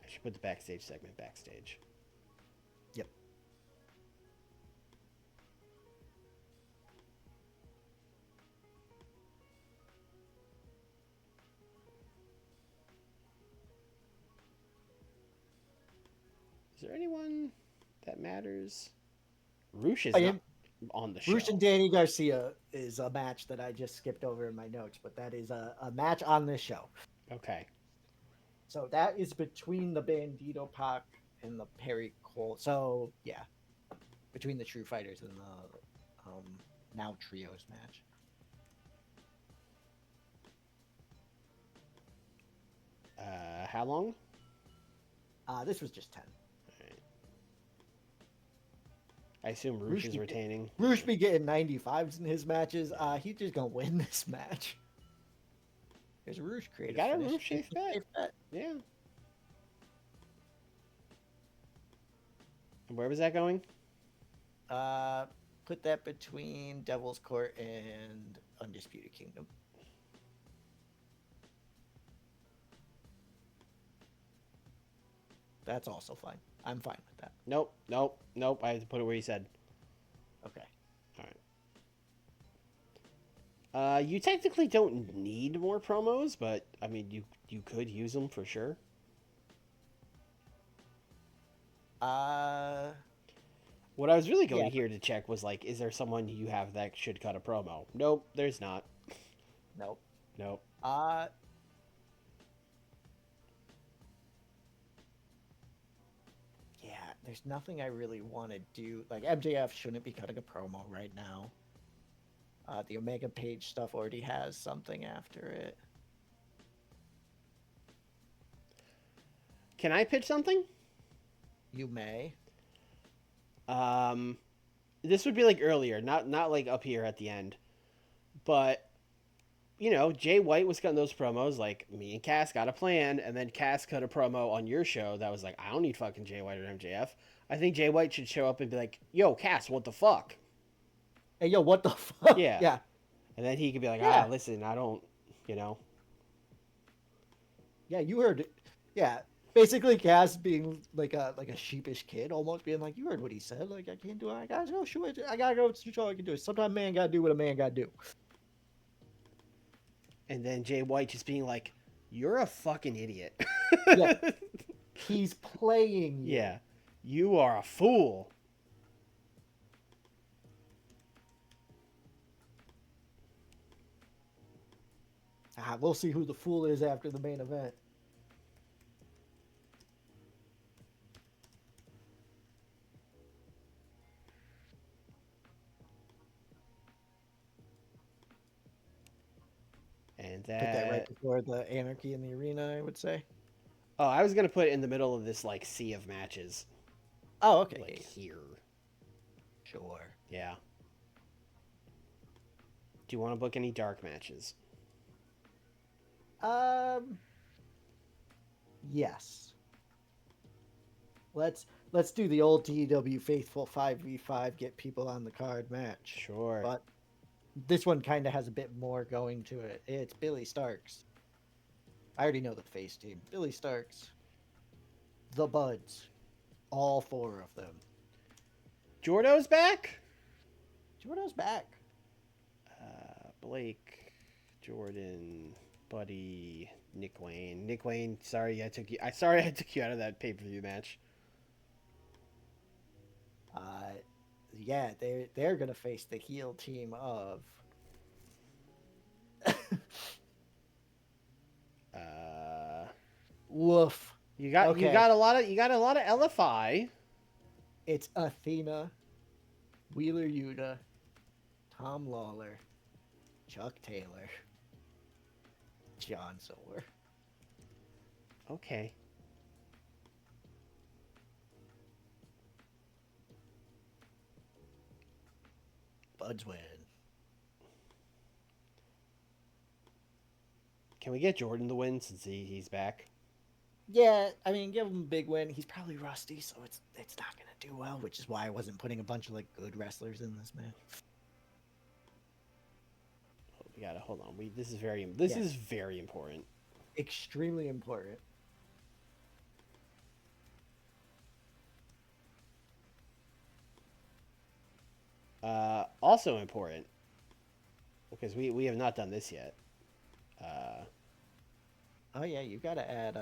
I should put the backstage segment backstage. Yep. Is there anyone that matters? Roosh is I not. am- on the show. Rush and Danny Garcia is a match that I just skipped over in my notes, but that is a match on this show. Okay. So that is between the Bandito Pac and the Perry Cole. So yeah, between the True Fighters and the now Trios match. How long? This was just 10. I assume Rush is retaining. Rush be getting 95s in his matches. He's just gonna win this match. There's a Rush creative. You got a Rush safe bet. Yeah. And where was that going? Put that between Devil's Court and Undisputed Kingdom. That's also fine. I'm fine with that. Nope. I have to put it where you said. Okay. All right. You technically don't need more promos, but I mean, you could use them for sure. What I was really going here to check was like, is there someone you have that should cut a promo? Nope, there's not. Nope. Yeah, there's nothing I really want to do. Like, MJF shouldn't be cutting a promo right now. The Omega Page stuff already has something after it. Can I pitch something? You may. This would be like earlier, not like up here at the end. But, you know, Jay White was cutting those promos, like, me and Cass got a plan, and then Cass cut a promo on your show that was like, I don't need fucking Jay White or MJF. I think Jay White should show up and be like, yo, Cass, what the fuck? Hey, yo, what the fuck? Yeah. And then he could be like, listen, I don't, you know. Yeah, you heard it. Yeah. Basically, Cass being like a sheepish kid, almost being like, you heard what he said. Like, I can't do it. I gotta go show it. I gotta go show what I can do. Sometimes man gotta do what a man gotta do. And then Jay White just being like, you're a fucking idiot. Yeah. He's playing you. Yeah. You are a fool. We'll see who the fool is after the main event. And Put that right before the Anarchy in the Arena, I would say. Oh, I was gonna put it in the middle of this like sea of matches. Oh, okay. Like here. Sure. Yeah. Do you want to book any dark matches? Yes. Let's do the old TEW faithful 5v5 get people on the card match. Sure. But this one kind of has a bit more going to it. It's Billy Starks. I already know the face team. Billy Starks. The Buds. All four of them. Jordo's back? Jordo's back. Blake, Jordan, Buddy, Nick Wayne. Nick Wayne, sorry I took you out of that pay-per-view match. Yeah, they're gonna face the heel team of woof. You got a lot of LFI. It's Athena, Wheeler Yuta, Tom Lawler, Chuck Taylor, John Silver. Okay. Buds win. Can we get Jordan the win since he's back? Yeah, I mean, give him a big win. He's probably rusty, so it's not gonna do well, which is why I wasn't putting a bunch of like good wrestlers in this match. Oh, we gotta hold on. This is very important. Extremely important. Also important because we have not done this yet. Oh yeah, you gotta add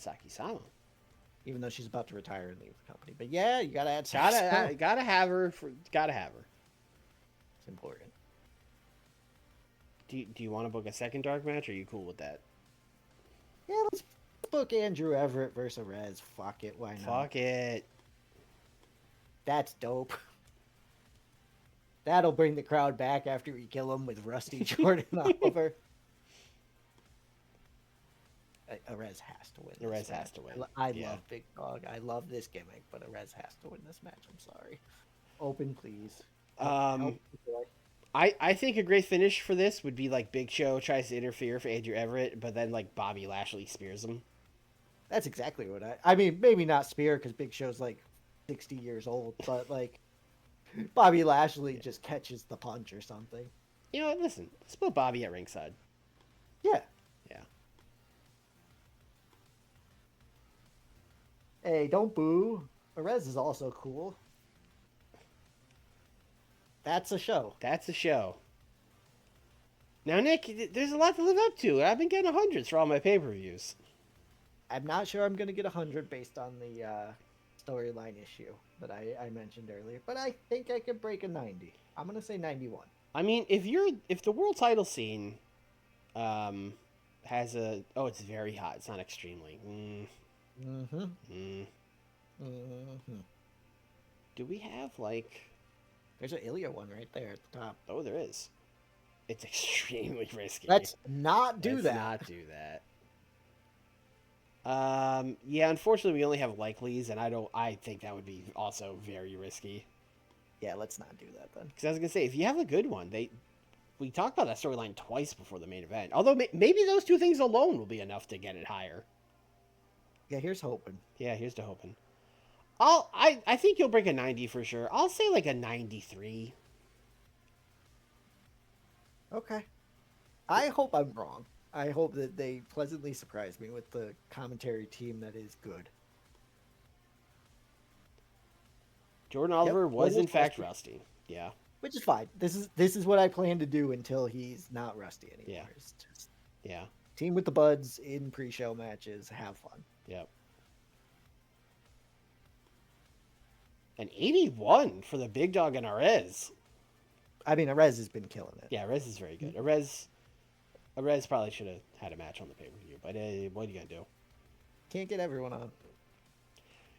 Saki Sama. Even though she's about to retire and leave the company, but yeah, you gotta add Saki Sama. Gotta have her. It's important. Do you want to book a second dark match, or are you cool with that? Yeah, let's book Andrew Everett versus Rez. Fuck it, why not? Fuck it. That's dope. That'll bring the crowd back after we kill him with Rusty Jordan Oliver. Arez has to win. Arez has to win. I love Big Dog. I love this gimmick, but Arez has to win this match. I'm sorry. Open, please. I think a great finish for this would be like Big Show tries to interfere for Andrew Everett, but then like Bobby Lashley spears him. That's exactly what I mean, maybe not spear because Big Show's like 60 years old, but like Bobby Lashley just catches the punch or something. You know what? Listen, let's put Bobby at ringside. Yeah. Yeah. Hey, don't boo. Arez is also cool. That's a show. That's a show. Now, Nick, there's a lot to live up to. I've been getting hundreds for all my pay-per-views. I'm not sure I'm going to get 100 based on the storyline issue that I mentioned earlier, but I think I could break a 90. I'm going to say 91. I mean, if the world title scene has a... Oh, it's very hot. It's not extremely. Do we have, like... There's an Ilya one right there at the top. Oh, there is. It's extremely risky. Let's not do that. Let's not do that. Yeah, unfortunately, we only have likelies, and I think that would be also very risky. Yeah, let's not do that then. Because I was gonna say, if you have a good one, we talked about that storyline twice before the main event. Although maybe those two things alone will be enough to get it higher. Yeah, here's hoping. Yeah, here's to hoping. I think you'll break a 90 for sure. I'll say like a 93. Okay. I hope I'm wrong. I hope that they pleasantly surprise me with the commentary team that is good. Jordan Oliver was in fact rusty. Yeah. Which is fine. This is what I plan to do until he's not rusty anymore. Yeah. It's just Yeah. team with the buds in pre-show matches, have fun. Yep. An 81 for the big dog and Arez. I mean, Arez has been killing it. Yeah, Arez is very good. Arez probably should have had a match on the pay-per-view, but what are you going to do? Can't get everyone on.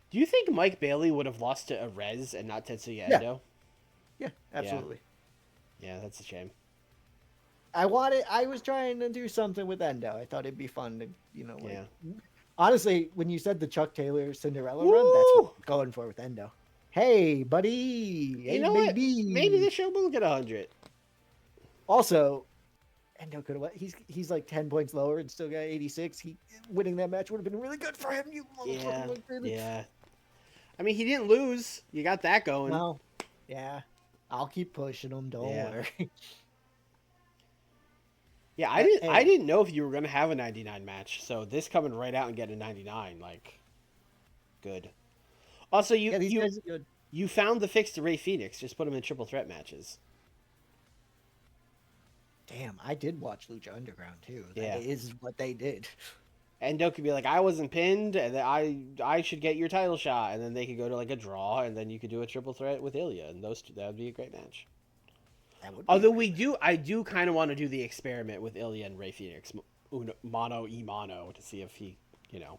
Do you think Mike Bailey would have lost to Arez and not Tetsuya Endo? Yeah, absolutely. Yeah, that's a shame. I was trying to do something with Endo. I thought it'd be fun to, Yeah. Honestly, when you said the Chuck Taylor Cinderella run, that's what I'm going for with Endo. Hey, buddy. Hey, You know baby. what? Maybe the show will get 100. Also, Endo could have. He's like 10 points lower and still got 86. Winning that match would have been really good for him. You motherfucking Yeah. I mean, he didn't lose. You got that going. No. Yeah. I'll keep pushing him. Don't worry. Yeah, I didn't know if you were gonna have a 99 match. So this coming right out and getting a 99, like, good. Also, these guys are good. You found the fix to Ray Phoenix. Just put him in triple threat matches. Damn, I did watch Lucha Underground too. Yeah. That is what they did. Endo could be like, I wasn't pinned, and then I should get your title shot, and then they could go to like a draw, and then you could do a triple threat with Ilya, and those two, that would be a great match. Although I do kind of want to do the experiment with Ilya and Ray Phoenix, mano y mano, to see if he,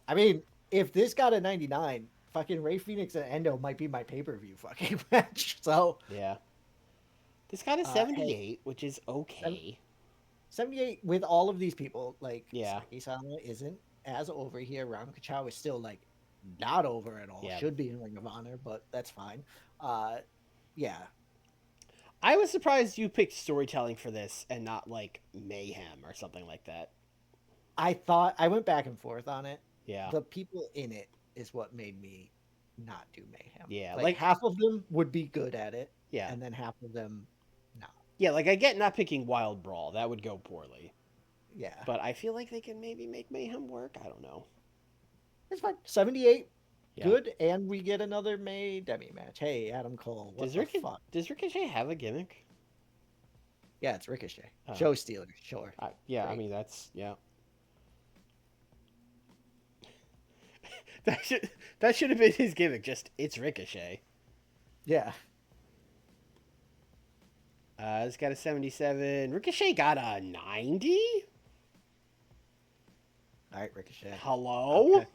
I mean, if this got a 99, fucking Ray Phoenix and Endo might be my pay-per-view fucking match. So yeah, this got a 78, which is okay. 78 with all of these people, like Saki-sama isn't as over here. Ram Kachow is still like not over at all. Yeah. Should be in Ring of Honor, but that's fine. Yeah. I was surprised you picked storytelling for this and not like Mayhem or something like that. I went back and forth on it. Yeah. The people in it is what made me not do Mayhem. Yeah. Like half of them would be good at it. Yeah. And then half of them not. Yeah, like I get not picking Wild Brawl. That would go poorly. Yeah. But I feel like they can maybe make Mayhem work. I don't know. It's fine. 78. Yeah. Good, and we get another May Demi match. Hey, Adam Cole. What the fuck? Does Ricochet have a gimmick? Yeah, it's Ricochet. Show stealer, sure. Yeah, Great. I mean that's that should have been his gimmick. Just it's Ricochet. Yeah. It's got a 77. Ricochet got a 90? All right, Ricochet. Hello? Okay.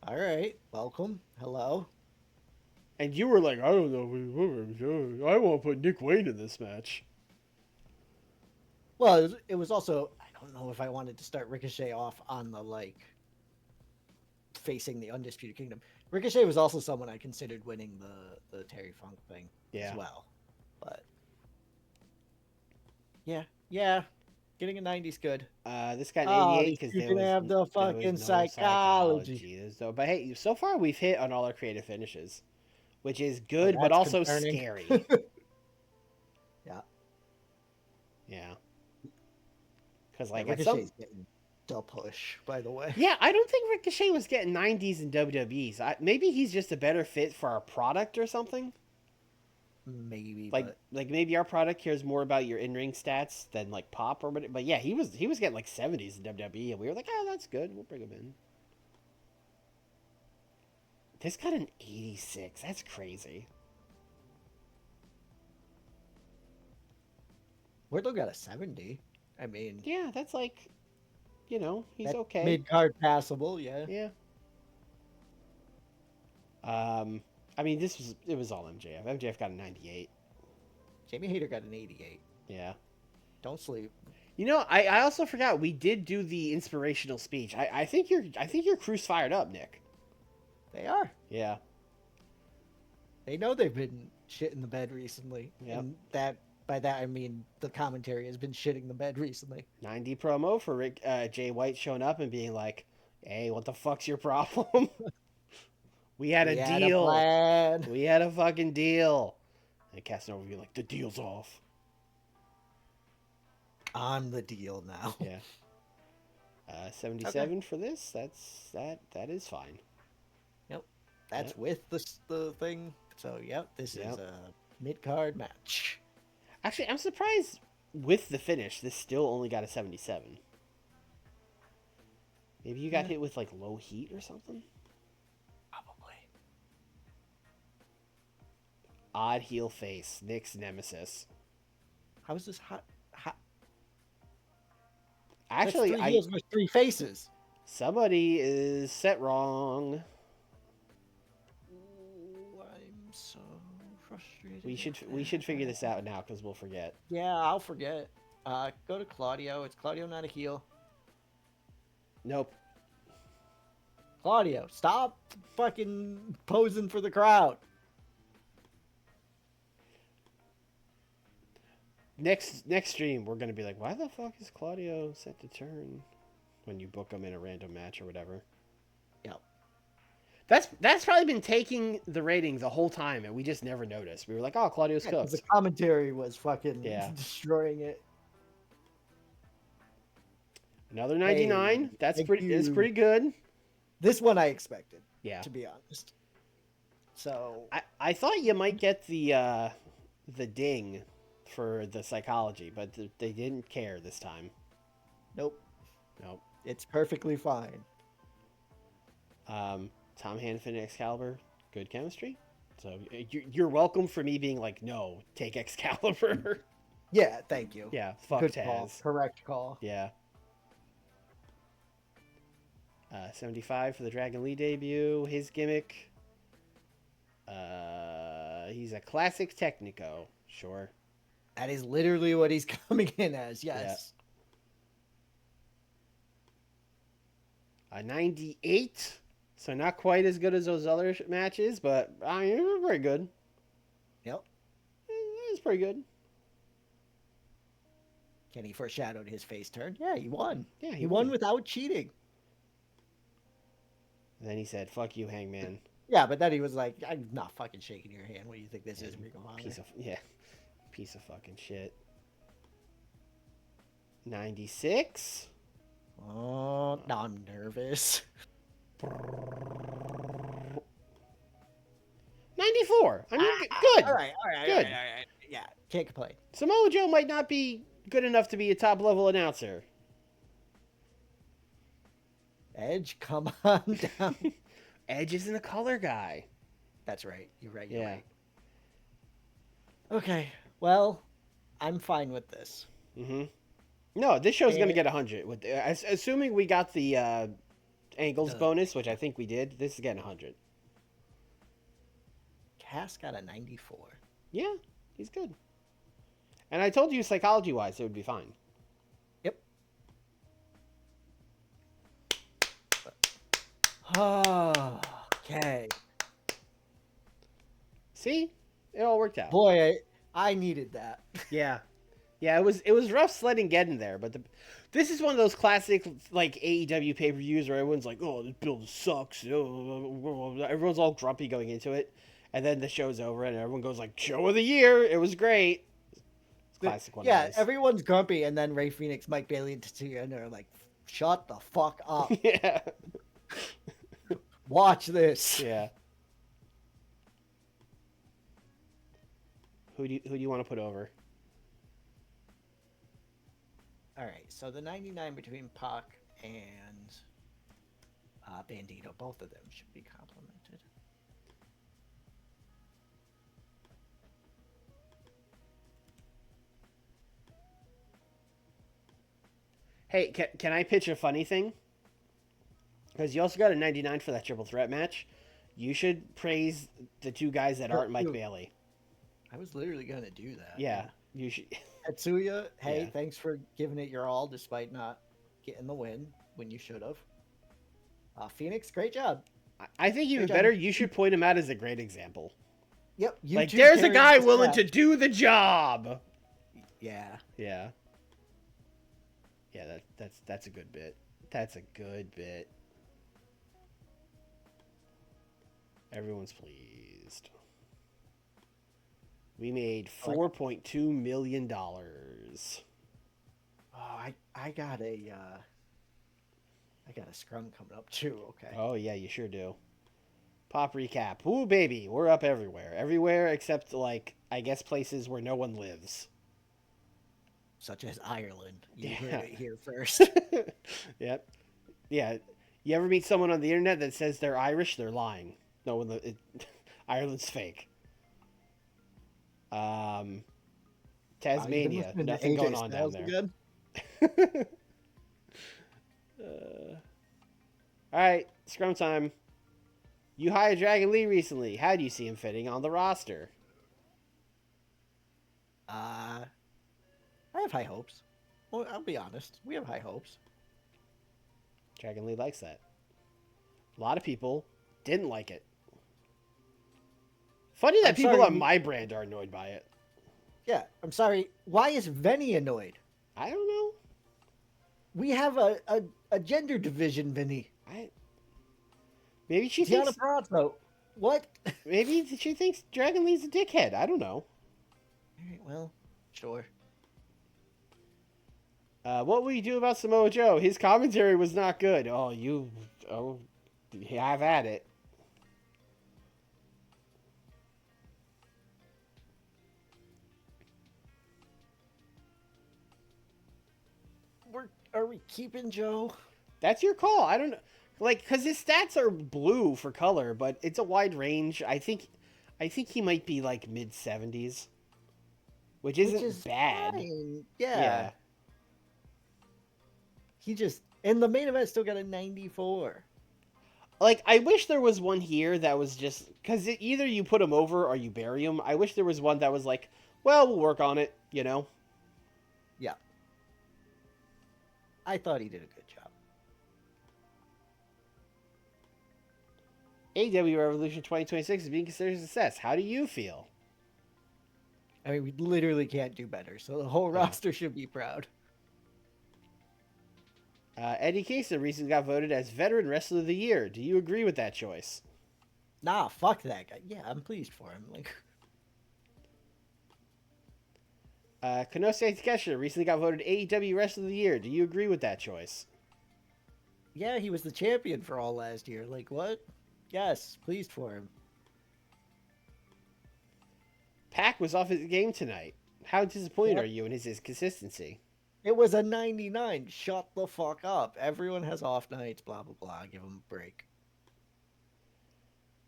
All right, welcome. Hello. And you were like, I don't know. I won't put Nick Wayne in this match. Well, it was also, I don't know if I wanted to start Ricochet off on the like facing the Undisputed Kingdom. Ricochet was also someone I considered winning the Terry Funk thing as well. But yeah, getting a 90's good. This got an 88 because you can have the fucking psychology. But hey, so far we've hit on all our creative finishes, which is Oh, good, but that's also concerning. scary. Yeah. Yeah. Because like at Ricochet's getting the push, by the way. Yeah, I don't think Ricochet was getting 90s in WWE's. Maybe he's just a better fit for our product or something. Maybe, like maybe our product cares more about your in-ring stats than like pop or whatever. But yeah, he was getting like 70s in WWE, and we were like, oh, that's good. We'll bring him in. This got an 86. That's crazy. Wardlow got a 70. I mean, yeah, that's like, he's okay. Mid-card passable, yeah. Yeah. I mean, it was all MJF. MJF got a 98. Jamie Hayter got an 88. Yeah. Don't sleep. I also forgot we did do the inspirational speech. I think your crew's fired up, Nick. They are. Yeah. They know they've been shitting the bed recently. Yep. And by that I mean the commentary has been shitting the bed recently. 90 promo for Jay White showing up and being like, "Hey, what the fuck's your problem? We had a deal. We had a fucking deal." And Casanova would be like, "The deal's off. I'm the deal now." Yeah. 77 for this. That is fine. Yep. That's with the thing. So this is a mid-card match. Actually, I'm surprised with the finish, this still only got a 77. Maybe you got hit with like low heat or something? Probably. Odd heel face, Nick's nemesis. How is this hot? Actually, That's 3 heels with 3 faces. Somebody is set wrong. Ooh, I'm so frustrated. We should figure this out now because we'll forget. Yeah, I'll forget. Go to Claudio. Is Claudio not a heel? Nope. Claudio, stop fucking posing for the crowd. Next stream, we're gonna be like, why the fuck is Claudio set to turn when you book him in a random match or whatever? Yep. That's probably been taking the rating the whole time, and we just never noticed. We were like, oh, Claudio's cooked. The commentary was fucking destroying it. Another 99. Hey, That's pretty good. This one I expected. Yeah. To be honest. So I thought you might get the ding for the psychology, but they didn't care this time. Nope. Nope. It's perfectly fine. Tom Hannafin, Excalibur, good chemistry. So you're welcome for me being like, no, take Excalibur. Yeah, thank you. Yeah, fuck good Taz. Call. Correct call. Yeah. 75 for the Dragon Lee debut. His gimmick. He's a classic Technico. Sure. That is literally what he's coming in as. Yes. Yeah. A 98. So not quite as good as those other matches, but I mean, they're pretty good. Yep. It's pretty good. Kenny foreshadowed his face turn. Yeah, he won. Yeah, he won without cheating. And then he said, "Fuck you, Hangman." Yeah, but then he was like, "I'm not fucking shaking your hand. What do you think this is, Ring of Honor?" Piece of fucking shit. 96. Oh, now I'm nervous. 94. I mean, good. All right. Good. All right. Yeah, can't complain. Samoa Joe might not be good enough to be a top level announcer. Edge, come on down. Edge isn't a color guy. That's right. You're right. Yeah. Right. Okay. Well, I'm fine with this. Mm-hmm. No, this show's gonna And get 100. With assuming we got the angles the bonus, which I think we did. This is getting 100. Cass got a 94. Yeah, he's good. And I told you, psychology-wise, it would be fine. Yep. Okay. See, it all worked out. Boy, I needed that. Yeah, yeah. It was rough sledding getting there, but this is one of those classic like AEW pay-per-views where everyone's like, "Oh, this build sucks." Everyone's all grumpy going into it, and then the show's over, and everyone goes like, "Show of the year! It was great." It's classic one. Yeah, Of those. everyone's grumpy, and then Ray Phoenix, Mike Bailey, and Tetsuya, and they're like, "Shut the fuck up! Yeah. Watch this." Yeah. Who do you want to put over? All right, so the 99 between Pac and Bandito, both of them should be complimented. Hey, can I pitch a funny thing? Because you also got a 99 for that triple threat match. You should praise the two guys that aren't Mike Bailey. I was literally gonna do that. Yeah, you should. Tetsuya, hey, Yeah. thanks for giving it your all despite not getting the win when you should have. Phoenix, great job. I think even Good job. better, you should point him out as a great example. Yep, you Like, two there's a carried guy this willing match. to do the job. Yeah. Yeah. Yeah, that's a good bit. That's a good bit. Everyone's pleased. We made $4.2 million. Oh, I got a scrum coming up too. Okay. Oh yeah, you sure do. Pop recap. Ooh baby, we're up everywhere. Everywhere except like I guess places where no one lives. Such as Ireland. You Yeah. heard it here first. Yep. Yeah. You ever meet someone on the internet that says they're Irish? They're lying. No, Ireland's fake. Tasmania. Nothing going on down there. All right, scrum time. You hired Dragon Lee recently. How do you see him fitting on the roster? I have high hopes. Well, I'll be honest. We have high hopes. Dragon Lee likes that. A lot of people didn't like it. Funny that I'm people sorry, on my brand are annoyed by it. Yeah, I'm sorry. Why is Vinny annoyed? I don't know. We have a gender division, Vinny. Maybe she Gianna thinks. Prato. What? Maybe she thinks Dragon Lee's a dickhead. I don't know. All right, well, sure. What will you do about Samoa Joe? His commentary was not good. You have at it. Are we keeping Joe? That's your call. I don't know. Like, because his stats are blue for color, but it's a wide range. I think he might be like mid-70s, which isn't bad. Fine. Yeah. He just in the main event still got a 94. Like, I wish there was one here that was just because either you put him over or you bury him. I wish there was one that was like, well, we'll work on it. You know. Yeah. I thought he did a good job. AEW Revolution 2026 is being considered a success. How do you feel? I mean, we literally can't do better, so the whole roster should be proud. Eddie Kingston recently got voted as Veteran Wrestler of the Year. Do you agree with that choice? Nah, fuck that guy. Yeah, I'm pleased for him. Like, Konosuke Takeshita recently got voted AEW Wrestler of the Year. Do you agree with that choice? yeah, he was the champion for all last year. Like, what? Yes, pleased for him. Pac was off his game tonight. How disappointed What? are you in his consistency? It was a 99. Shut the fuck up. Everyone has off nights, blah, blah, blah. Give him a break.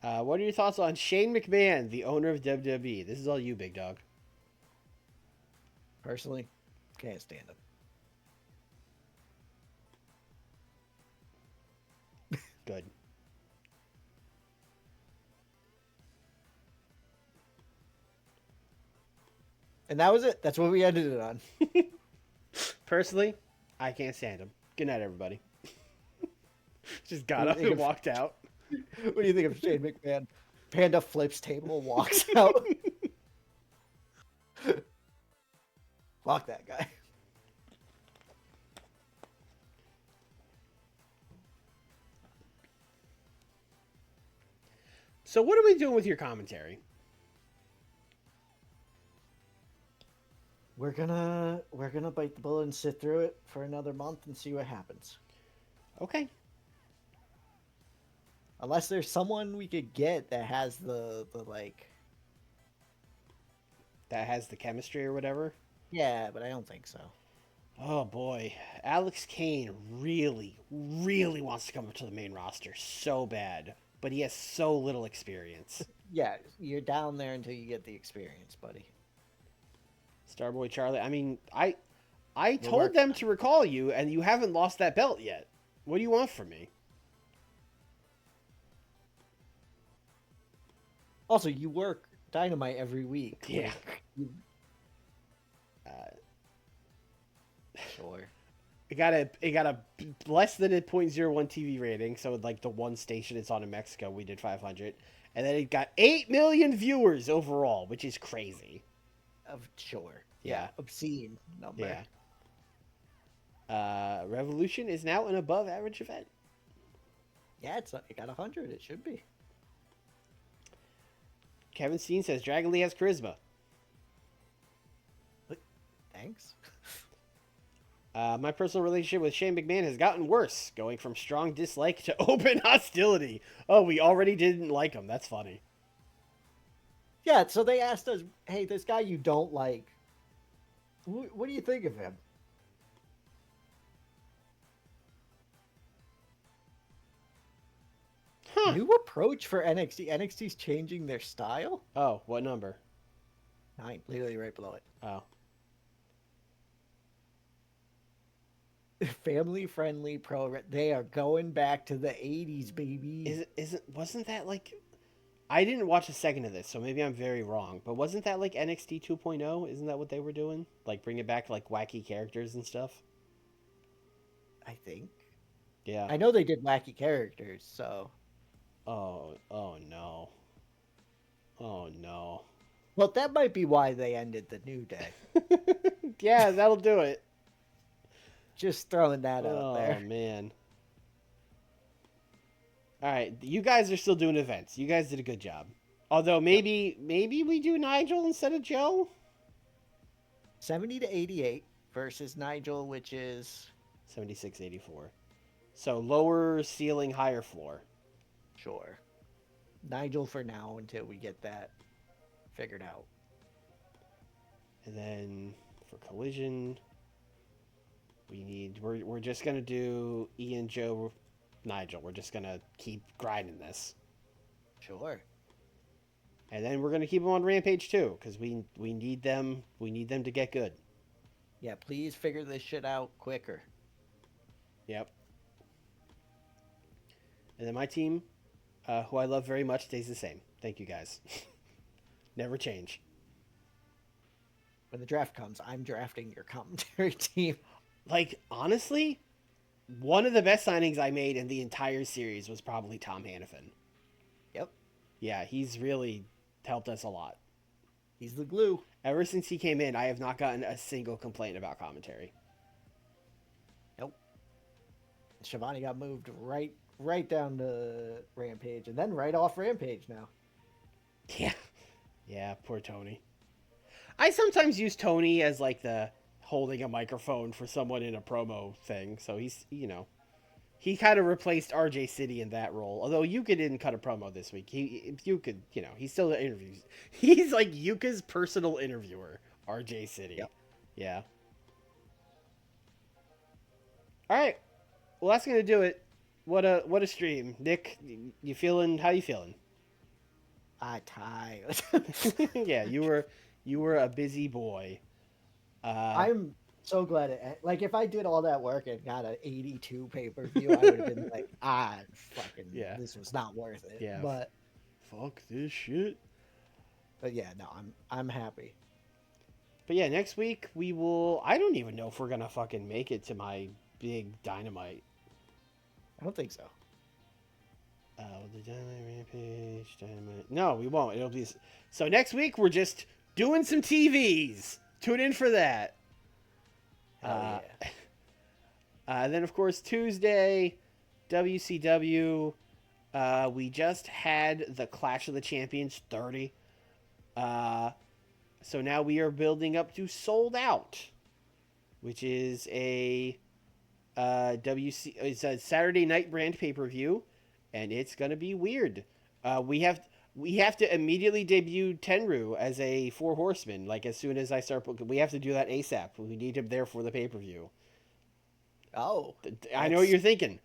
What are your thoughts on Shane McMahon, the owner of WWE? This is all you, big dog. Personally, can't stand him. Good. And that was it. That's what we ended it on. Personally, I can't stand him. Good night, everybody. Just got What up do you and think walked out. What do you think of Shane McMahon? Panda flips table, walks out. Fuck that guy. So what are we doing with your commentary? We're gonna bite the bullet and sit through it for another month and see what happens. Okay. Unless there's someone we could get that has the like. That has the chemistry or whatever. Yeah, but I don't think so. Oh boy, Alex Kane really, really wants to come up to the main roster so bad, but he has so little experience. Yeah, you're down there until you get the experience, buddy. Starboy Charlie, I mean, I We're told working them on to recall you, and you haven't lost that belt yet. What do you want from me? Also, you work Dynamite every week. Yeah. You... Sure. It got a less than a .01 TV rating, so like the one station it's on in Mexico, we did 500, and then it got 8 million viewers overall, which is crazy. Sure. Yeah. Obscene number. Yeah. Revolution is now an above average event. Yeah, it got 100. It should be. Kevin Steen says Dragon Lee has charisma. Thanks. My personal relationship with Shane McMahon has gotten worse, going from strong dislike to open hostility. Oh, we already didn't like him. That's funny. Yeah, so they asked us, hey, this guy you don't like, what do you think of him? Huh. New approach for NXT. NXT's changing their style? Oh, what number? 9, literally right below it. Oh. Family friendly pro. They are going back to the 80s, baby. Wasn't that like... I didn't watch a second of this, so maybe I'm very wrong. But wasn't that like NXT 2.0? Isn't that what they were doing? Like bring it back to like wacky characters and stuff? I think. Yeah. I know they did wacky characters, so. Oh no. Oh no. Well, that might be why they ended the New Day. Yeah, that'll do it. Just throwing that out there. Oh man. All right, you guys are still doing events. You guys did a good job. Although maybe we do Nigel instead of Joe. 70 to 88 versus Nigel, which is 76-84. So lower ceiling, higher floor. sure. Nigel for now until we get that figured out. And then for Collision, we're just gonna do Ian, Joe, Nigel. We're just gonna keep grinding this. Sure. And then we're gonna keep them on Rampage too, because we need them. We need them to get good. Yeah, please figure this shit out quicker. Yep. And then my team, who I love very much, stays the same. Thank you guys. Never change. When the draft comes, I'm drafting your commentary team. Like, honestly, one of the best signings I made in the entire series was probably Tom Hannafin. Yep. Yeah, he's really helped us a lot. He's the glue. Ever since he came in, I have not gotten a single complaint about commentary. Nope. Shivani got moved right down to Rampage, and then right off Rampage now. Yeah. Yeah, poor Tony. I sometimes use Tony as like the holding a microphone for someone in a promo thing. So he's, he kind of replaced RJ City in that role. Although Yuka didn't cut a promo this week. Yuka, he's still the interviews. He's like Yuka's personal interviewer, RJ City. Yep. Yeah. All right. Well, that's going to do it. What a stream. Nick, how you feeling? I tired. Yeah, you were a busy boy. I'm so glad like if I did all that work and got an 82 pay-per-view, I would have been like, fucking, Yeah. this was not worth it. Yeah. But Fuck this shit. yeah, no, I'm happy. But yeah, next week we will. I don't even know if we're gonna fucking make it to my big Dynamite. I don't think so. The Dynamite Rampage, Dynamite. No, we won't. It'll be so next week. We're just doing some TVs. Tune in for that. Hell yeah. And then of course Tuesday, WCW. We just had the Clash of the Champions 30. So now we are building up to Sold Out, which is a it's a Saturday night brand pay-per-view, and it's gonna be weird. We have to immediately debut Tenru as a Four Horseman. Like as soon as I start booking, we have to do that ASAP. We need him there for the pay-per-view. Oh, I know what you're thinking.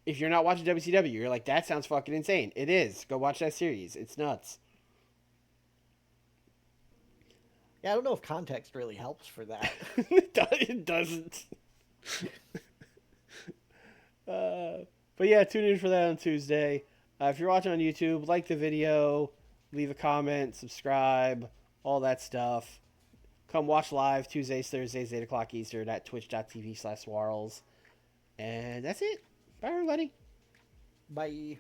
If you're not watching WCW, you're like, that sounds fucking insane. It is. Go watch that series. It's nuts. yeah. I don't know if context really helps for that. It doesn't. But yeah, tune in for that on Tuesday. If you're watching on YouTube, like the video, leave a comment, subscribe, all that stuff. Come watch live Tuesdays, Thursdays, 8 o'clock Eastern at twitch.tv/Swarls. And that's it. Bye, everybody. Bye.